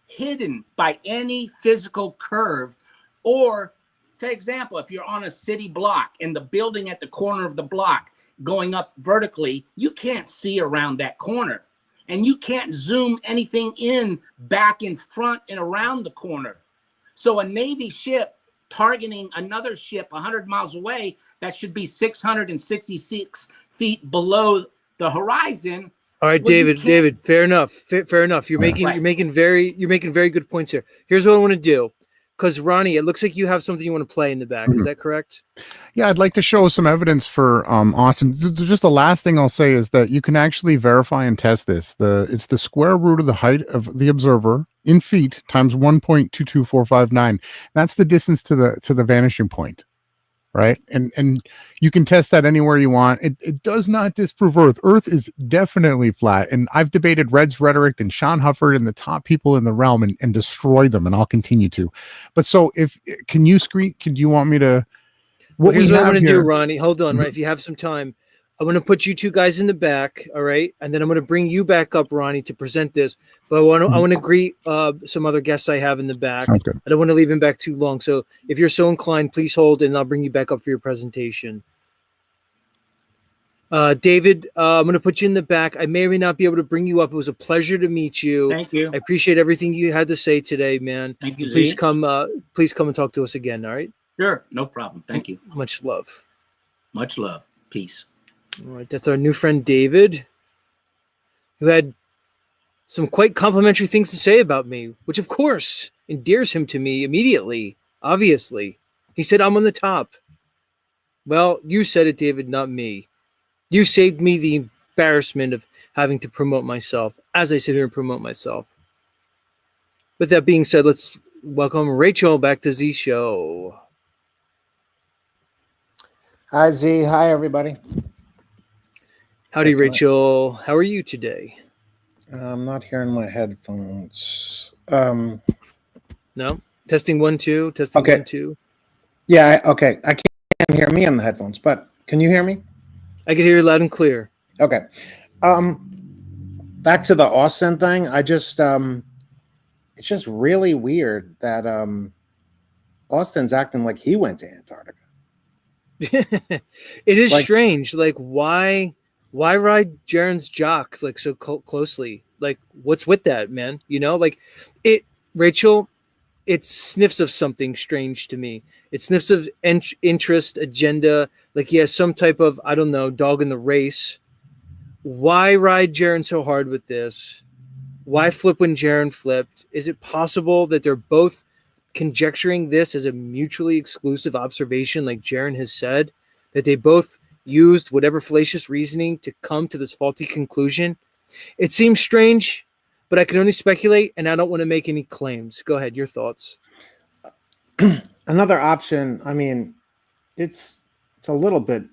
hidden by any physical curve, or for example, if you're on a city block and the building at the corner of the block going up vertically, you can't see around that corner. And you can't zoom anything in back in front and around the corner. So a Navy ship targeting another ship 100 miles away that should be 666 feet below the horizon. All right, David, fair enough. Fair enough. You're making very good points here. Here's what I want to do. Because Ronnie, it looks like you have something you want to play in the back. Is that correct? Yeah, I'd like to show some evidence for Austin. Just the last thing I'll say is that you can actually verify and test this. It's the square root of the height of the observer in feet times 1.22459. That's the distance to the vanishing point, right? And you can test that anywhere you want. It does not disprove Earth. Earth is definitely flat. And I've debated Red's rhetoric and Sean Hufford and the top people in the realm and destroy them, and I'll continue to. But so do you want me to? Here's what I'm going to do, Ronnie. Hold on, right? If you have some time, I'm going to put you two guys in the back, all right? And then I'm going to bring you back up, Ronnie, to present this. But I want to greet some other guests I have in the back. Sounds good. I don't want to leave him back too long. So if you're so inclined, please hold, and I'll bring you back up for your presentation. David, I'm going to put you in the back. I may or may not be able to bring you up. It was a pleasure to meet you. Thank you. I appreciate everything you had to say today, man. Thank you, Please Z. come and talk to us again. All right. Sure, no problem. Thank you. Much love. Much love. Peace. All right. That's our new friend, David, who had some quite complimentary things to say about me, which of course endears him to me immediately. Obviously, he said I'm on the top. Well, you said it, David, not me. You saved me the embarrassment of having to promote myself as I sit here and promote myself. With that being said, let's welcome Rachel back to Z Show. Hi, Z. Hi, everybody. Howdy, Rachel. How are you today? I'm not hearing my headphones. No? Testing 1, 2. Testing Okay. 1, 2. Yeah, okay. I can't hear me on the headphones, but can you hear me? I can hear you loud and clear. Okay. Back to the Austin thing. I just it's just really weird that Austin's acting like he went to Antarctica. It is Like- strange. Like, why ride Jaren's jocks like so closely? Like, what's with that, man? You know, like Rachel, it sniffs of something strange to me. It sniffs of interest, agenda. Like he has some type of, I don't know, dog in the race. Why ride Jaren so hard with this? Why flip when Jaren flipped? Is it possible that they're both conjecturing this as a mutually exclusive observation, like Jaren has said, that they both used whatever fallacious reasoning to come to this faulty conclusion? It seems strange, but I can only speculate, and I don't want to make any claims. Go ahead, your thoughts. Another option, I mean, it's a little bit,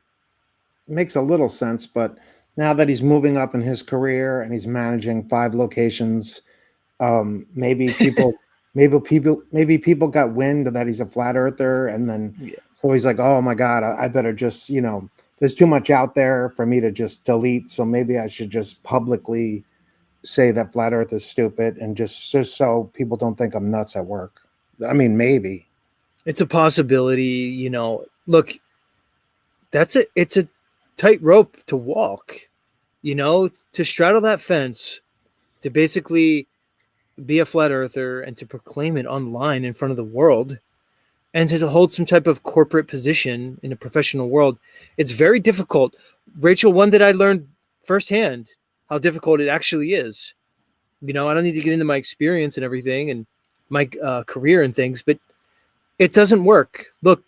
makes a little sense, but now that he's moving up in his career and he's managing 5 locations, maybe people got wind that he's a flat earther, and then so he's like, oh my God, I better just, there's too much out there for me to just delete. So maybe I should just publicly say that flat earth is stupid and just so people don't think I'm nuts at work. I mean, maybe. It's a possibility, look, it's a tightrope to walk, to straddle that fence, to basically be a flat earther and to proclaim it online in front of the world and to hold some type of corporate position in a professional world. It's very difficult. Rachel, one that I learned firsthand how difficult it actually is. I don't need to get into my experience and everything and my career and things, but it doesn't work. Look,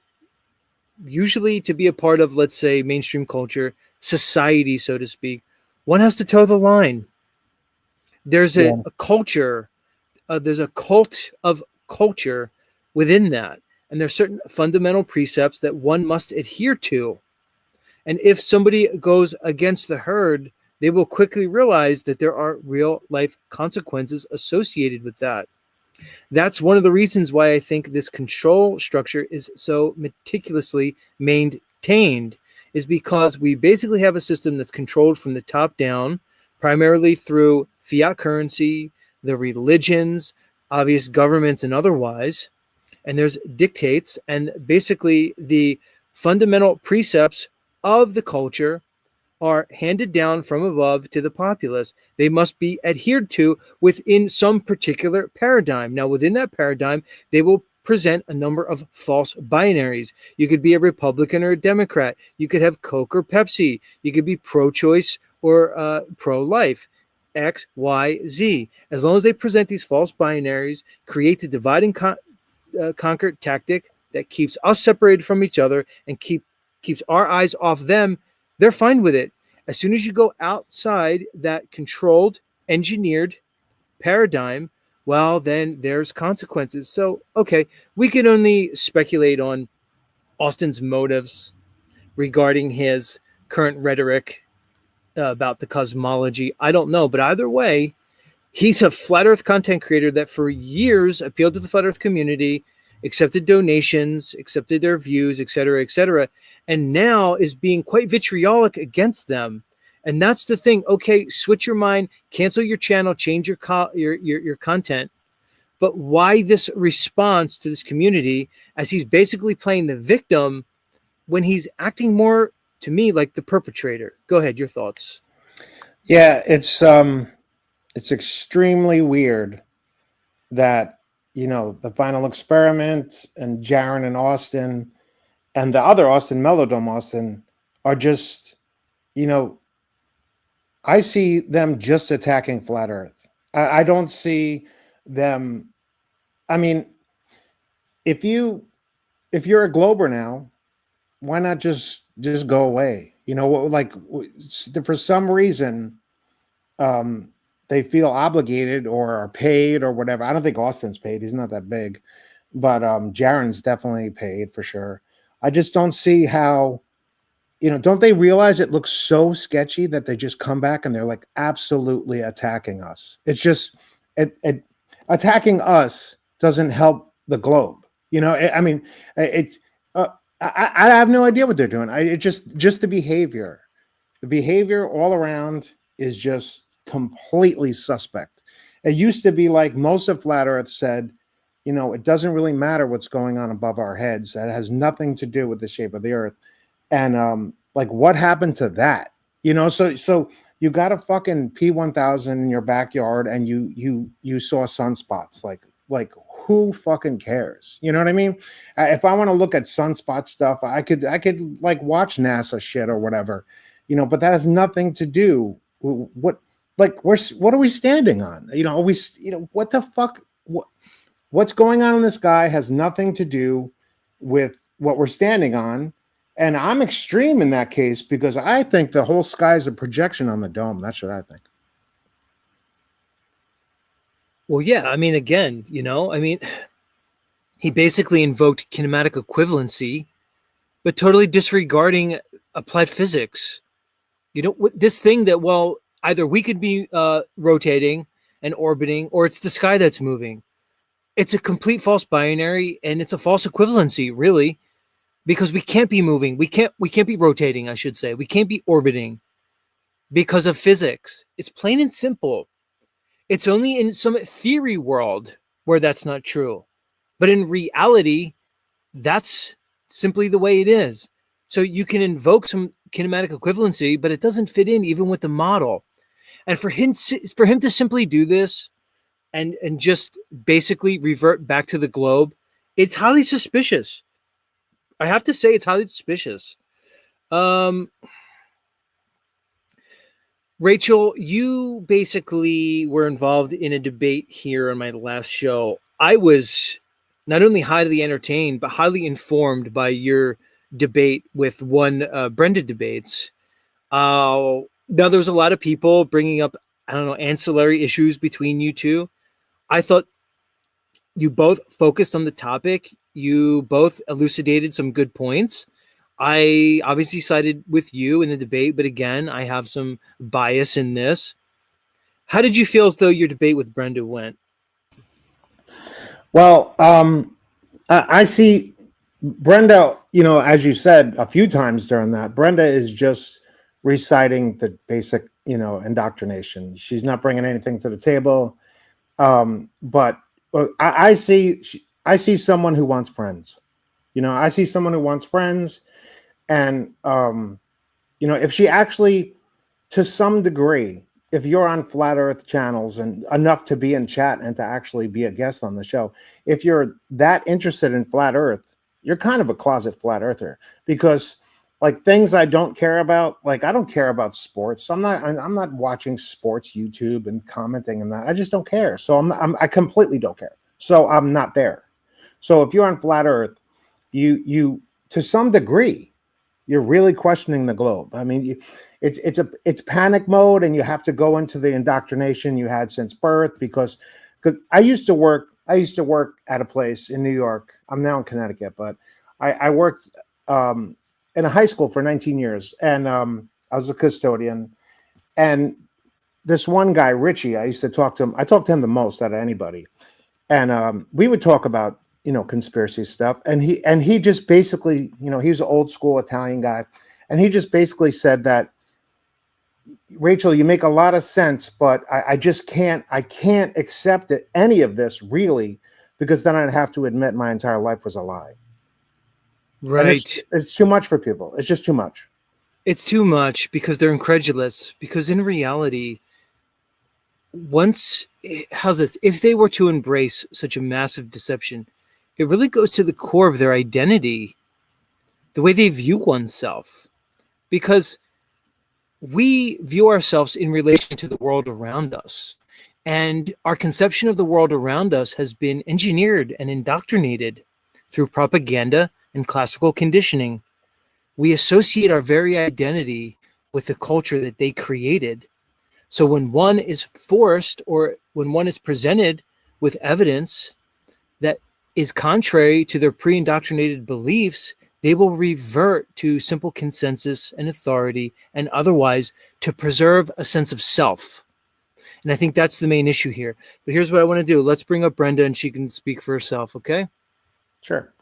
usually to be a part of, let's say, mainstream culture, society, so to speak, one has to toe the line. There's a culture, there's a cult of culture within that. And there's certain fundamental precepts that one must adhere to. And if somebody goes against the herd, they will quickly realize that there are real life consequences associated with that. That's one of the reasons why I think this control structure is so meticulously maintained, is because we basically have a system that's controlled from the top down, primarily through fiat currency, the religions, obvious governments, and otherwise. And there's dictates, and basically the fundamental precepts of the culture are handed down from above to the populace. They must be adhered to within some particular paradigm. Now, within that paradigm, they will present a number of false binaries. You could be a Republican or a Democrat. You could have Coke or Pepsi. You could be pro-choice or pro-life. X, Y, Z. As long as they present these false binaries, create the divide and conquer tactic that keeps us separated from each other and keeps our eyes off them, they're fine with it. As soon as you go outside that controlled, engineered paradigm, well, then there's consequences. So, okay, we can only speculate on Austin's motives regarding his current rhetoric about the cosmology. I don't know, but either way, he's a flat earth content creator that for years appealed to the flat earth community, accepted donations, accepted their views, etc., and now is being quite vitriolic against them. And that's the thing. Okay, switch your mind, cancel your channel, change your content. But why this response to this community as he's basically playing the victim when he's acting more to me like the perpetrator. Go ahead, your thoughts. Yeah, it's extremely weird that the Final Experiment and Jaron and Austin and the other Austin, MellowDome Austin, are just, I see them just attacking Flat Earth. I don't see them. I mean, if you're a Glober now, why not just go away? For some reason, they feel obligated or are paid or whatever. I don't think Austin's paid. He's not that big, but Jaron's definitely paid for sure. I just don't see how, don't they realize it looks so sketchy that they just come back and they're like absolutely attacking us? It's just attacking us doesn't help the globe. I have no idea what they're doing. It just the behavior. The behavior all around is just completely suspect. It used to be like most of Flat Earth said, it doesn't really matter what's going on above our heads. That has nothing to do with the shape of the Earth. And what happened to that? So you got a fucking P1000 in your backyard and you saw sunspots. Like who fucking cares? You know what I mean? If I want to look at sunspot stuff, I could like watch NASA shit or whatever, but that has nothing to do with what are we standing on? What the fuck? What's going on in the sky has nothing to do with what we're standing on. And I'm extreme in that case because I think the whole sky is a projection on the dome. That's what I think. Well, yeah, I mean, again, he basically invoked kinematic equivalency, but totally disregarding applied physics. This thing that, well, either we could be rotating and orbiting, or it's the sky that's moving. It's a complete false binary, and it's a false equivalency, really, because we can't be moving. We can't be rotating, I should say. We can't be orbiting because of physics. It's plain and simple. It's only in some theory world where that's not true. But in reality, that's simply the way it is. So you can invoke some kinematic equivalency, but it doesn't fit in even with the model. And for him to simply do this and just basically revert back to the globe, it's highly suspicious. I have to say it's highly suspicious. Rachel, you basically were involved in a debate here on my last show. I was not only highly entertained, but highly informed by your debate with one Brenda Debates. Now, there was a lot of people bringing up, ancillary issues between you two. I thought you both focused on the topic. You both elucidated some good points. I obviously sided with you in the debate, but again, I have some bias in this. How did you feel as though your debate with Brenda went? Well, I see Brenda, as you said a few times during that, Brenda is just reciting the basic, indoctrination. She's not bringing anything to the table. But I see someone who wants friends. I see someone who wants friends. And, if she actually, to some degree, if you're on Flat Earth channels and enough to be in chat and to actually be a guest on the show, if you're that interested in Flat Earth, you're kind of a closet Flat Earther, because things I don't care about, I don't care about sports. I'm not watching sports YouTube and commenting on that. I just don't care. So I completely don't care. So I'm not there. So if you're on Flat Earth, you to some degree, you're really questioning the globe. I mean, it's panic mode, and you have to go into the indoctrination you had since birth. Because I used to work at a place in New York. I'm now in Connecticut, but I worked in a high school for 19 years, and I was a custodian. And this one guy, Richie, I used to talk to him. I talked to him the most out of anybody, and we would talk about conspiracy stuff. And he just basically, he was an old school Italian guy. And he just basically said that, Rachel, you make a lot of sense, but I can't accept any of this really, because then I'd have to admit my entire life was a lie. Right. It's too much for people. It's just too much. It's too much because they're incredulous. Because in reality, how's this? If they were to embrace such a massive deception, it really goes to the core of their identity, the way they view oneself. Because we view ourselves in relation to the world around us. And our conception of the world around us has been engineered and indoctrinated through propaganda and classical conditioning. We associate our very identity with the culture that they created. So when one is forced or when one is presented with evidence that is contrary to their pre-indoctrinated beliefs, they will revert to simple consensus and authority and otherwise to preserve a sense of self. And I think that's the main issue here. But here's what I want to do. Let's bring up Brenda and she can speak for herself, okay? Sure.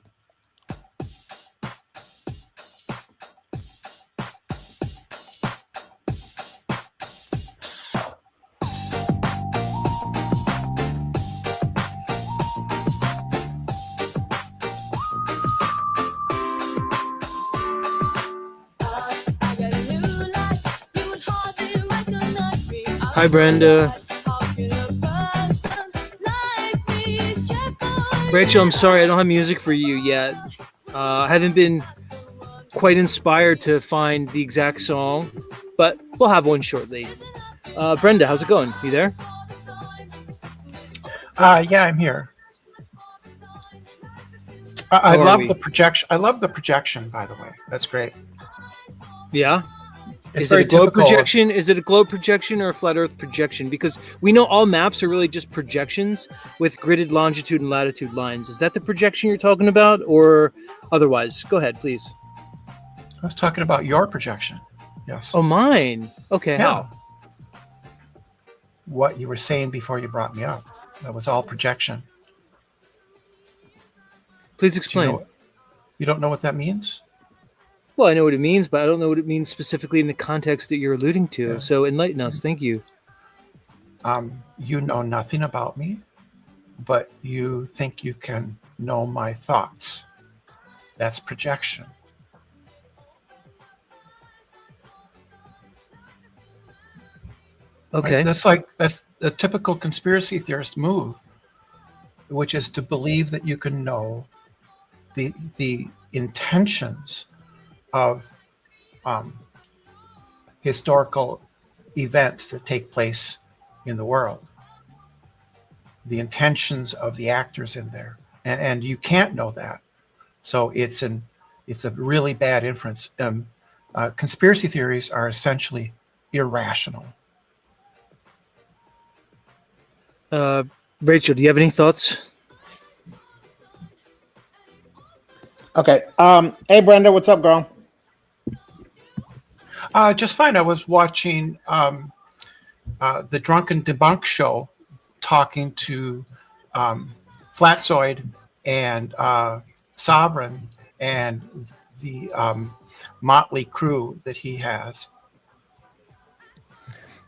Hi, Brenda. Rachel, I'm sorry, I don't have music for you yet. I haven't been quite inspired to find the exact song, but we'll have one shortly. Brenda, how's it going? You there? Yeah, I'm here. I How are love we? the projection. I love the projection, by the way. That's great. Yeah. It's Is it a very globe typical of- projection? Is it a globe projection or a flat Earth projection? Because we know all maps are really just projections with gridded longitude and latitude lines. Is that the projection you're talking about, or otherwise? Go ahead, please. I was talking about your projection. Yes. Oh, mine. Okay, Yeah. how? What you were saying before you brought me up. That was all projection. Please Do explain. you don't know what that means? Well, I know what it means, but I don't know what it means specifically in the context that you're alluding to. Yeah. So enlighten us. Thank you. You know nothing about me, but you think you can know my thoughts. That's projection. Okay. Right? That's a typical conspiracy theorist move, which is to believe that you can know the intentions of historical events that take place in the world, the intentions of the actors in there, and you can't know that. So it's a really bad inference. Conspiracy theories are essentially irrational. Rachel, do you have any thoughts? Okay. Hey, Brenda, what's up, girl? Just fine. I was watching the Drunken Debunk show, talking to Flatzoid and Sovereign and the motley crew that he has.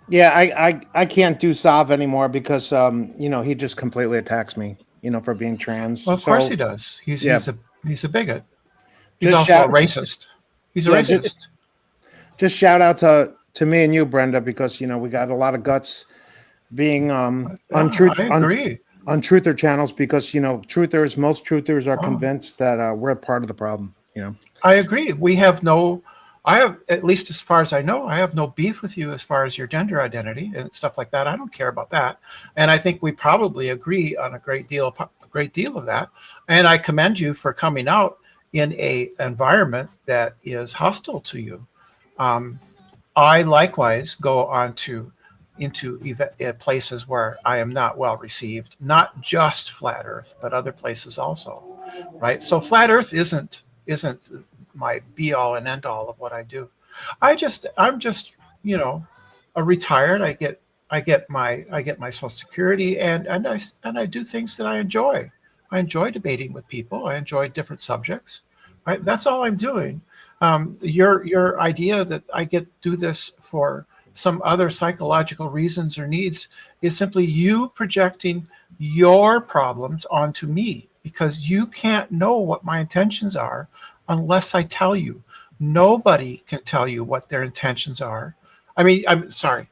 Yeah, I can't do Sav anymore because he just completely attacks me, for being trans. Well, of course he does. He's a bigot. He's Just also a racist. He's a Yeah, racist. Just shout out to me and you, Brenda, because we got a lot of guts being on truther channels because most truthers are convinced that we're part of the problem. I agree. I have, at least as far as I know, I have no beef with you as far as your gender identity and stuff like that. I don't care about that. And I think we probably agree on a great deal of that. And I commend you for coming out in a environment that is hostile to you. I likewise go into places where I am not well received, not just flat Earth, but other places also, right? So flat Earth isn't my be all and end all of what I do. I'm just a retired. I get my Social Security and I do things that I enjoy. I enjoy debating with people. I enjoy different subjects. Right? That's all I'm doing. Your idea that I do this for some other psychological reasons or needs is simply you projecting your problems onto me because you can't know what my intentions are unless I tell you. Nobody can tell you what their intentions are. I mean, I'm sorry.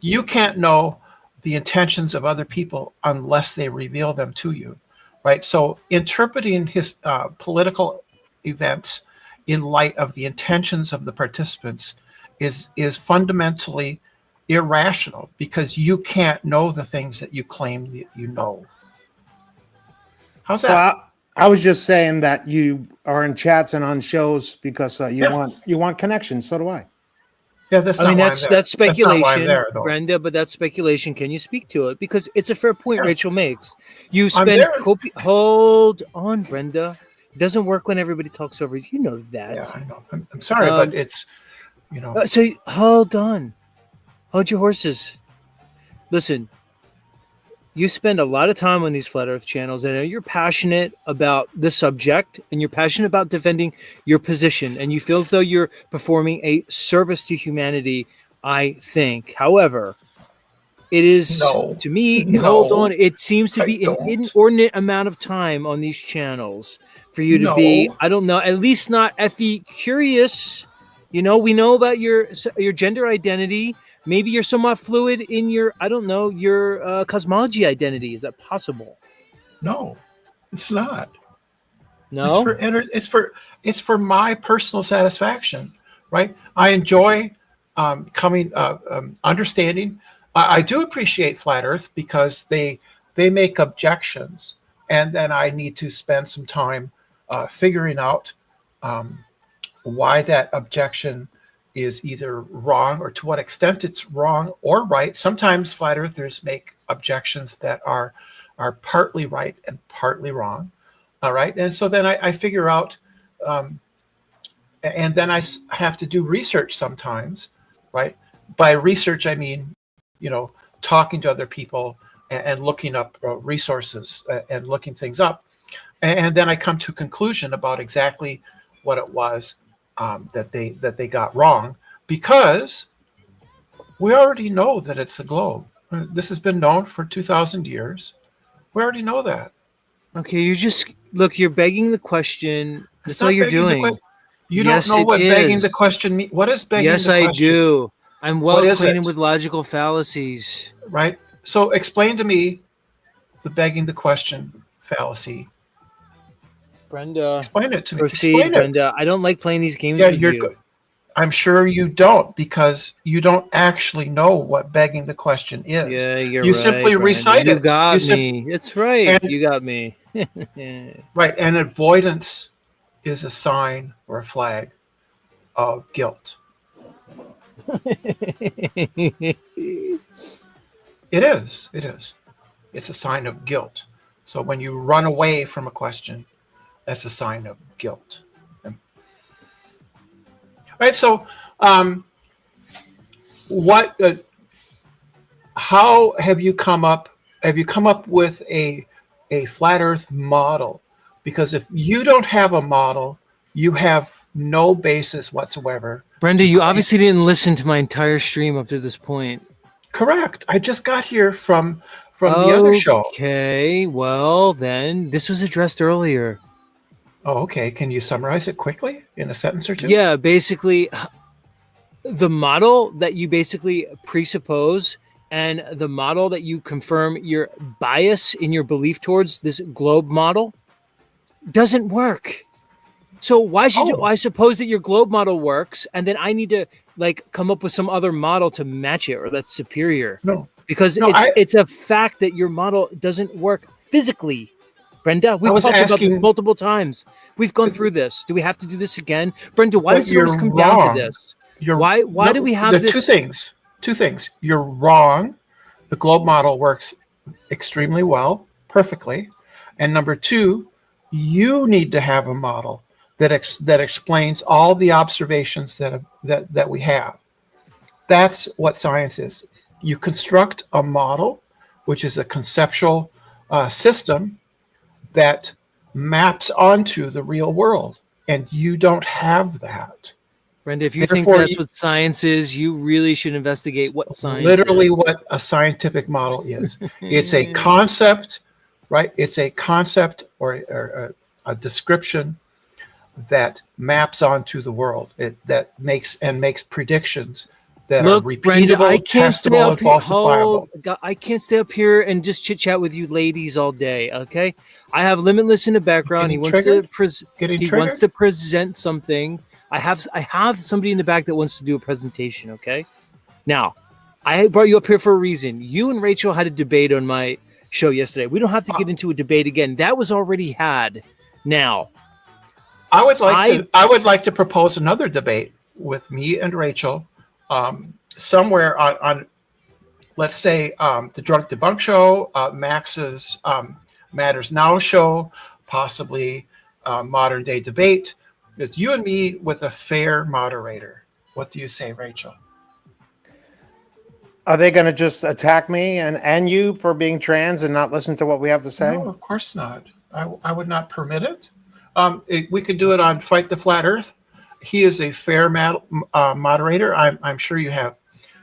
You can't know the intentions of other people unless they reveal them to you, right? So interpreting his political events in light of the intentions of the participants is fundamentally irrational, because you can't know the things that you claim that you know. How's that? Well, I was just saying that you are in chats and on shows because you want connections. So do I. Yeah, that's I not mean, why I'm that's there. that's That's not why I'm speculation, there, though. Brenda. But that's speculation. Can you speak to it? Because it's a fair point Yeah. Rachel makes. You I'm spend there. hold on, Brenda. It doesn't work when everybody talks over you. You know that. Yeah, I know. I'm sorry, but it's, you know. So hold on, hold your horses. Listen, you spend a lot of time on these flat Earth channels, and I know you're passionate about the subject, and you're passionate about defending your position, and you feel as though you're performing a service to humanity. I think, however, it is No. to me. No, hold on, it seems to I be an don't. inordinate amount of time on these channels for you to be. No. I don't know, at least not effie curious. You know, we know about your gender identity. Maybe you're somewhat fluid in your, I don't know, your cosmology identity. Is that possible? No, it's not. No. It's for my personal satisfaction, right? I enjoy understanding. I do appreciate flat Earth because they make objections, and then I need to spend some time figuring out why that objection is either wrong, or to what extent it's wrong or right. Sometimes flat earthers make objections that are partly right and partly wrong. All right. And so then I figure out, and then I have to do research sometimes, right? By research, I mean, you know, talking to other people and looking up resources and looking things up. And then I come to a conclusion about exactly what it was that they got wrong, because we already know that it's a globe. This has been known for 2,000 years. We already know that. Okay, you're begging the question. That's all you're doing. You Yes, don't know it what begging is. the question means. What is begging Yes, the question? I do. I'm well What is acquainted it? with logical fallacies. Right. So explain to me the begging the question fallacy. Brenda, Explain it to me. proceed, Explain it. Brenda. I don't like playing these games Yeah, with you. I'm sure you don't, because you don't actually know what begging the question is. Yeah, you're you right. simply Brenda. recite You it. got You me. It's right. and- You got me. Right. And avoidance is a sign or a flag of guilt. It is. It is. It's a sign of guilt. So when you run away from a question, that's a sign of guilt. Right. So, how have you come up? Have you come up with a flat Earth model? Because if you don't have a model, you have no basis whatsoever. Brenda, you obviously didn't listen to my entire stream up to this point. Correct. I just got here from the other show. Okay, well then, this was addressed earlier. Oh, okay. Can you summarize it quickly in a sentence or two? Yeah, basically, the model that you basically presuppose and the model that you confirm your bias in your belief towards this globe model doesn't work. So why should I suppose that your globe model works, and then I need to come up with some other model to match it, or that's superior? No, because it's a fact that your model doesn't work physically. Brenda, we've talked about this multiple times. We've gone through this. Do we have to do this again? Brenda, why does it always come down to this? Why do we have this? Two things. You're wrong. The globe model works extremely well, perfectly. And number two, you need to have a model that explains all the observations that we have. That's what science is. You construct a model, which is a conceptual system that maps onto the real world, and you don't have that. Brenda, if you think that's what science is, you really should investigate what science literally is. What a scientific model is. It's a concept, right? It's a concept or a description that maps onto the world. That makes predictions that Look, are Brenda, I repeatable, can't stay testable, up and here. falsifiable. I can't stay up here and just chit chat with you ladies all day. Okay, I have Limitless in the background. Getting triggered? Getting He wants triggered? to present something. I have somebody in the back that wants to do a presentation. Okay, now I brought you up here for a reason. You and Rachel had a debate on my show yesterday. We don't have to get into a debate again. That was already had. Now, I would like to propose another debate with me and Rachel, somewhere on let's say the Drunk Debunk show, Max's Matters Now show, possibly Modern Day Debate. It's you and me with a fair moderator. What do you say, Rachel? Are they going to just attack me and you for being trans and not listen to what we have to say? No, of course not. I would not permit it. We could do it on Fight the Flat Earth. He is a fair moderator. I'm sure you have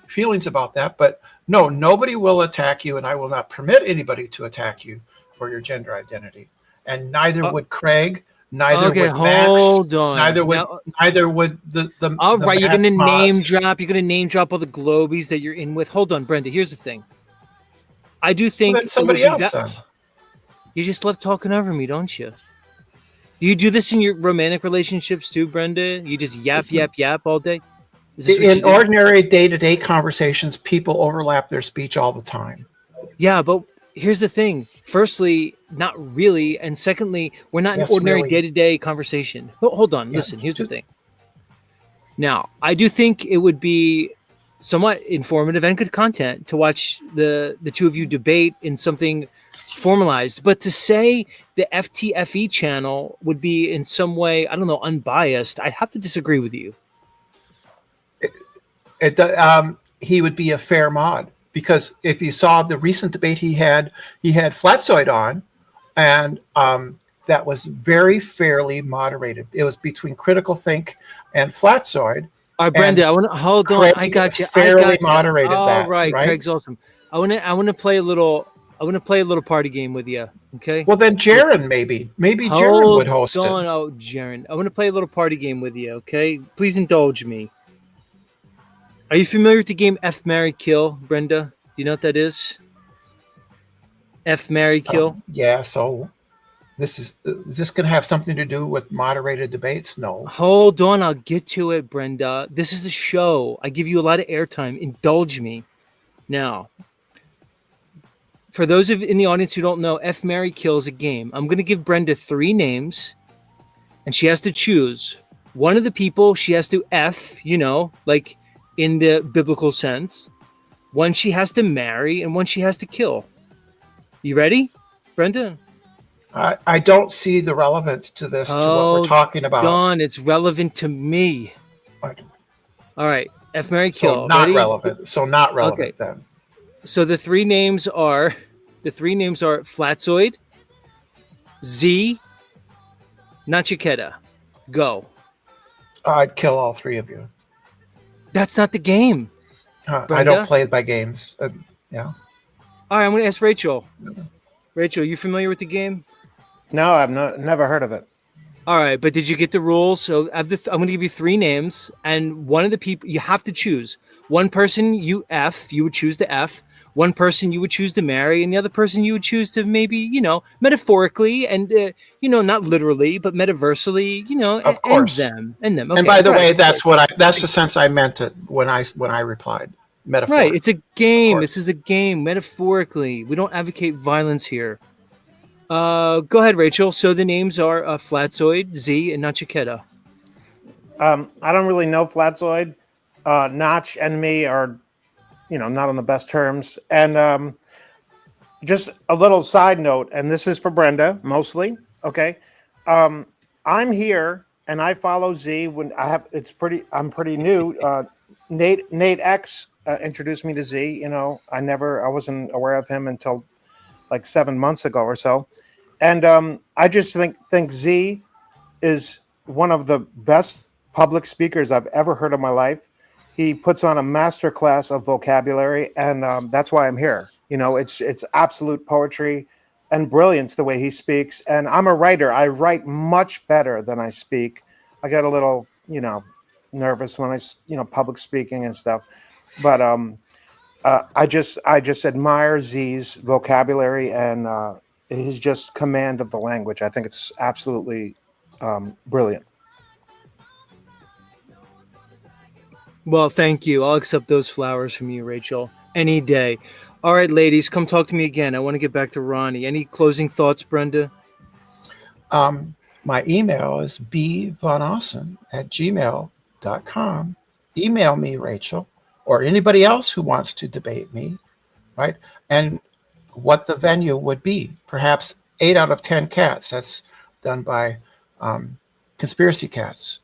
feelings about that, but no, nobody will attack you, and I will not permit anybody to attack you for your gender identity. And neither would Craig, neither would Max, hold on. neither would the all the right, you're gonna mods. name drop. You're gonna name drop all the globies that you're in with. Hold on, Brenda. Here's the thing. I do think then somebody else. Then. You just love talking over me, don't you? Do you do this in your romantic relationships too, Brenda? You just yap all day? In ordinary day-to-day conversations, people overlap their speech all the time. Yeah, but here's the thing. Firstly, not really. And secondly, we're not in ordinary day-to-day conversation. Hold on. Yeah. Listen, here's the thing. Now, I do think it would be somewhat informative and good content to watch the two of you debate in something formalized. But to say the FTFE channel would be in some way, I don't know, unbiased, I have to disagree with you. He would be a fair mod, because if you saw the recent debate he had Flatzoid on, and that was very fairly moderated. It was between Critical Think and Flatzoid. All right, Brenda, I want to hold on. I got you. Fairly moderated. All right, Craig's awesome. I want to play a little party game with you. Okay. Well, then Jaron maybe Jaron would host it. Oh, Jaron, I want to play a little party game with you. Okay, please indulge me. Are you familiar with the game F, Marry, Kill, Brenda? Do you know what that is? F, Marry, Kill? Yeah, so is this going to have something to do with moderated debates? No. Hold on, I'll get to it, Brenda. This is a show. I give you a lot of airtime. Indulge me. Now, for those of in the audience who don't know, F, Marry, Kill is a game. I'm going to give Brenda 3 names, and she has to choose one of the people she has to F, like in the biblical sense, one she has to marry, and one she has to kill. You ready, Brenda? I don't see the relevance to this, to what we're talking about. Don, it's relevant to me. All right, F, Marry, Kill. So not ready? relevant. So not relevant okay. Then. So the three names are Flatzoid, Z, Nachiketa. Go. I'd kill all 3 of you. That's not the game. I don't play by games. Yeah. All right, I'm going to ask Rachel. Rachel, are you familiar with the game? No, I've never heard of it. All right, but did you get the rules? So I'm going to give you 3 names, and one of the people you have to choose. One person you would choose to F. One person you would choose to marry, and the other person you would choose to maybe, metaphorically and, not literally, but metaversally, of course. end them. Okay, and by the way, that's the sense I meant it when I replied. Metaphorically. Right, it's a game. This is a game, metaphorically. We don't advocate violence here. Go ahead, Rachel. So the names are Flatzoid, Z, and Nachiketa. I don't really know Flatzoid. Notch and me are, not on the best terms. And just a little side note, and this is for Brenda mostly. Okay, I'm here and I follow Z when I'm pretty new. Nate X introduced me to Z. I wasn't aware of him until like 7 months ago or so. And I just think Z is one of the best public speakers I've ever heard in my life. He puts on a master class of vocabulary, and that's why I'm here. It's absolute poetry and brilliance the way he speaks. And I'm a writer. I write much better than I speak. I get a little, nervous when public speaking and stuff. But I just admire Z's vocabulary and his just command of the language. I think it's absolutely brilliant. Well, thank you. I'll accept those flowers from you, Rachel, any day. All right, ladies, come talk to me again. I want to get back to Ronnie. Any closing thoughts, Brenda? My email is bvanawesome@gmail.com. Email me, Rachel, or anybody else who wants to debate me, right? And what the venue would be. Perhaps 8 out of 10 cats. That's done by Conspiracy Cats.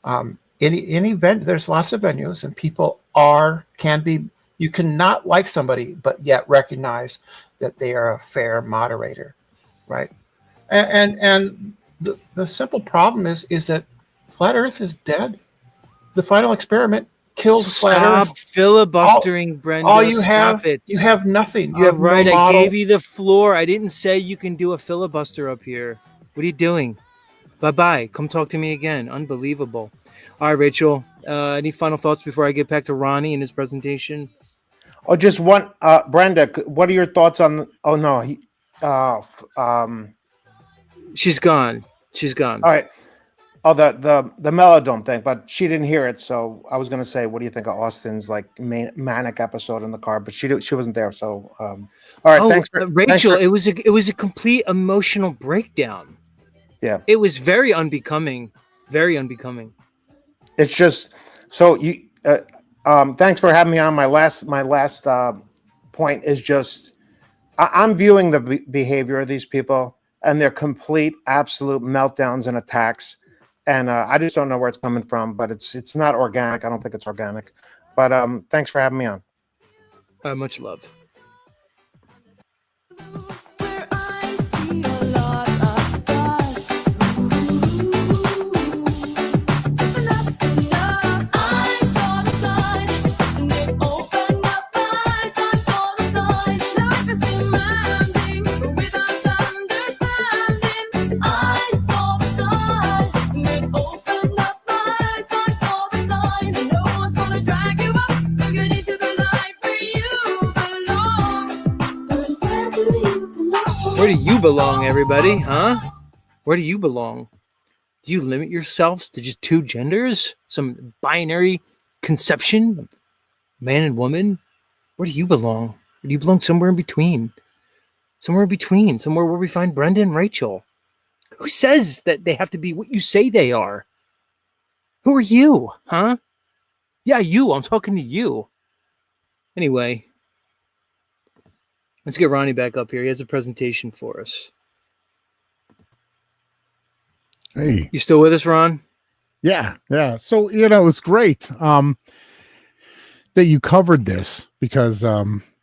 Any there's lots of venues, and people can be. You cannot like somebody, but yet recognize that they are a fair moderator, right? And the simple problem is that flat Earth is dead. The final experiment killed flat Earth. Stop filibustering, Brenda. All you Stop it. You have nothing. You All have right, no I model. gave you the floor. I didn't say you can do a filibuster up here. What are you doing? Bye-bye. Come talk to me again. Unbelievable. All right, Rachel. Any final thoughts before I get back to Ronnie and his presentation? Oh, just one, Brenda. What are your thoughts on? Oh no, She's gone. She's gone. All right. Oh, the MellowDome thing, but she didn't hear it. So I was gonna say, what do you think of Austin's manic episode in the car? But she wasn't there. So all right. Thanks, Rachel. It was a complete emotional breakdown. Yeah. It was very unbecoming. Very unbecoming. It's just so you. Thanks for having me on. My last point is just I'm viewing the behavior of these people and their complete, absolute meltdowns and attacks, and I just don't know where it's coming from. But it's not organic. I don't think it's organic. But thanks for having me on. Much love. Where do you belong, everybody? Huh? Where do you belong? Do you limit yourselves to just 2 genders? Some binary conception? Man and woman? Where do you belong? Or do you belong somewhere in between? Somewhere in between. Somewhere where we find Brenda and Rachel. Who says that they have to be what you say they are? Who are you? Huh? Yeah, you. I'm talking to you. Anyway. Let's get Ronnie back up here. He has a presentation for us. Hey. You still with us, Ron? Yeah. So, it was great that you covered this because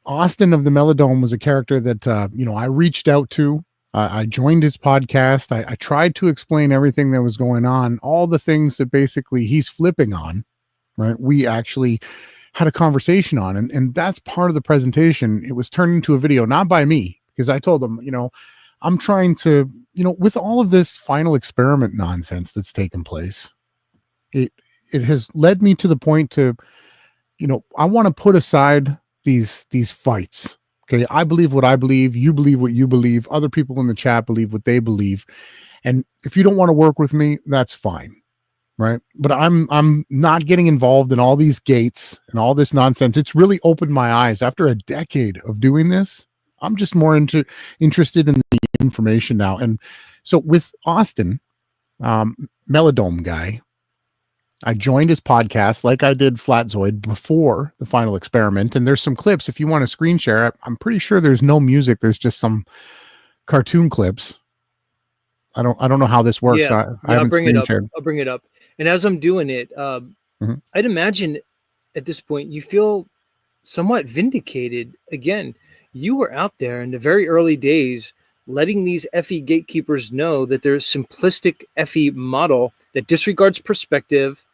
Austin of the MellowDome was a character that, I reached out to. I joined his podcast. I tried to explain everything that was going on, all the things that basically he's flipping on, right? We actually had a conversation on, and that's part of the presentation. It was turned into a video, not by me, because I told him, I'm trying to, with all of this final experiment nonsense that's taken place, it has led me to the point to, I want to put aside these fights. Okay. I believe what I believe. You believe what you believe. Other people in the chat believe what they believe. And if you don't want to work with me, that's fine. Right. But I'm not getting involved in all these gates and all this nonsense. It's really opened my eyes after a decade of doing this. I'm just more interested in the information now. And so with Austin, MellowDome guy, I joined his podcast like I did Flatzoid before the final experiment. And there's some clips. If you want to screen share, I'm pretty sure there's no music. There's just some cartoon clips. I don't know how this works. Yeah, I'll bring it up. I'll bring it up. And as I'm doing it, I'd imagine at this point you feel somewhat vindicated. Again, you were out there in the very early days letting these FE gatekeepers know that there's simplistic FE model that disregards perspective,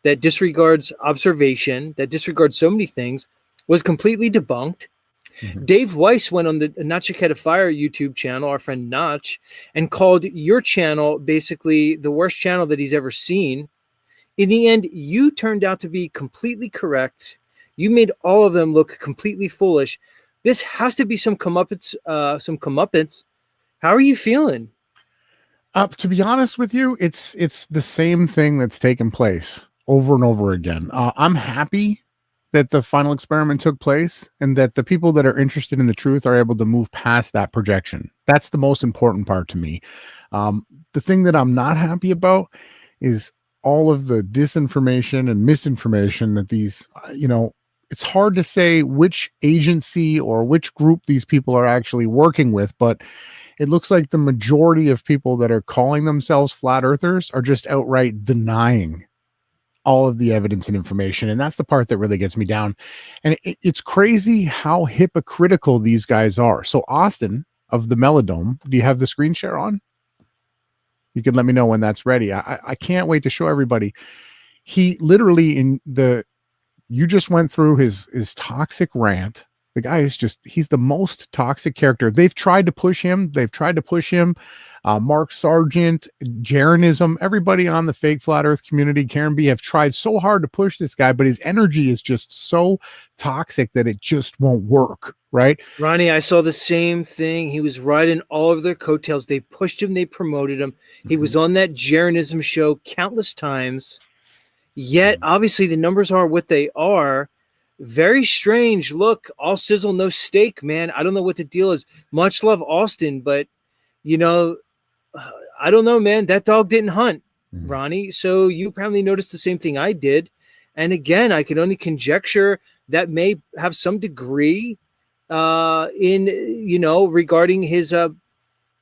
that disregards observation, that disregards so many things, was completely debunked. Dave Weiss went on the Notch Your Cat of Fire YouTube channel, our friend Notch, and called your channel basically the worst channel that he's ever seen. In the end, you turned out to be completely correct. You made all of them look completely foolish. This has to be some comeuppance. Some comeuppance. How are you feeling? To be honest with you, it's the same thing that's taken place over and over again. I'm happy that the final experiment took place and that the people that are interested in the truth are able to move past that projection. That's the most important part to me. The thing that I'm not happy about is all of the disinformation and misinformation that these, it's hard to say which agency or which group these people are actually working with, but it looks like the majority of people that are calling themselves flat earthers are just outright denying all of the evidence and information. And that's the part that really gets me down. And it's crazy how hypocritical these guys are. So Austin of the Mellowdome, do you have the screen share on? You can let me know when that's ready. I can't wait to show everybody. He literally you just went through his toxic rant. The guy is he's the most toxic character. They've tried to push him. Mark Sargent, Jaronism, everybody on the fake flat earth community, Karen B, have tried so hard to push this guy, but his energy is just so toxic that it just won't work. Right? Ronnie, I saw the same thing. He was riding all of their coattails. They pushed him. They promoted him. He was on that Jaronism show countless times. Yet, obviously, the numbers are what they are. Very strange. Look, all sizzle, no steak, man. I don't know what the deal is. Much love, Austin, but, I don't know, man. That dog didn't hunt, Ronnie. So you probably noticed the same thing I did. And again, I can only conjecture that may have some degree regarding his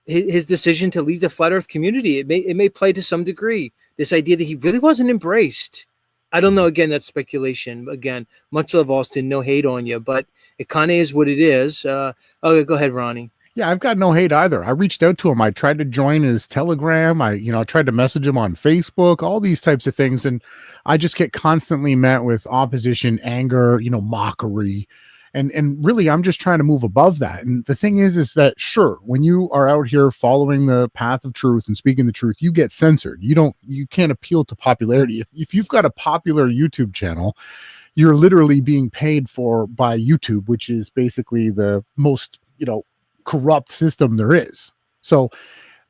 decision to leave the flat earth community. It may play to some degree, this idea that he really wasn't embraced. I don't know. Again, that's speculation. Again, much love, Austin. No hate on you, but it kind of is what it is. Go ahead, Ronnie. Yeah, I've got no hate either. I reached out to him. I tried to join his Telegram. I tried to message him on Facebook, all these types of things. And I just get constantly met with opposition, anger, mockery. And really, I'm just trying to move above that. And the thing is that, sure, when you are out here following the path of truth and speaking the truth, you get censored. You can't appeal to popularity. If you've got a popular YouTube channel, you're literally being paid for by YouTube, which is basically the most, corrupt system there is. So,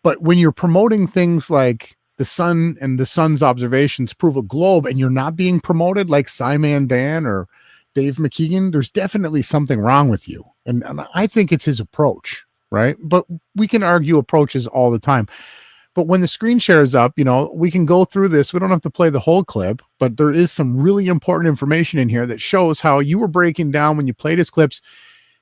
but when you're promoting things like the sun and the sun's observations prove a globe and you're not being promoted like Simon Dan or Dave McKeegan, there's definitely something wrong with you. And I think it's his approach, right? But we can argue approaches all the time. But when the screen shares up, we can go through this. We don't have to play the whole clip, but there is some really important information in here that shows how you were breaking down when you played his clips.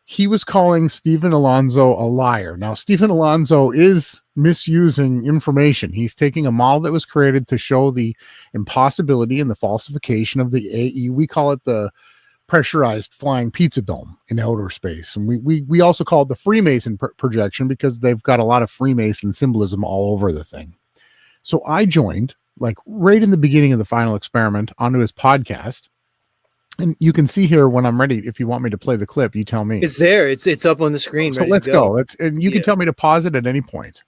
He was calling Stephen Alonso a liar. Now, Stephen Alonso is misusing information. He's taking a model that was created to show the impossibility and the falsification of the AE. We call it the pressurized flying pizza dome in outer space. And we also call it the Freemason projection because they've got a lot of Freemason symbolism all over the thing. So I joined like right in the beginning of the final experiment onto his podcast. And you can see here when I'm ready. If you want me to play the clip, you tell me. It's there. It's up on the screen. So let's go. And you can tell me to pause it at any point.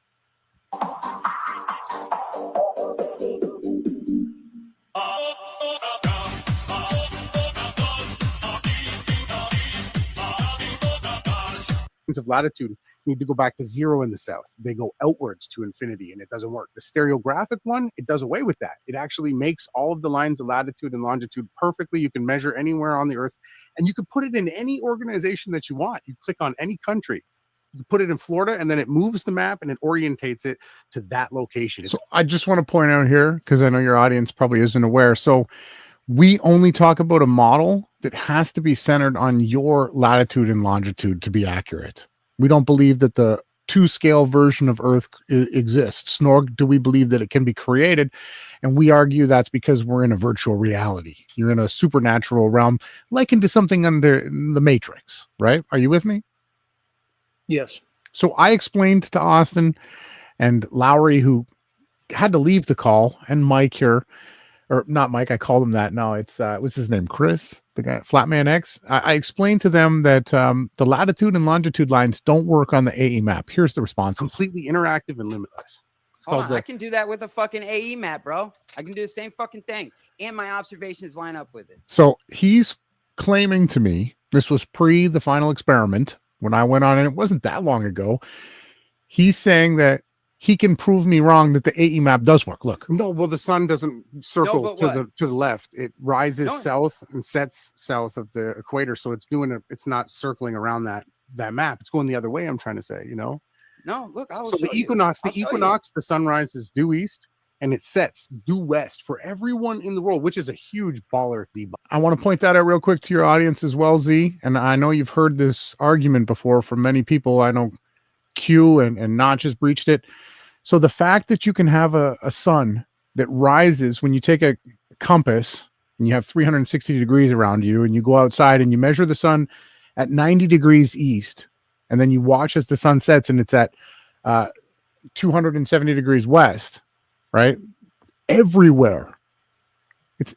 Of latitude need to go back to zero in the south. They go outwards to infinity, and it doesn't work. The stereographic one, it does away with that. It actually makes all of the lines of latitude and longitude perfectly. You can measure anywhere on the earth, and you can put it in any organization that you want. You click on any country, you put it in Florida, and then it moves the map and it orientates it to that location. So I just want to point out here, because I know your audience probably isn't aware. So we only talk about a model that has to be centered on your latitude and longitude to be accurate. We don't believe that the 2-scale version of Earth exists, nor do we believe that it can be created. And we argue that's because we're in a virtual reality. You're in a supernatural realm, likened to something under the Matrix, right? Are you with me? Yes. So I explained to Austin and Lowry, who had to leave the call, and Mike here, or not Mike, I called him that. No, it's what's his name? Chris, the guy, Flatman X. I explained to them that the latitude and longitude lines don't work on the AE map. Here's the response. Completely interactive and limitless. Hold on, I can do that with a fucking AE map, bro. I can do the same fucking thing, and my observations line up with it. So he's claiming to me, this was pre the final experiment when I went on, and it wasn't that long ago. He's saying that he can prove me wrong that the AE map does work. Look. No, well, the sun doesn't circle to the left. It rises south and sets south of the equator, so it's it's not circling around that map. It's going the other way. I'm trying to say, No, look. So the equinox, the sun rises due east and it sets due west for everyone in the world, which is a huge baller. I want to point that out real quick to your audience as well, Z. And I know you've heard this argument before from many people. I know Q and Notch has breached it. So the fact that you can have a sun that rises when you take a compass and you have 360 degrees around you and you go outside and you measure the sun at 90 degrees east, and then you watch as the sun sets and it's at 270 degrees west, right? Everywhere.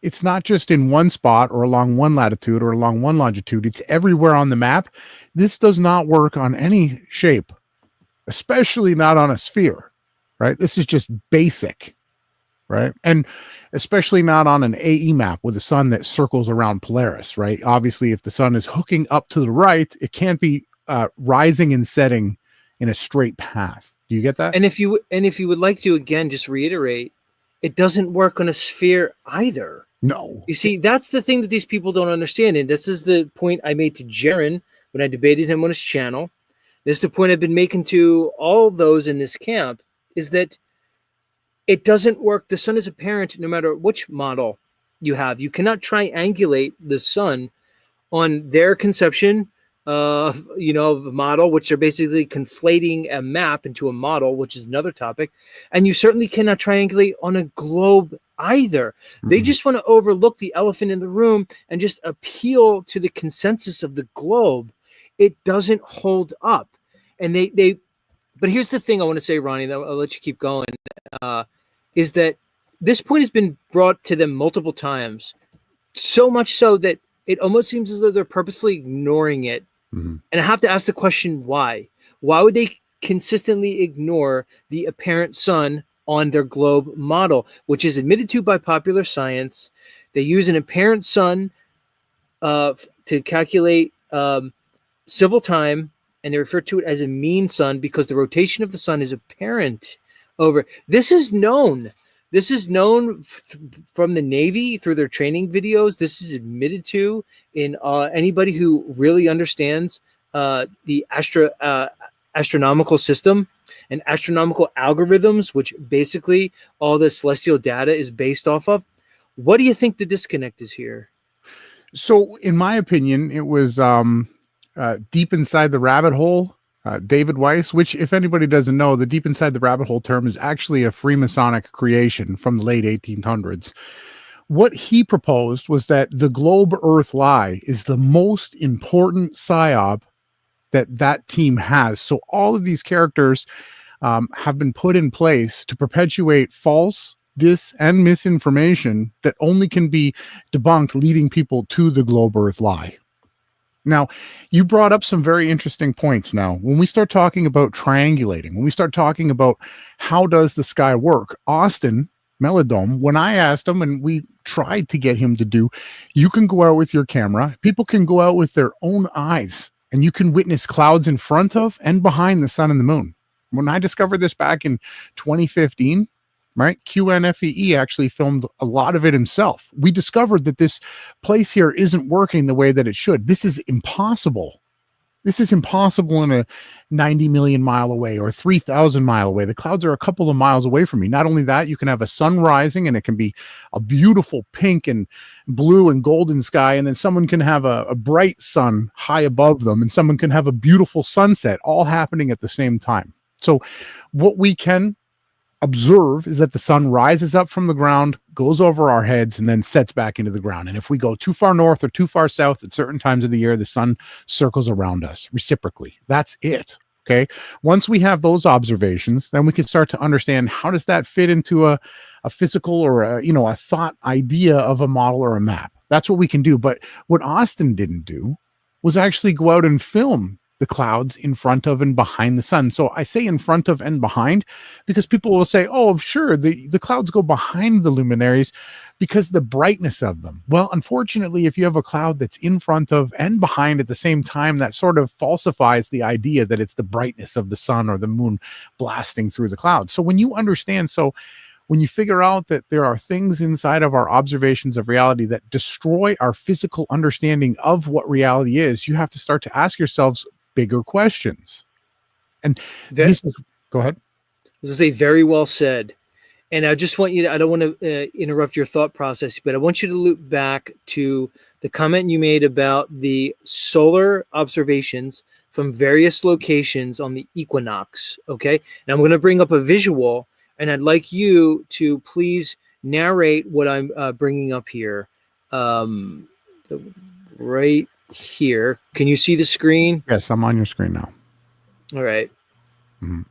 It's not just in one spot or along one latitude or along one longitude. It's everywhere on the map. This does not work on any shape, especially not on a sphere, right? This is just basic, right? And especially not on an AE map with a sun that circles around Polaris, right? Obviously, if the sun is hooking up to the right, it can't be rising and setting in a straight path. Do you get that? And if you would like to, again, just reiterate, it doesn't work on a sphere either. No. You see, that's the thing that these people don't understand. And this is the point I made to Jaron when I debated him on his channel. This is the point I've been making to all of those in this camp, is that it doesn't work. The sun is apparent no matter which model you have. You cannot triangulate the sun on their conception of a model, which are basically conflating a map into a model, which is another topic. And you certainly cannot triangulate on a globe either. Mm-hmm. They just want to overlook the elephant in the room and just appeal to the consensus of the globe. It doesn't hold up. And but here's the thing I want to say, Ronnie, I'll let you keep going, is that this point has been brought to them multiple times, so much so that it almost seems as though they're purposely ignoring it. Mm-hmm. And I have to ask the question, why? Why would they consistently ignore the apparent sun on their globe model, which is admitted to by popular science? They use an apparent sun to calculate civil time, and they refer to it as a mean sun because the rotation of the sun is apparent over. This is known. This is known from the Navy through their training videos. This is admitted to in anybody who really understands the astronomical system and astronomical algorithms, which basically all the celestial data is based off of. What do you think the disconnect is here? So, in my opinion, it was deep inside the rabbit hole. David Weiss, which, if anybody doesn't know, the deep inside the rabbit hole term is actually a Freemasonic creation from the late 1800s. What he proposed was that the globe Earth lie is the most important psyop that team has. So all of these characters have been put in place to perpetuate false, and misinformation that only can be debunked, leading people to the globe Earth lie. Now, you brought up some very interesting points. Now, when we start talking about triangulating, when we start talking about how does the sky work, Austin Mellowdome, when I asked him and we tried to get him to do, you can go out with your camera, people can go out with their own eyes, and you can witness clouds in front of and behind the sun and the moon. When I discovered this back in 2015, right, QNFEE actually filmed a lot of it himself. We discovered that this place here isn't working the way that it should. This is impossible. This is impossible in a 90 million mile away or 3,000 mile away. The clouds are a couple of miles away from me. Not only that, you can have a sun rising and it can be a beautiful pink and blue and golden sky. And then someone can have a bright sun high above them, and someone can have a beautiful sunset, all happening at the same time. So what we can observe is that the sun rises up from the ground, goes over our heads, and then sets back into the ground. And if we go too far north or too far south at certain times of the year, the sun circles around us reciprocally. That's it. Okay. Once we have those observations, then we can start to understand how does that fit into a physical or a thought idea of a model or a map. That's what we can do. But what Austin didn't do was actually go out and film the clouds in front of and behind the sun. So I say in front of and behind because people will say, oh, sure, the clouds go behind the luminaries because the brightness of them. Well, unfortunately, if you have a cloud that's in front of and behind at the same time, that sort of falsifies the idea that it's the brightness of the sun or the moon blasting through the clouds. So when you understand, when you figure out that there are things inside of our observations of reality that destroy our physical understanding of what reality is, you have to start to ask yourselves bigger questions. And go ahead. I was going to say, very well said. And I just want you to, I don't want to interrupt your thought process, but I want you to loop back to the comment you made about the solar observations from various locations on the equinox. Okay. And I'm going to bring up a visual, and I'd like you to please narrate what I'm bringing up here. Right here. Can you see the screen? Yes, I'm on your screen now. All right. Mm-hmm.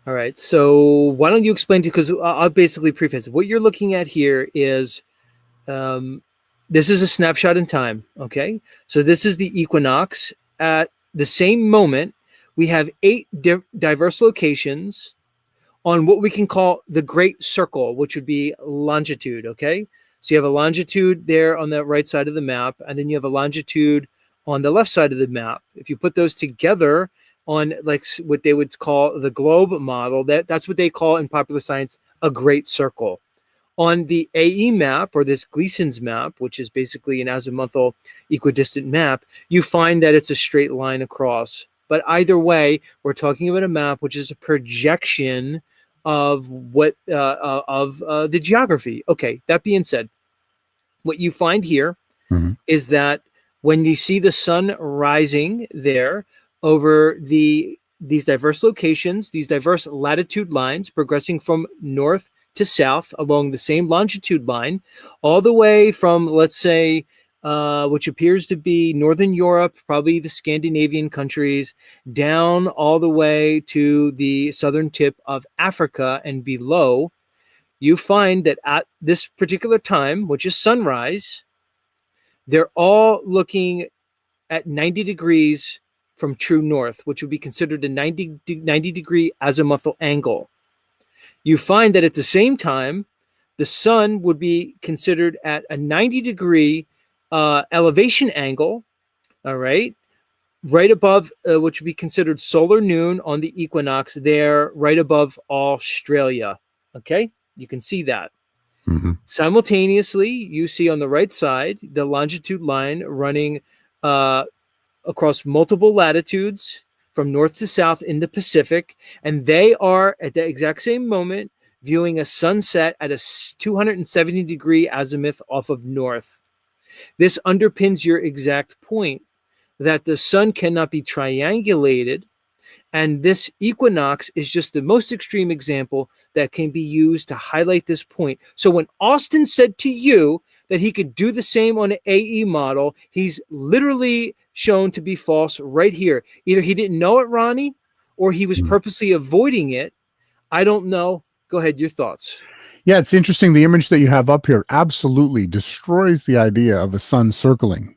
All right. So why don't you explain to, because I'll basically preface it. What you're looking at here is, this is a snapshot in time. Okay. So this is the equinox. At the same moment, we have 8 diverse locations on what we can call the Great Circle, which would be longitude, okay? So you have a longitude there on the right side of the map, and then you have a longitude on the left side of the map. If you put those together on like what they would call the globe model, that's what they call in popular science a Great Circle. On the AE map, or this Gleason's map, which is basically an azimuthal equidistant map, you find that it's a straight line across. But either way, we're talking about a map which is a projection of what the geography. Okay, that being said, what you find here is that when you see the sun rising there over these diverse locations, these diverse latitude lines progressing from north to south along the same longitude line, all the way from, let's say, which appears to be Northern Europe, probably the Scandinavian countries, down all the way to the southern tip of Africa and below, you find that at this particular time, which is sunrise, they're all looking at 90 degrees from true north, which would be considered a 90 degree azimuthal angle. You find that at the same time, the sun would be considered at a 90 degree elevation angle, all right above which would be considered solar noon on the equinox there, right above Australia. Okay, you can see that. Simultaneously, you see on the right side the longitude line running across multiple latitudes from north to south in the Pacific, and they are at the exact same moment viewing a sunset at a 270 degree azimuth off of north. This underpins your exact point that the sun cannot be triangulated, and this equinox is just the most extreme example that can be used to highlight this point. So when Austin said to you that he could do the same on an AE model, he's literally shown to be false right here. Either he didn't know it, Ronnie, or he was purposely avoiding it. I don't know. Go ahead, your thoughts. Yeah, it's interesting. The image that you have up here absolutely destroys the idea of a sun circling,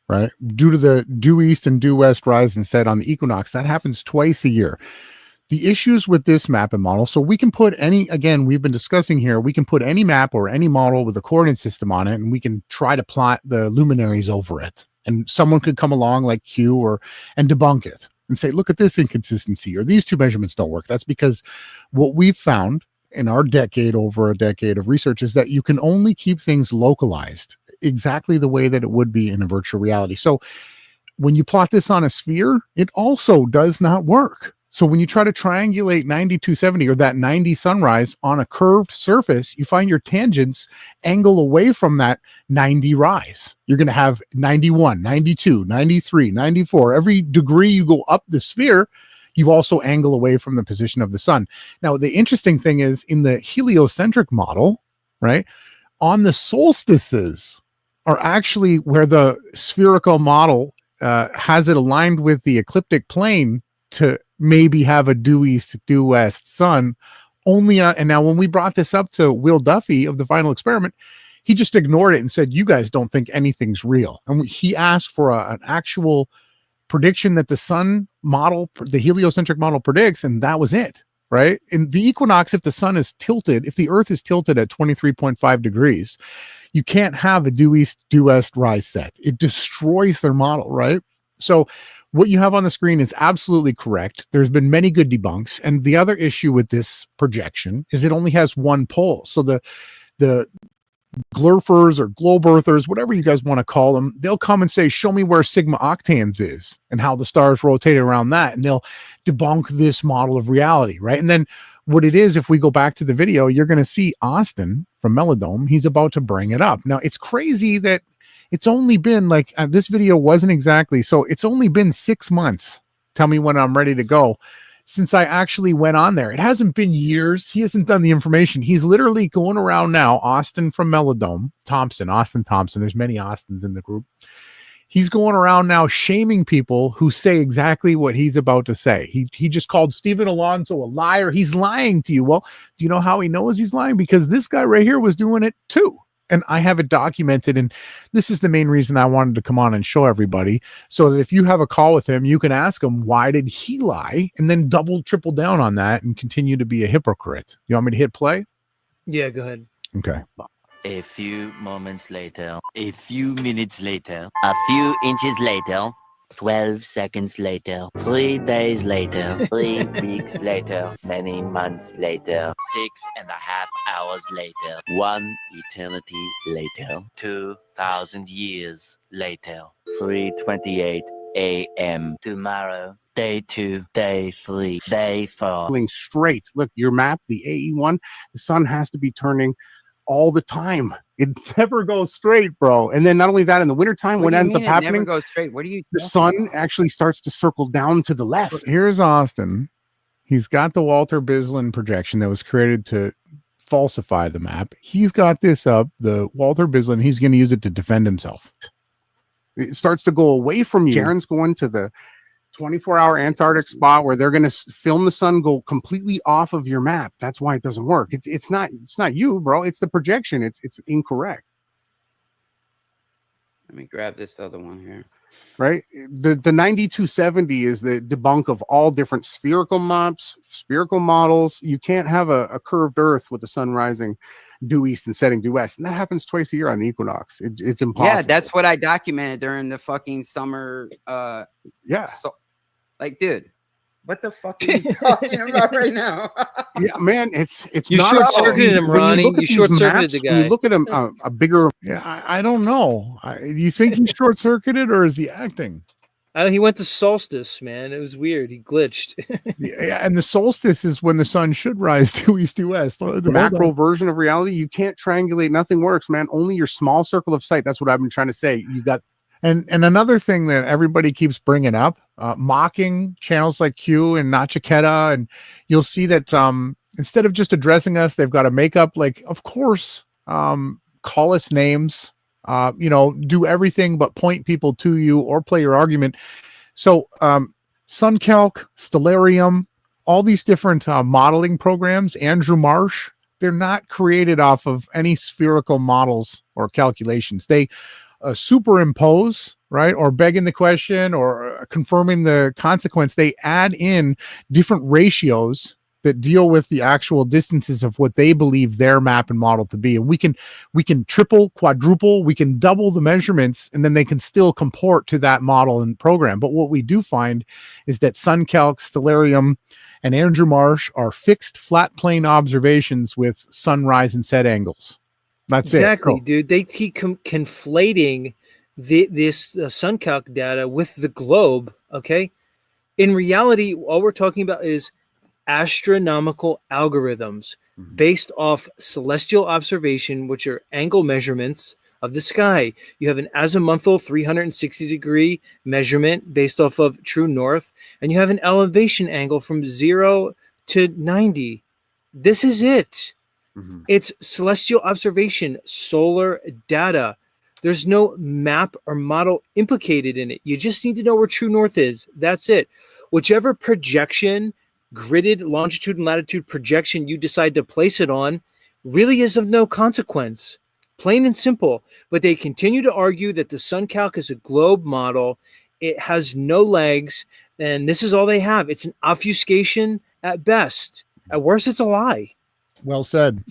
right? Due to the due east and due west rise and set on the equinox, that happens twice a year. The issues with this map and model, so we can put again, we've been discussing here, we can put any map or any model with a coordinate system on it, and we can try to plot the luminaries over it. And someone could come along like Q and debunk it and say, look at this inconsistency, or these two measurements don't work. That's because what we've found in our over a decade of research is that you can only keep things localized exactly the way that it would be in a virtual reality. So when you plot this on a sphere, it also does not work. So when you try to triangulate 9270 or that 90 sunrise on a curved surface, you find your tangents angle away from that 90 rise. You're going to have 91, 92, 93, 94. Every degree you go up the sphere, you also angle away from the position of the sun. Now, the interesting thing is in the heliocentric model, right, on the solstices are actually where the spherical model has it aligned with the ecliptic plane to maybe have a due east, due west sun only. And now when we brought this up to Will Duffy of the Final Experiment, he just ignored it and said, you guys don't think anything's real. And he asked for an actual prediction that the sun model, the heliocentric model predicts, and that was it, right? In the equinox, if the sun is tilted, if the earth is tilted at 23.5 degrees, you can't have a due east, due west rise set. It destroys their model, right? So what you have on the screen is absolutely correct. There's been many good debunks. And the other issue with this projection is it only has one pole. So the glurfers or globe earthers, whatever you guys want to call them, they'll come and say, show me where sigma octans is and how the stars rotate around that. And they'll debunk this model of reality, right? And then what it is, if we go back to the video, you're going to see Austin from MellowDome. He's about to bring it up. Now, it's crazy that it's only been like, this video wasn't exactly, so it's only been 6 months. Tell me when I'm ready to go. Since I actually went on there. It hasn't been years. He hasn't done the information. He's literally going around now, Austin from MellowDome, Austin Thompson. There's many Austins in the group. He's going around now shaming people who say exactly what he's about to say. He just called Stephen Alonso a liar. He's lying to you. Well, do you know how he knows he's lying? Because this guy right here was doing it too. And I have it documented. And this is the main reason I wanted to come on and show everybody, so that if you have a call with him, you can ask him, why did he lie? And then triple down on that and continue to be a hypocrite. You want me to hit play? Yeah, go ahead. Okay. A few moments later, a few minutes later, a few inches later, 12 seconds later, 3 days later, 3 weeks later, many months later, 6.5 hours later, 1 eternity later, 2,000 years later, 3:28 a.m. tomorrow, day 2, day 3, day 4. Going straight. Look, your map, the AE1, the sun has to be turning all the time. It never goes straight, bro. And then not only that, in the wintertime, what ends up happening, never goes straight. What are you? The sun actually starts to circle down to the left. Here's Austin. He's got the Walter Bislin projection that was created to falsify the map. He's got this up, the Walter Bislin. He's going to use it to defend himself. It starts to go away from you. Jaren's going to the 24-hour Antarctic spot where they're going to film the sun go completely off of your map. That's why it doesn't work. It's not you, bro. It's the projection. It's incorrect. Let me grab this other one here. Right? The 9270 is the debunk of all different spherical maps, spherical models. You can't have a curved Earth with the sun rising due east and setting due west. And that happens twice a year on the equinox. It's impossible. Yeah, that's what I documented during the fucking summer. Yeah. So, like, dude, what the fuck are you talking about right now? Yeah, man, it's you not short-circuited him, Ronnie. You short-circuited the guy. You look at him, a bigger. Yeah, I don't know. You think he's short-circuited or is he acting? He went to solstice, man. It was weird. He glitched. Yeah, and the solstice is when the sun should rise due east, due west. The macro version of reality, you can't triangulate. Nothing works, man. Only your small circle of sight. That's what I've been trying to say. You got. And another thing that everybody keeps bringing up, mocking channels like Q and Nachiketa, and you'll see that instead of just addressing us, they've got to make up, like, of course, call us names, do everything but point people to you or play your argument. So SunCalc, Stellarium, all these different modeling programs, Andrew Marsh, they're not created off of any spherical models or calculations. They superimpose, right, or begging the question or confirming the consequence. They add in different ratios that deal with the actual distances of what they believe their map and model to be. And we can triple, quadruple, we can double the measurements, and then they can still comport to that model and program. But what we do find is that SunCalc, Stellarium, and Andrew Marsh are fixed flat plane observations with sunrise and set angles. That's exactly, dude. They keep conflating this SunCalc data with the globe. Okay, in reality, all we're talking about is astronomical algorithms based off celestial observation, which are angle measurements of the sky. You have an azimuthal 360-degree measurement based off of true north, and you have an elevation angle from 0 to 90. This is it. It's celestial observation, solar data. There's no map or model implicated in it. You just need to know where true north is. That's it. Whichever projection, gridded longitude and latitude projection you decide to place it on really is of no consequence. Plain and simple. But they continue to argue that the SunCalc is a globe model. It has no legs, and this is all they have. It's an obfuscation at best. At worst, it's a lie. Well said.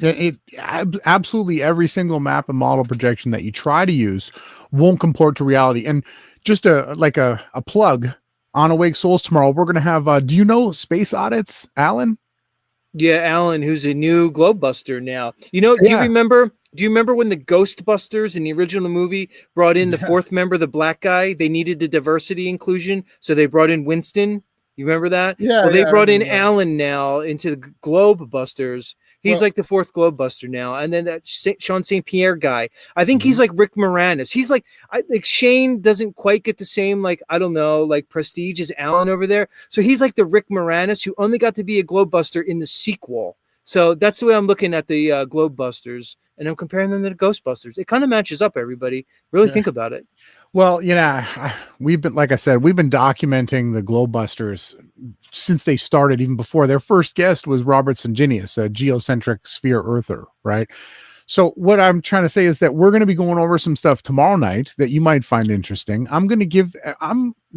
Absolutely every single map and model projection that you try to use won't comport to reality. And just a plug on Awake Souls tomorrow, we're going to have, do you know Space Audits, Alan? Yeah, Alan, who's a new Globebuster now. You know, do you remember when the Ghostbusters in the original movie brought in the fourth member, the black guy? They needed the diversity inclusion, so they brought in Winston. You remember that? Yeah. Well, they brought in Alan now into the Globebusters. He's like the fourth Globebuster now. And then that Sean St. Pierre guy, I think he's like Rick Moranis. He's like Shane doesn't quite get the same, like, I don't know, like prestige as Alan over there. So he's like the Rick Moranis who only got to be a Globebuster in the sequel. So that's the way I'm looking at the Globebusters, and I'm comparing them to the Ghostbusters. It kind of matches up, everybody. Really think about it. Well, we've been, like I said, we've been documenting the Globebusters since they started, even before their first guest was Robert Singenius, a geocentric sphere earther, right? So what I'm trying to say is that we're going to be going over some stuff tomorrow night that you might find interesting. I'm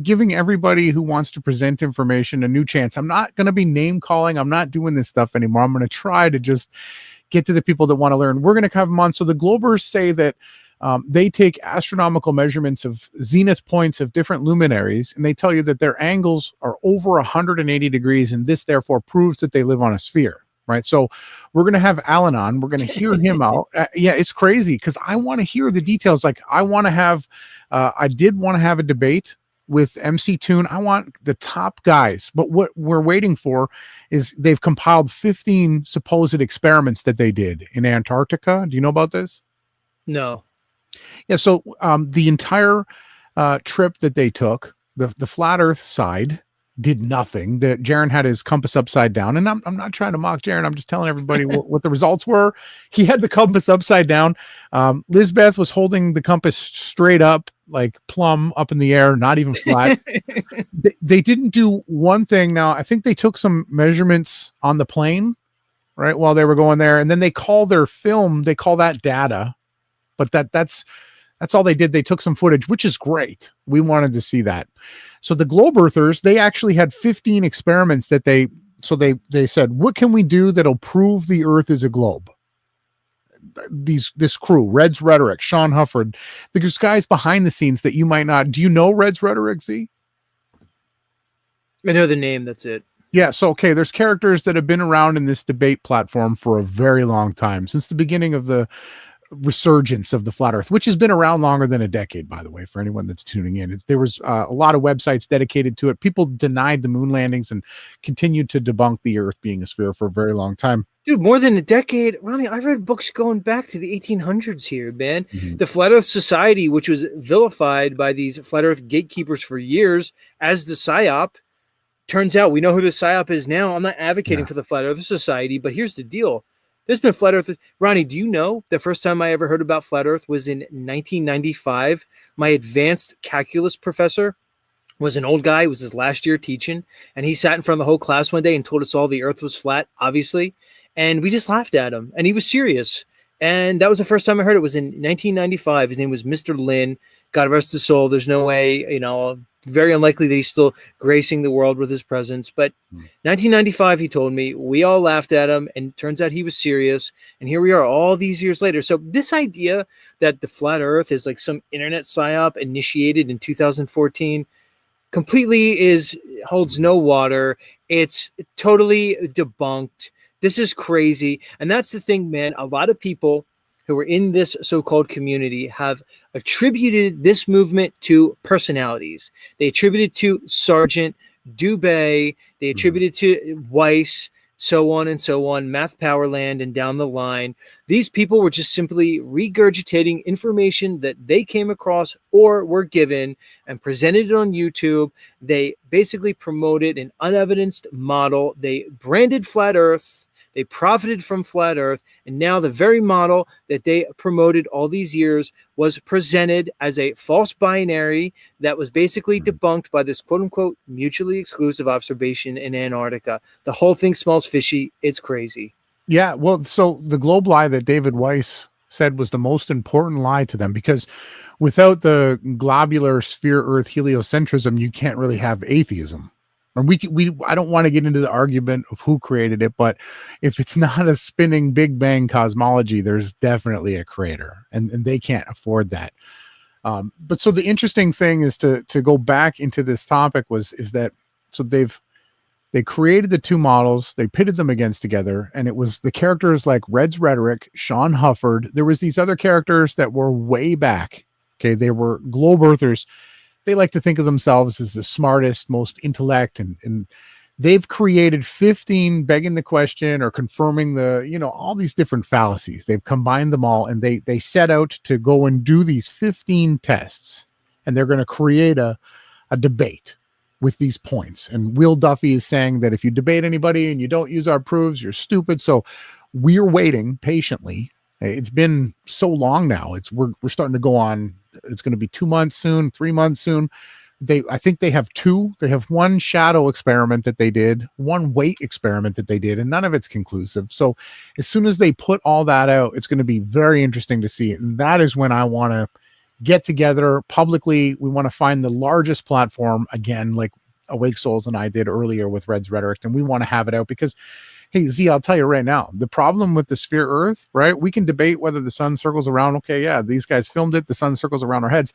giving everybody who wants to present information a new chance. I'm not going to be name calling. I'm not doing this stuff anymore. I'm going to try to just get to the people that want to learn. We're going to have them on. So the Globers say that they take astronomical measurements of zenith points of different luminaries, and they tell you that their angles are over 180 degrees, and this therefore proves that they live on a sphere, right? So we're going to have Alan on. We're going to hear him out. Yeah, it's crazy because I want to hear the details. Like I want to have, I did want to have a debate with MC Toon. I want the top guys, but what we're waiting for is they've compiled 15 supposed experiments that they did in Antarctica. Do you know about this? No. Yeah, so the entire trip that they took, the flat Earth side did nothing. That Jaron had his compass upside down, and I'm not trying to mock Jaron. I'm just telling everybody what the results were. He had the compass upside down. Lisbeth was holding the compass straight up, like plumb up in the air, not even flat. They didn't do one thing. Now, I think they took some measurements on the plane, right, while they were going there, and then they call their film, they call that data. But that's all they did. They took some footage, which is great. We wanted to see that. So the Globe Earthers, they actually had 15 experiments that they said, what can we do that'll prove the Earth is a globe? This crew, Red's Rhetoric, Sean Hufford, there's guys behind the scenes that you might not. Do you know Red's Rhetoric, Z? I know the name. That's it. Yeah. So, okay. There's characters that have been around in this debate platform for a very long time, since the beginning of the resurgence of the flat Earth, which has been around longer than a decade, by the way, for anyone that's tuning in. There was a lot of websites dedicated to it. People denied the moon landings and continued to debunk the Earth being a sphere for a very long time. Dude, more than a decade. Ronnie, I've read books going back to the 1800s here, man. Mm-hmm. The Flat Earth Society, which was vilified by these Flat Earth gatekeepers for years as the PSYOP. Turns out we know who the PSYOP is now. I'm not advocating for the Flat Earth Society, but here's the deal. There's been Flat Earth. Ronnie, do you know the first time I ever heard about Flat Earth was in 1995? My advanced calculus professor was an old guy. It was his last year teaching, and he sat in front of the whole class one day and told us all the Earth was flat, obviously, and we just laughed at him, and he was serious. And that was the first time I heard it. Was in 1995. His name was Mr. Lin. God rest his soul. There's no way, very unlikely that he's still gracing the world with his presence. But 1995, he told me, we all laughed at him, and turns out he was serious. And here we are all these years later. So this idea that the flat Earth is like some internet psyop initiated in 2014 completely holds no water. It's totally debunked. This is crazy. And that's the thing, man. A lot of people who are in this so-called community have attributed this movement to personalities. They attributed to Sargent, Dubé, they attributed to Weiss, so on, Math Powerland, and down the line. These people were just simply regurgitating information that they came across or were given and presented it on YouTube. They basically promoted an unevidenced model. They branded Flat Earth. They profited from Flat Earth, and now the very model that they promoted all these years was presented as a false binary that was basically debunked by this quote-unquote mutually exclusive observation in Antarctica. The whole thing smells fishy. It's crazy. Yeah, well, so the globe lie that David Weiss said was the most important lie to them, because without the globular sphere Earth heliocentrism, you can't really have atheism. And I don't want to get into the argument of who created it, but if it's not a spinning Big Bang cosmology, there's definitely a creator, and they can't afford that. But so the interesting thing is to go back into this topic is that, so they created the two models, they pitted them against together, and it was the characters like Red's Rhetoric, Sean Hufford. There was these other characters that were way back. Okay, they were globe earthers. They like to think of themselves as the smartest, most intellect, and they've created 15 begging the question or confirming all these different fallacies. They've combined them all, and they set out to go and do these 15 tests, and they're going to create a debate with these points. And Will Duffy is saying that if you debate anybody and you don't use our proofs, you're stupid. So we're waiting patiently. It's been so long now. We're starting to go on. It's going to be 2 months soon, 3 months soon. I think they have two. They have one shadow experiment that they did, one weight experiment that they did, and none of it's conclusive. So as soon as they put all that out, it's going to be very interesting to see it. And that is when I want to get together publicly. We want to find the largest platform again, like Awake Souls and I did earlier with Red's Rhetoric, and we want to have it out because, hey, Z, I'll tell you right now, the problem with the sphere Earth, right? We can debate whether the sun circles around. Okay, yeah, these guys filmed it. The sun circles around our heads.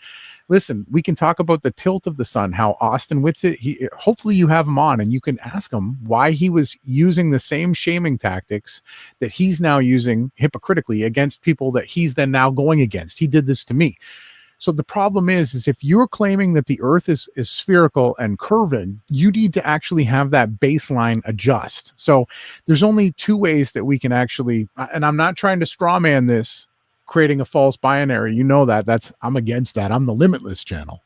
Listen, we can talk about the tilt of the sun, how Austin Whitsitt, hopefully you have him on and you can ask him why he was using the same shaming tactics that he's now using hypocritically against people that he's then now going against. He did this to me. So the problem is if you're claiming that the Earth is spherical and curving, you need to actually have that baseline adjust. So there's only two ways that we can actually, and I'm not trying to straw man this, creating a false binary. You know that. I'm against that. I'm the Limitless channel.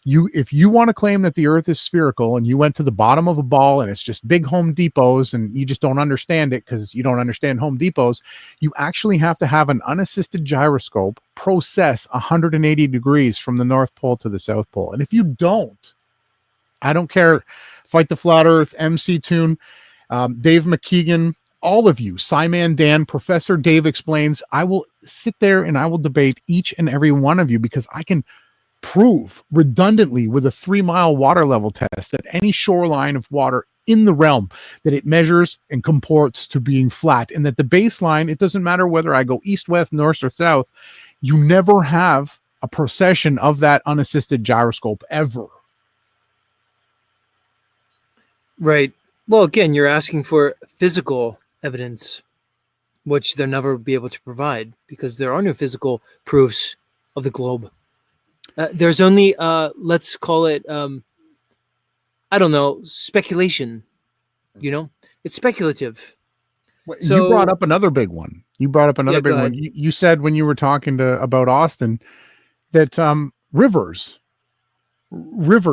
If you want to claim that the Earth is spherical and you went to the bottom of a ball and it's just big Home Depots and you just don't understand it because you don't understand Home Depots, you actually have to have an unassisted gyroscope process 180 degrees from the North Pole to the South Pole. And if you don't, I don't care, Fight the Flat Earth, MC Tune, Dave McKeegan, all of you, Simon Dan, Professor Dave Explains, I will sit there and I will debate each and every one of you because I can prove redundantly with a 3-mile water level test at any shoreline of water in the realm that it measures and comports to being flat, and that the baseline, it doesn't matter whether I go east, west, north, or south, you never have a procession of that unassisted gyroscope ever. Right. Well, again, you're asking for physical evidence, which they'll never be able to provide because there are no physical proofs of the globe. There's only, let's call it, I don't know, speculation. It's speculative. So, you brought up another big one. You said when you were talking about Austin that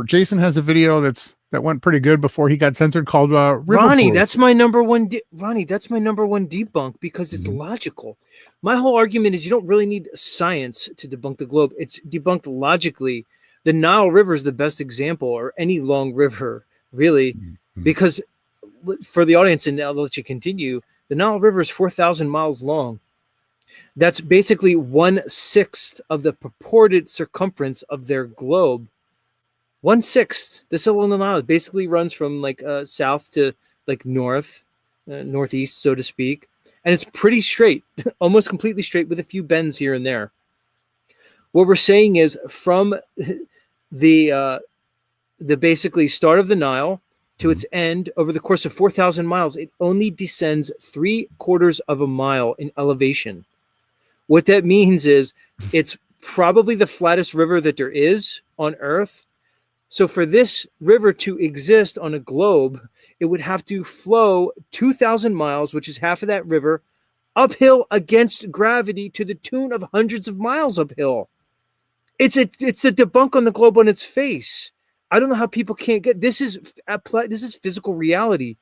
Jason has a video that went pretty good before he got censored called River Ronnie, Proof. that's my number one debunk because it's logical. My whole argument is you don't really need science to debunk the globe. It's debunked logically. The Nile River is the best example, or any long river, really, because for the audience, and I'll let you continue, the Nile River is 4,000 miles long. That's basically 1/6 of the purported circumference of their globe. 1/6. This along the Nile basically runs from south to northeast, so to speak. And it's pretty straight, almost completely straight with a few bends here and there. What we're saying is from the basically start of the Nile to its end over the course of 4,000 miles, it only descends 3/4 of a mile in elevation. What that means is it's probably the flattest river that there is on Earth. So for this river to exist on a globe, it would have to flow 2,000 miles, which is half of that river, uphill against gravity to the tune of hundreds of miles uphill. It's a debunk on the globe on its face. I don't know how people can't get this. Is physical reality.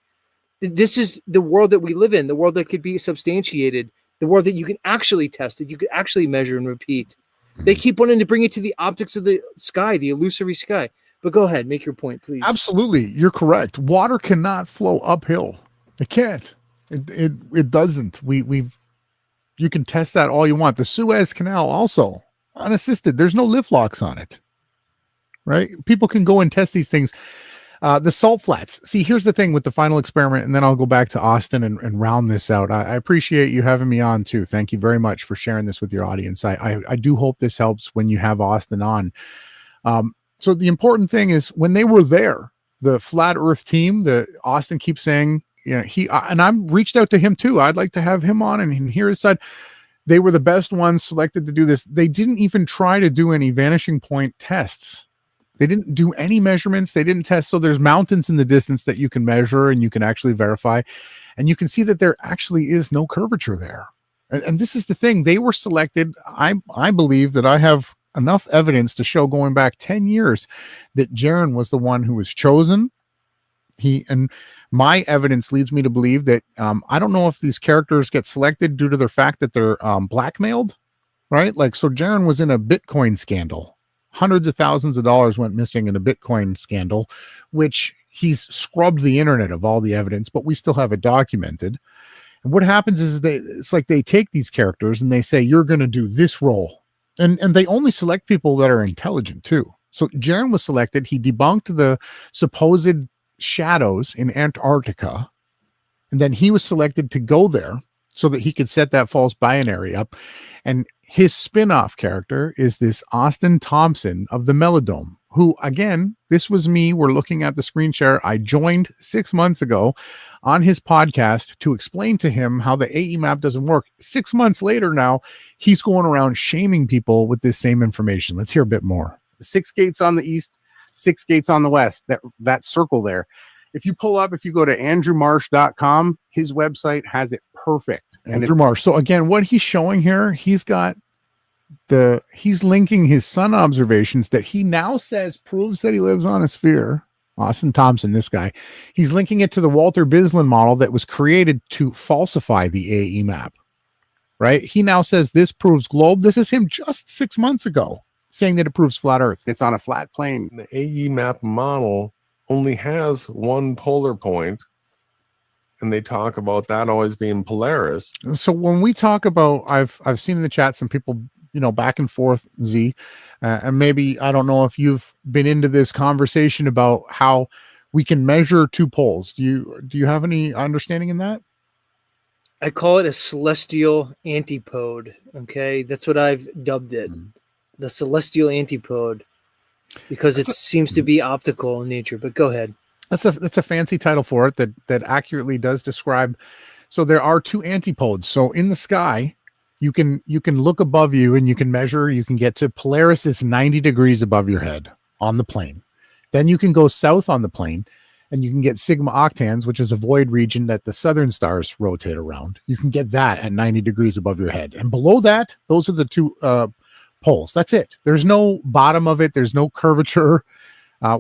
This is the world that we live in, the world that could be substantiated, the world that you can actually test, that you could actually measure and repeat. They keep wanting to bring it to the optics of the sky, the illusory sky. But go ahead, make your point, please. Absolutely, you're correct. Water cannot flow uphill. It can't. It doesn't. You can test that all you want. The Suez Canal also unassisted. There's no lift locks on it, right? People can go and test these things. The salt flats. See, here's the thing with the final experiment, and then I'll go back to Austin and round this out. I appreciate you having me on too. Thank you very much for sharing this with your audience. I do hope this helps when you have Austin on. So the important thing is when they were there, the Flat Earth team, the Austin keeps saying, you know, and I'm reached out to him too. I'd like to have him on and hear his side. They were the best ones selected to do this. They didn't even try to do any vanishing point tests. They didn't do any measurements. They didn't test. So there's mountains in the distance that you can measure and you can actually verify. And you can see that there actually is no curvature there. And this is the thing. They were selected. I believe that I have enough evidence to show going back 10 years that Jaron was the one who was chosen. And my evidence leads me to believe that I don't know if these characters get selected due to the fact that they're blackmailed, right? Like, so Jaron was in a Bitcoin scandal. Hundreds of thousands of dollars went missing in a Bitcoin scandal, which he's scrubbed the internet of all the evidence, but we still have it documented. And what happens is it's like they take these characters and they say, you're going to do this role. And they only select people that are intelligent too. So Jaron was selected. He debunked the supposed shadows in Antarctica. And then he was selected to go there so that he could set that false binary up. And his spin-off character is this Austin Thompson of the MellowDome, who, again, this was me. We're looking at the screen share. I joined 6 months ago on his podcast to explain to him how the AE map doesn't work. 6 months later now, he's going around shaming people with this same information. Let's hear a bit more. 6 gates on the east, 6 gates on the west, that circle there. If you pull up, if you go to andrewmarsh.com, his website has it perfect. Andrew Marsh. So again, what he's showing here, he's linking his sun observations that he now says proves that he lives on a sphere. Austin Thompson, this guy, he's linking it to the Walter Bislin model that was created to falsify the AE map, right? He now says this proves globe. This is him just 6 months ago saying that it proves flat Earth. It's on a flat plane. The AE map model only has one polar point, and they talk about that always being Polaris. So when we talk about, I've seen in the chat some people, back and forth, Z, and maybe, I don't know if you've been into this conversation about how we can measure two poles. Do you have any understanding in that? I call it a celestial antipode. Okay, that's what I've dubbed it, the celestial antipode, because it seems to be optical in nature. But go ahead. That's a fancy title for it that accurately does describe. So there are two antipodes. So in the sky, you can look above you and you can measure. You can get to Polaris is 90 degrees above your head on the plane. Then you can go south on the plane, and you can get Sigma Octans, which is a void region that the southern stars rotate around. You can get that at 90 degrees above your head, and below that, those are the two poles. That's it. There's no bottom of it. There's no curvature.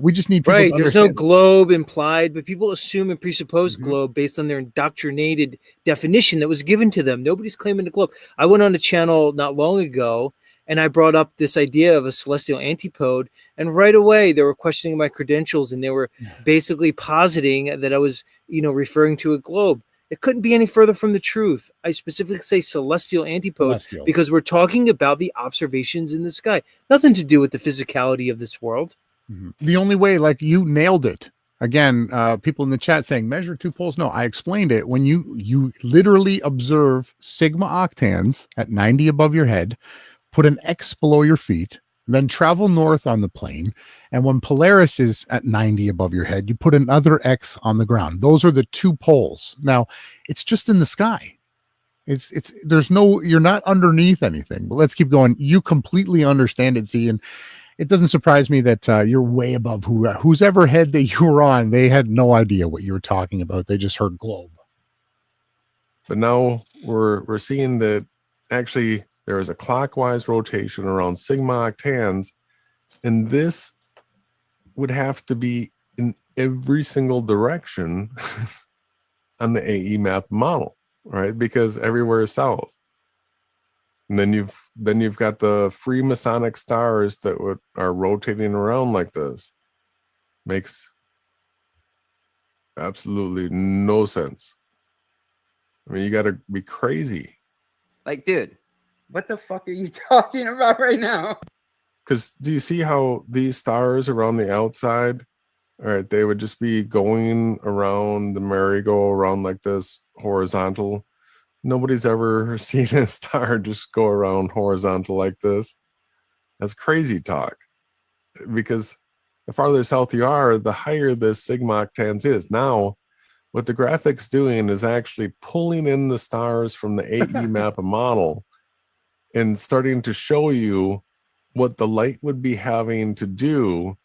We just need people to there's no globe implied, but people assume and presuppose globe based on their indoctrinated definition that was given to them. Nobody's claiming the globe. I went on a channel not long ago and I brought up this idea of a celestial antipode, and right away they were questioning my credentials, and they were basically positing that I was, referring to a globe. It couldn't be any further from the truth. I specifically say celestial antipode because we're talking about the observations in the sky. Nothing to do with the physicality of this world. The only way, like, you nailed it. Again, people in the chat saying measure two poles. No, I explained it. When you literally observe Sigma Octans at 90 above your head, put an X below your feet, then travel north on the plane. And when Polaris is at 90 above your head, you put another X on the ground. Those are the two poles. Now, it's just in the sky. You're not underneath anything. But let's keep going. You completely understand it, Z, and it doesn't surprise me that you're way above whose ever head that you were on. They had no idea what you were talking about. They just heard globe. But now we're seeing that actually there is a clockwise rotation around Sigma Octans, and this would have to be in every single direction on the AE map model, right? Because everywhere is south. And then you've got the free Masonic stars that are rotating around like this. Makes absolutely no sense. I mean, you got to be crazy. Like, dude, what the fuck are you talking about right now? Because do you see how these stars around the outside, all right, they would just be going around the merry-go-round like this, horizontal. Nobody's ever seen a star just go around horizontal like this. That's crazy talk. Because the farther south you are, the higher this sigma octans is. Now, what the graphic's doing is actually pulling in the stars from the AE map model and starting to show you what the light would be having to do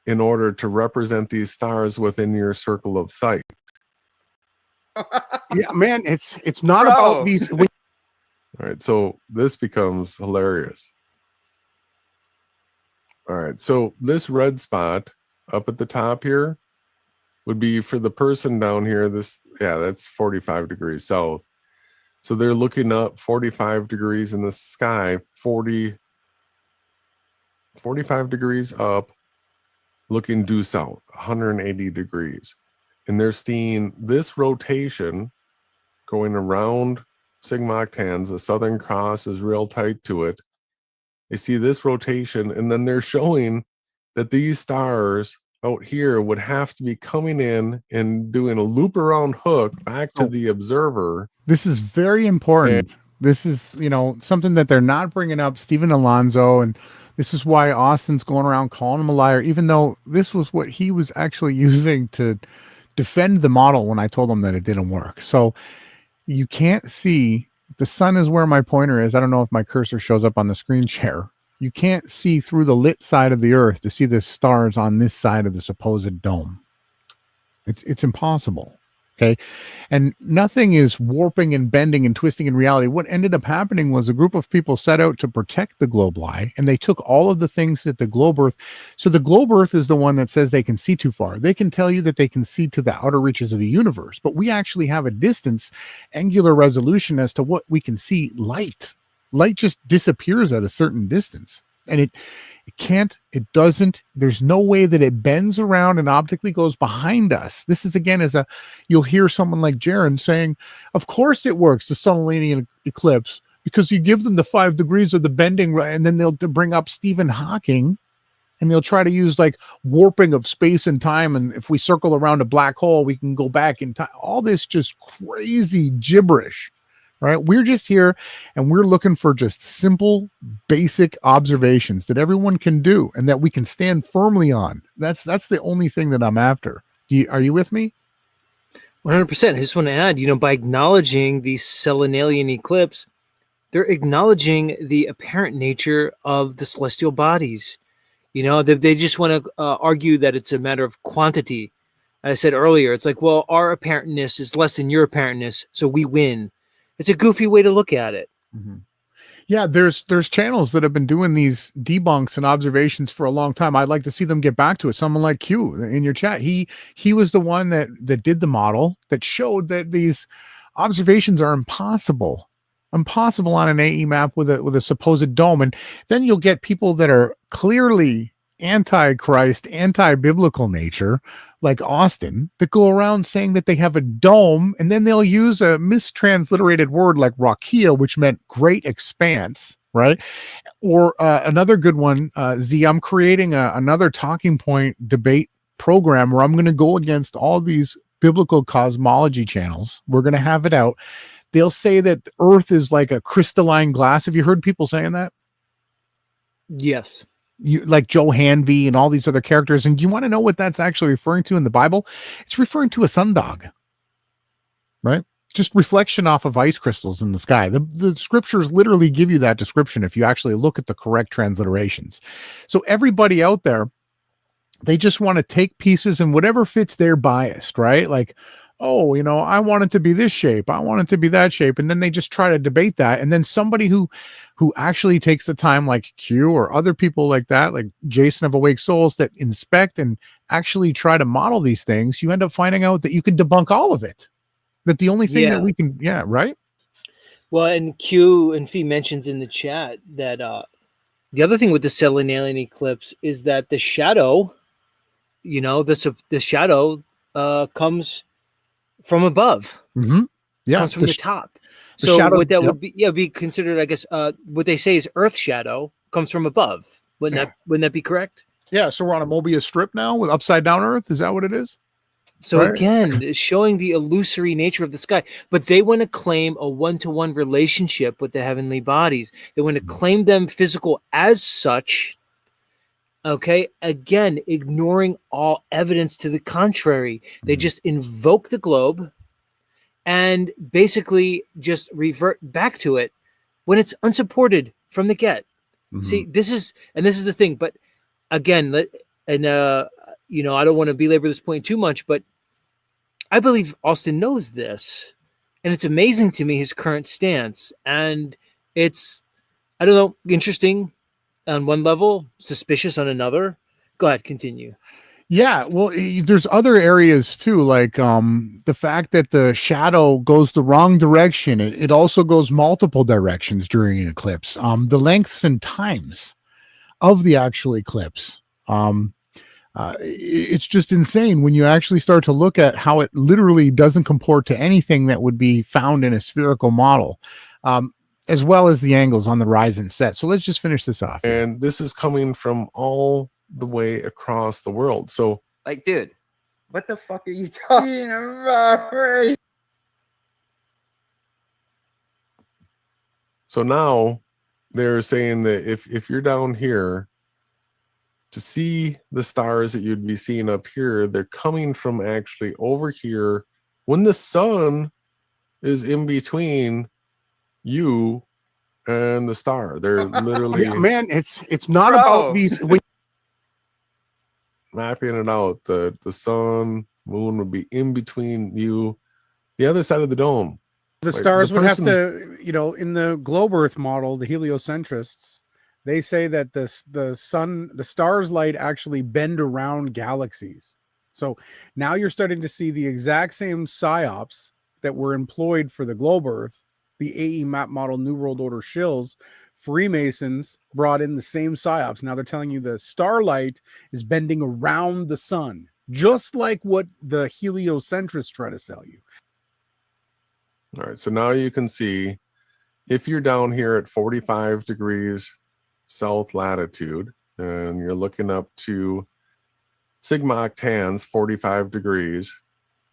in order to represent these stars within your circle of sight. Yeah, man, it's not Bro. about these. All right, so this becomes hilarious. All right, so this red spot up at the top here would be for the person down here. This, yeah, that's 45 degrees south. So they're looking up 45 degrees in the sky, 45 degrees up, looking due south, 180 degrees. And they're seeing this rotation going around sigma octans. The Southern Cross is real tight to it. They see this rotation, and then they're showing that these stars out here would have to be coming in and doing a loop around hook back to the observer. This is very important. This is, something that they're not bringing up, Stephen Alonso, and this is why Austin's going around calling him a liar, even though this was what he was actually using to defend the model when I told him that it didn't work. So you can't see, the sun is where my pointer is. I don't know if my cursor shows up on the screen share. You can't see through the lit side of the earth to see the stars on this side of the supposed dome. It's impossible. Okay. And nothing is warping and bending and twisting in reality. What ended up happening was a group of people set out to protect the globe lie, and they took all of the things that the globe earth. So the globe earth is the one that says they can see too far. They can tell you that they can see to the outer reaches of the universe, but we actually have a distance, angular resolution as to what we can see. Light just disappears at a certain distance, and it doesn't, there's no way that it bends around and optically goes behind us. This is, again, you'll hear someone like Jaron saying, of course it works, the Solarian eclipse, because you give them the 5 degrees of the bending, and then they'll bring up Stephen Hawking, and they'll try to use like warping of space and time. And if we circle around a black hole, we can go back in time. All this just crazy gibberish. Right? We're just here and we're looking for just simple, basic observations that everyone can do and that we can stand firmly on. That's the only thing that I'm after. Are you with me? 100%. I just want to add, by acknowledging the Selenalian eclipse, they're acknowledging the apparent nature of the celestial bodies. They just want to argue that it's a matter of quantity. I said earlier, it's like, well, our apparentness is less than your apparentness, so we win. It's a goofy way to look at it. Mm-hmm. Yeah, there's channels that have been doing these debunks and observations for a long time. I'd like to see them get back to it. Someone like Q in your chat, he was the one that did the model that showed that these observations are impossible on an AE map with a supposed dome. And then you'll get people that are clearly anti-Christ, anti-biblical nature, like Austin, that go around saying that they have a dome, and then they'll use a mistransliterated word like rakia, which meant great expanse, right? Or another good one, Z, I'm creating another talking point debate program where I'm going to go against all these biblical cosmology channels. We're going to have it out. They'll say that the Earth is like a crystalline glass. Have you heard people saying that? Yes. Like Joe Hanvey and all these other characters. And do you want to know what that's actually referring to in the Bible? It's referring to a sundog, right? Just reflection off of ice crystals in the sky. The scriptures literally give you that description if you actually look at the correct transliterations. So everybody out there, they just want to take pieces and whatever fits their bias, right? Like, oh, I want it to be this shape. I want it to be that shape. And then they just try to debate that. And then somebody who actually takes the time, like Q or other people like that, like Jason of Awake Souls, that inspect and actually try to model these things, you end up finding out that you can debunk all of it. That the only thing that we can, right? Well, and Q and Fee mentions in the chat that the other thing with the Selenalian eclipse is that the shadow, the shadow comes from above. Mm-hmm. Yeah, comes from the top. So shadow- what that yep. would be considered, I guess, what they say is Earth shadow comes from above. Wouldn't that be correct? Yeah, so we're on a Mobius strip now with upside down Earth. Is that what it is? So Right. again, it's showing the illusory nature of the sky. But they want to claim a one-to-one relationship with the heavenly bodies. They want to claim them physical as such. Okay, again, ignoring all evidence to the contrary. They just invoke the globe and basically just revert back to it when it's unsupported from the get. See, this is the thing. But again, I don't want to belabor this point too much, but I believe Austin knows this, and it's amazing to me his current stance, and it's, I don't know, interesting on one level, suspicious on another. Go ahead, continue. Yeah, well, there's other areas too, like the fact that the shadow goes the wrong direction. It also goes multiple directions during an eclipse. The lengths and times of the actual eclipse. It's just insane when you actually start to look at how it literally doesn't comport to anything that would be found in a spherical model, as well as the angles on the rise and set. So let's just finish this off. And this is coming from all the way across the world. So, Like, dude, what the fuck are you talking about? Right? so now they're saying that if you're down here to see the stars that you'd be seeing up here, they're coming from actually over here when the sun is in between you and the star. They're literally Yeah, man, it's not Bro. about these. mapping it out. The sun, moon would be in between you, the other side of the dome. The Like, stars the would have person- to, in the globe Earth model, the heliocentrists, they say that the stars light actually bend around galaxies. So now you're starting to see the exact same psyops that were employed for the globe Earth, the AE map model New World Order shills. Freemasons brought in the same psyops. Now they're telling you the starlight is bending around the sun, just like what the heliocentrists try to sell you. All right, so now you can see if you're down here at 45 degrees south latitude and you're looking up to sigma octans, 45 degrees,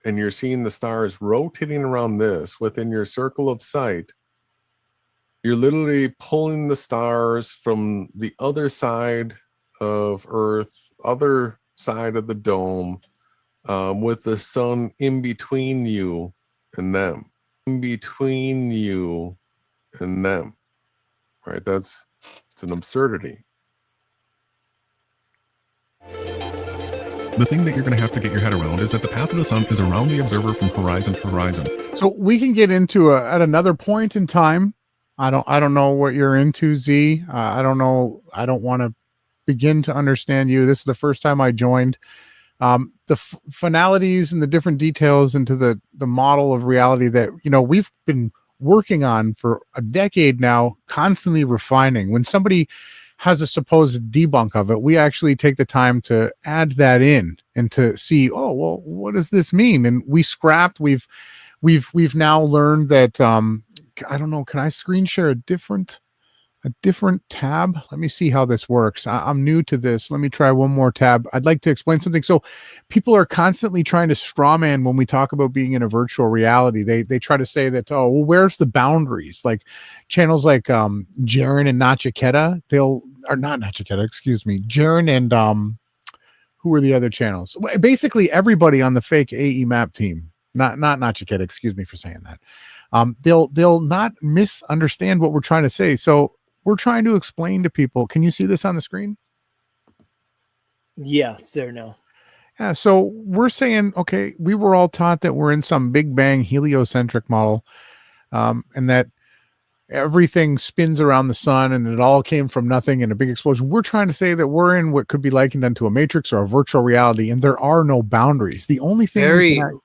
and you're seeing the stars rotating around this within your circle of sight, you're literally pulling the stars from the other side of Earth, other side of the dome, with the sun in between you and them. In between you and them. Right? It's an absurdity. The thing that you're going to have to get your head around is that the path of the sun is around the observer from horizon to horizon. So we can get into at another point in time. I don't know what you're into, Z. I don't know. I don't want to begin to understand you. This is the first time I joined. The finalities and the different details into the model of reality that we've been working on for a decade now, constantly refining. When somebody has a supposed debunk of it, we actually take the time to add that in and to see, oh well, what does this mean? And we scrapped. We've now learned that I don't know. Can I screen share a different tab? Let me see how this works. I'm new to this. Let me try one more tab. I'd like to explain something. So people are constantly trying to strawman when we talk about being in a virtual reality. They try to say that, oh, well, where's the boundaries? Like channels like Jaren and Nachiketa, Jaren and who are the other channels? Basically everybody on the fake AE map team. Not Nachiketa, excuse me for saying that. They'll not misunderstand what we're trying to say. So we're trying to explain to people. Can you see this on the screen? Yeah, it's there now. Yeah. So we're saying, okay, we were all taught that we're in some Big Bang heliocentric model, and that everything spins around the sun and it all came from nothing in a big explosion. We're trying to say that we're in what could be likened unto a matrix or a virtual reality, and there are no boundaries. The only thing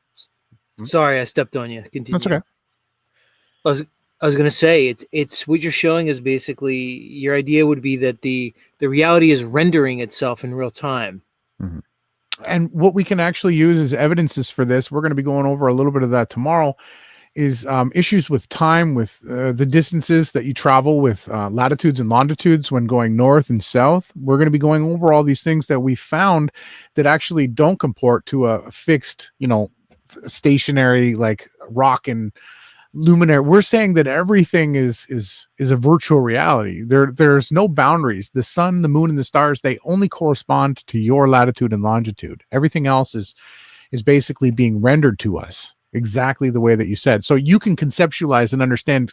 Sorry, I stepped on you. Continue. That's okay. I was going to say it's what you're showing is basically your idea would be that the reality is rendering itself in real time. Mm-hmm. And what we can actually use as evidences for this, we're going to be going over a little bit of that tomorrow, is issues with time, with the distances that you travel with latitudes and longitudes when going north and south. We're going to be going over all these things that we found that actually don't comport to a fixed, stationary like rock and luminary. We're saying that everything is a virtual reality. There's no boundaries. The sun, the moon, and the stars, they only correspond to your latitude and longitude. Everything else is basically being rendered to us exactly the way that you said. So you can conceptualize and understand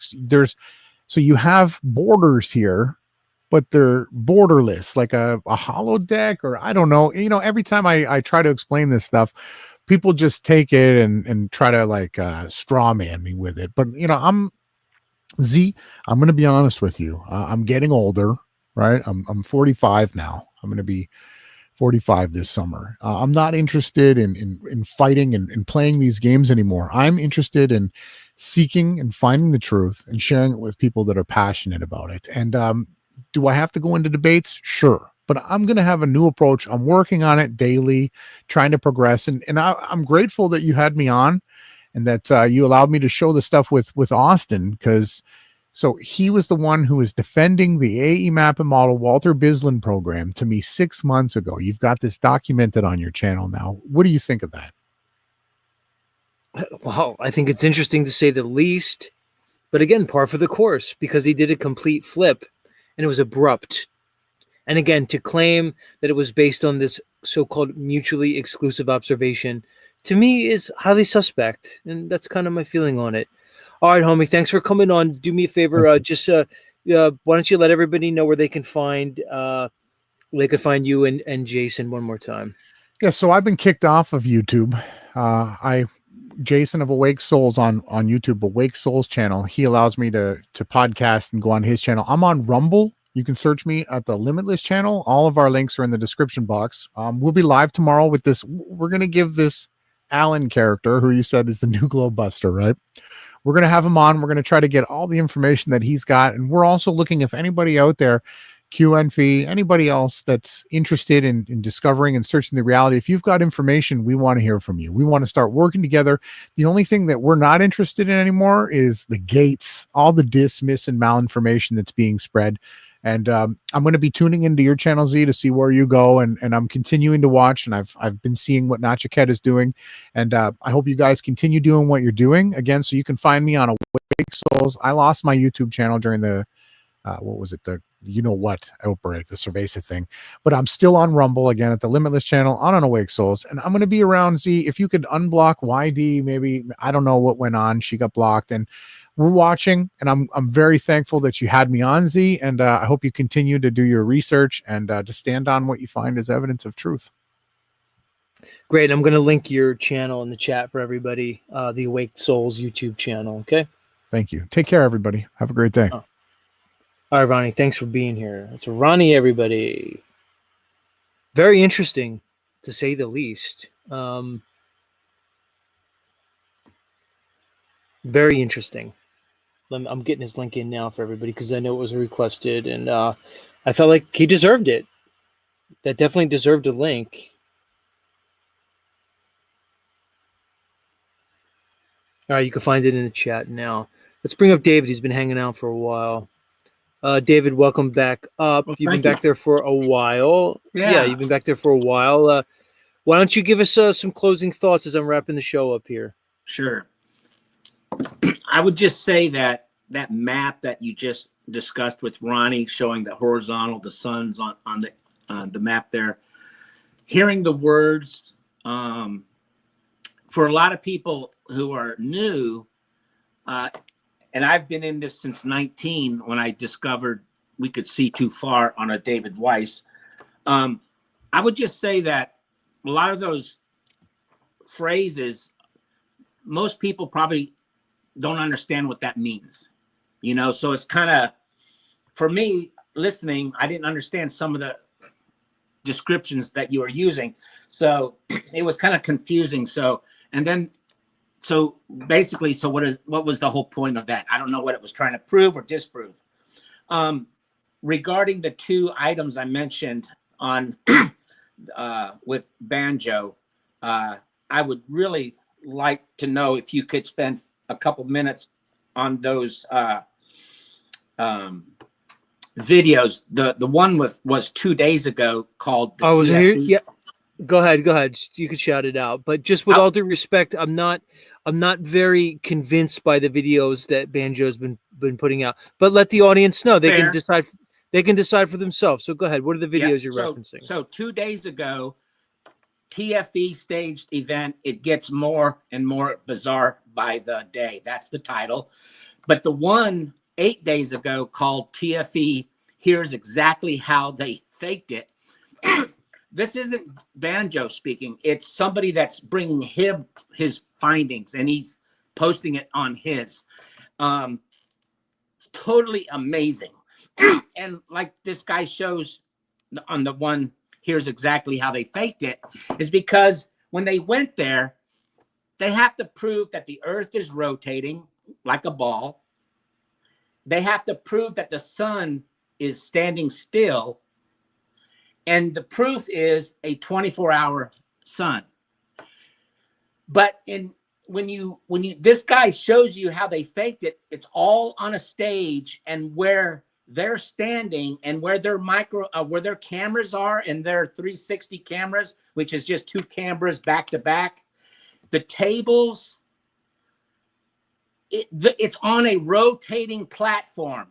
so you have borders here, but they're borderless, like a hollow deck, or I don't know. Every time I try to explain this stuff, people just take it and try to like straw man me with it. But I'm going to be honest with you. I'm getting older, right? I'm 45 now. I'm going to be 45 this summer. I'm not interested in fighting and playing these games anymore. I'm interested in seeking and finding the truth and sharing it with people that are passionate about it. And do I have to go into debates? Sure. But I'm going to have a new approach. I'm working on it daily, trying to progress. And I'm grateful that you had me on and that you allowed me to show the stuff with Austin, because so he was the one who was defending the AE Map and Model Walter Bislin program to me 6 months ago. You've got this documented on your channel now. What do you think of that? Well, I think it's interesting to say the least, but again, par for the course, because he did a complete flip and it was abrupt. And again, to claim that it was based on this so-called mutually exclusive observation, to me is highly suspect. And that's kind of my feeling on it. All right, homie, thanks for coming on. Do me a favor. Why don't you let everybody know where they can find you and Jason one more time? Yeah, so I've been kicked off of YouTube. Jason of Awake Souls on YouTube, Awake Souls channel. He allows me to podcast and go on his channel. I'm on Rumble. You can search me at the Limitless channel. All of our links are in the description box. We'll be live tomorrow with this. We're going to give this Alan character, who you said is the new Globe Buster, right? We're going to have him on. We're going to try to get all the information that he's got. And we're also looking, if anybody out there, QNV, anybody else that's interested in discovering and searching the reality, if you've got information, we want to hear from you. We want to start working together. The only thing that we're not interested in anymore is the gates, all the dismiss and malinformation that's being spread. And I'm going to be tuning into your channel, Z, to see where you go. And I'm continuing to watch, and I've been seeing what Nachaket is doing. And I hope you guys continue doing what you're doing. Again, so you can find me on Awake Souls. I lost my YouTube channel during the, outbreak, the Cerveza thing. But I'm still on Rumble, again, at the Limitless channel, on Awake Souls. And I'm going to be around, Z. If you could unblock YD, maybe, I don't know what went on. She got blocked. And we're watching, and I'm very thankful that you had me on, Z, and I hope you continue to do your research and to stand on what you find as evidence of truth. Great. I'm going to link your channel in the chat for everybody, the Awake Souls YouTube channel, okay? Thank you. Take care, everybody. Have a great day. All right, Ronnie, thanks for being here. It's Ronnie, everybody. Very interesting, to say the least. Very interesting. I'm getting his link in now for everybody because I know it was requested, and I felt like he deserved it. That definitely deserved a link. All right, you can find it in the chat now. Let's bring up David. He's been hanging out for a while. David, welcome back up. Well, you've been back there for a while. Yeah, you've been back there for a while. Why don't you give us some closing thoughts as I'm wrapping the show up here? Sure. I would just say that map that you just discussed with Ronnie, showing the horizontal, the sun's on the map there. Hearing the words, for a lot of people who are new, and I've been in this since 19 when I discovered we could see too far on a David Weiss. I would just say that a lot of those phrases, most people probably don't understand what that means, so it's kind of, for me listening, I didn't understand some of the descriptions that you were using, so it was kind of confusing. So basically, what was the whole point of that? I don't know what it was trying to prove or disprove. Regarding the two items I mentioned on with Banjo, I would really like to know if you could spend a couple minutes on those videos. The one was 2 days ago called the I was here. TFE. Yeah. Go ahead. You could shout it out. But just with all due respect, I'm not very convinced by the videos that Banjo's been putting out. But let the audience know. They can decide. They can decide for themselves. So go ahead. What are the videos you're referencing? So 2 days ago, TFE staged event. It gets more and more bizarre by the day. That's the title. But the one 8 days ago called TFE, here's exactly how they faked it. This isn't Banjo speaking. It's somebody that's bringing his findings, and he's posting it on his. Totally amazing. And like this guy shows on the one, here's exactly how they faked it, is because when they went there, they have to prove that the earth is rotating like a ball. They have to prove that the sun is standing still. And the proof is a 24-hour sun. But when this guy shows you how they faked it, it's all on a stage, and where they're standing and where their where their cameras are, and their 360 cameras, which is just 2 cameras back to back. The tables, it's on a rotating platform.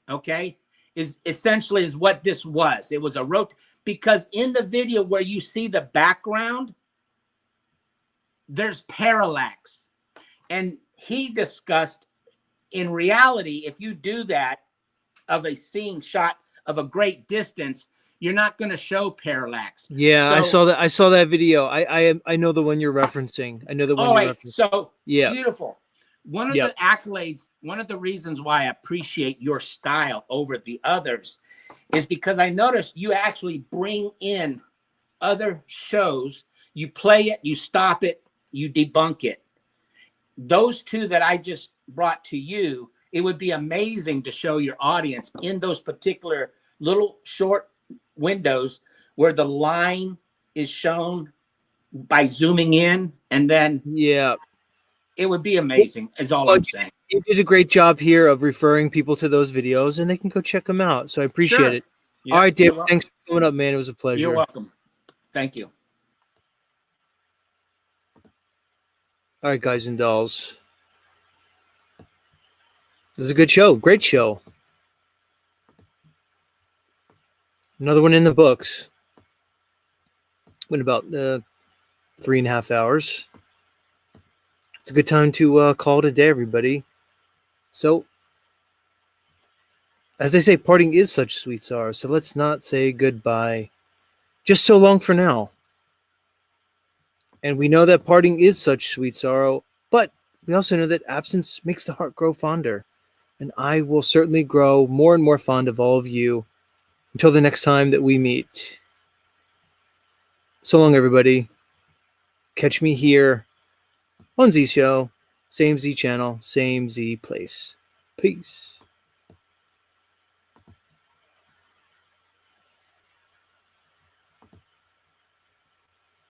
Okay, is essentially what this was. It was a because in the video where you see the background, there's parallax. And he discussed, in reality, if you do that of a scene shot of a great distance, you're not going to show parallax. Yeah, So, I saw that video. I know the one you're referencing. I know the one you're referencing. So yeah, beautiful. One of the accolades, one of the reasons why I appreciate your style over the others is because I noticed you actually bring in other shows. You play it, you stop it, you debunk it. Those 2 that I just brought to you, it would be amazing to show your audience in those particular little short windows where the line is shown by zooming in, and then it would be amazing, is all I'm saying. You did a great job here of referring people to those videos, and they can go check them out. So I appreciate it. All right, Dave, thanks for coming up, man. It was a pleasure. You're welcome. Thank you. All right, guys and dolls. It was a good show. Great show. Another one in the books. Went about 3.5 hours. It's a good time to call it a day, everybody. So, as they say, parting is such sweet sorrow. So let's not say goodbye. Just so long for now. And we know that parting is such sweet sorrow, but we also know that absence makes the heart grow fonder. And I will certainly grow more and more fond of all of you until the next time that we meet. So long, everybody. Catch me here on Z Show, same Z channel, same Z place. Peace.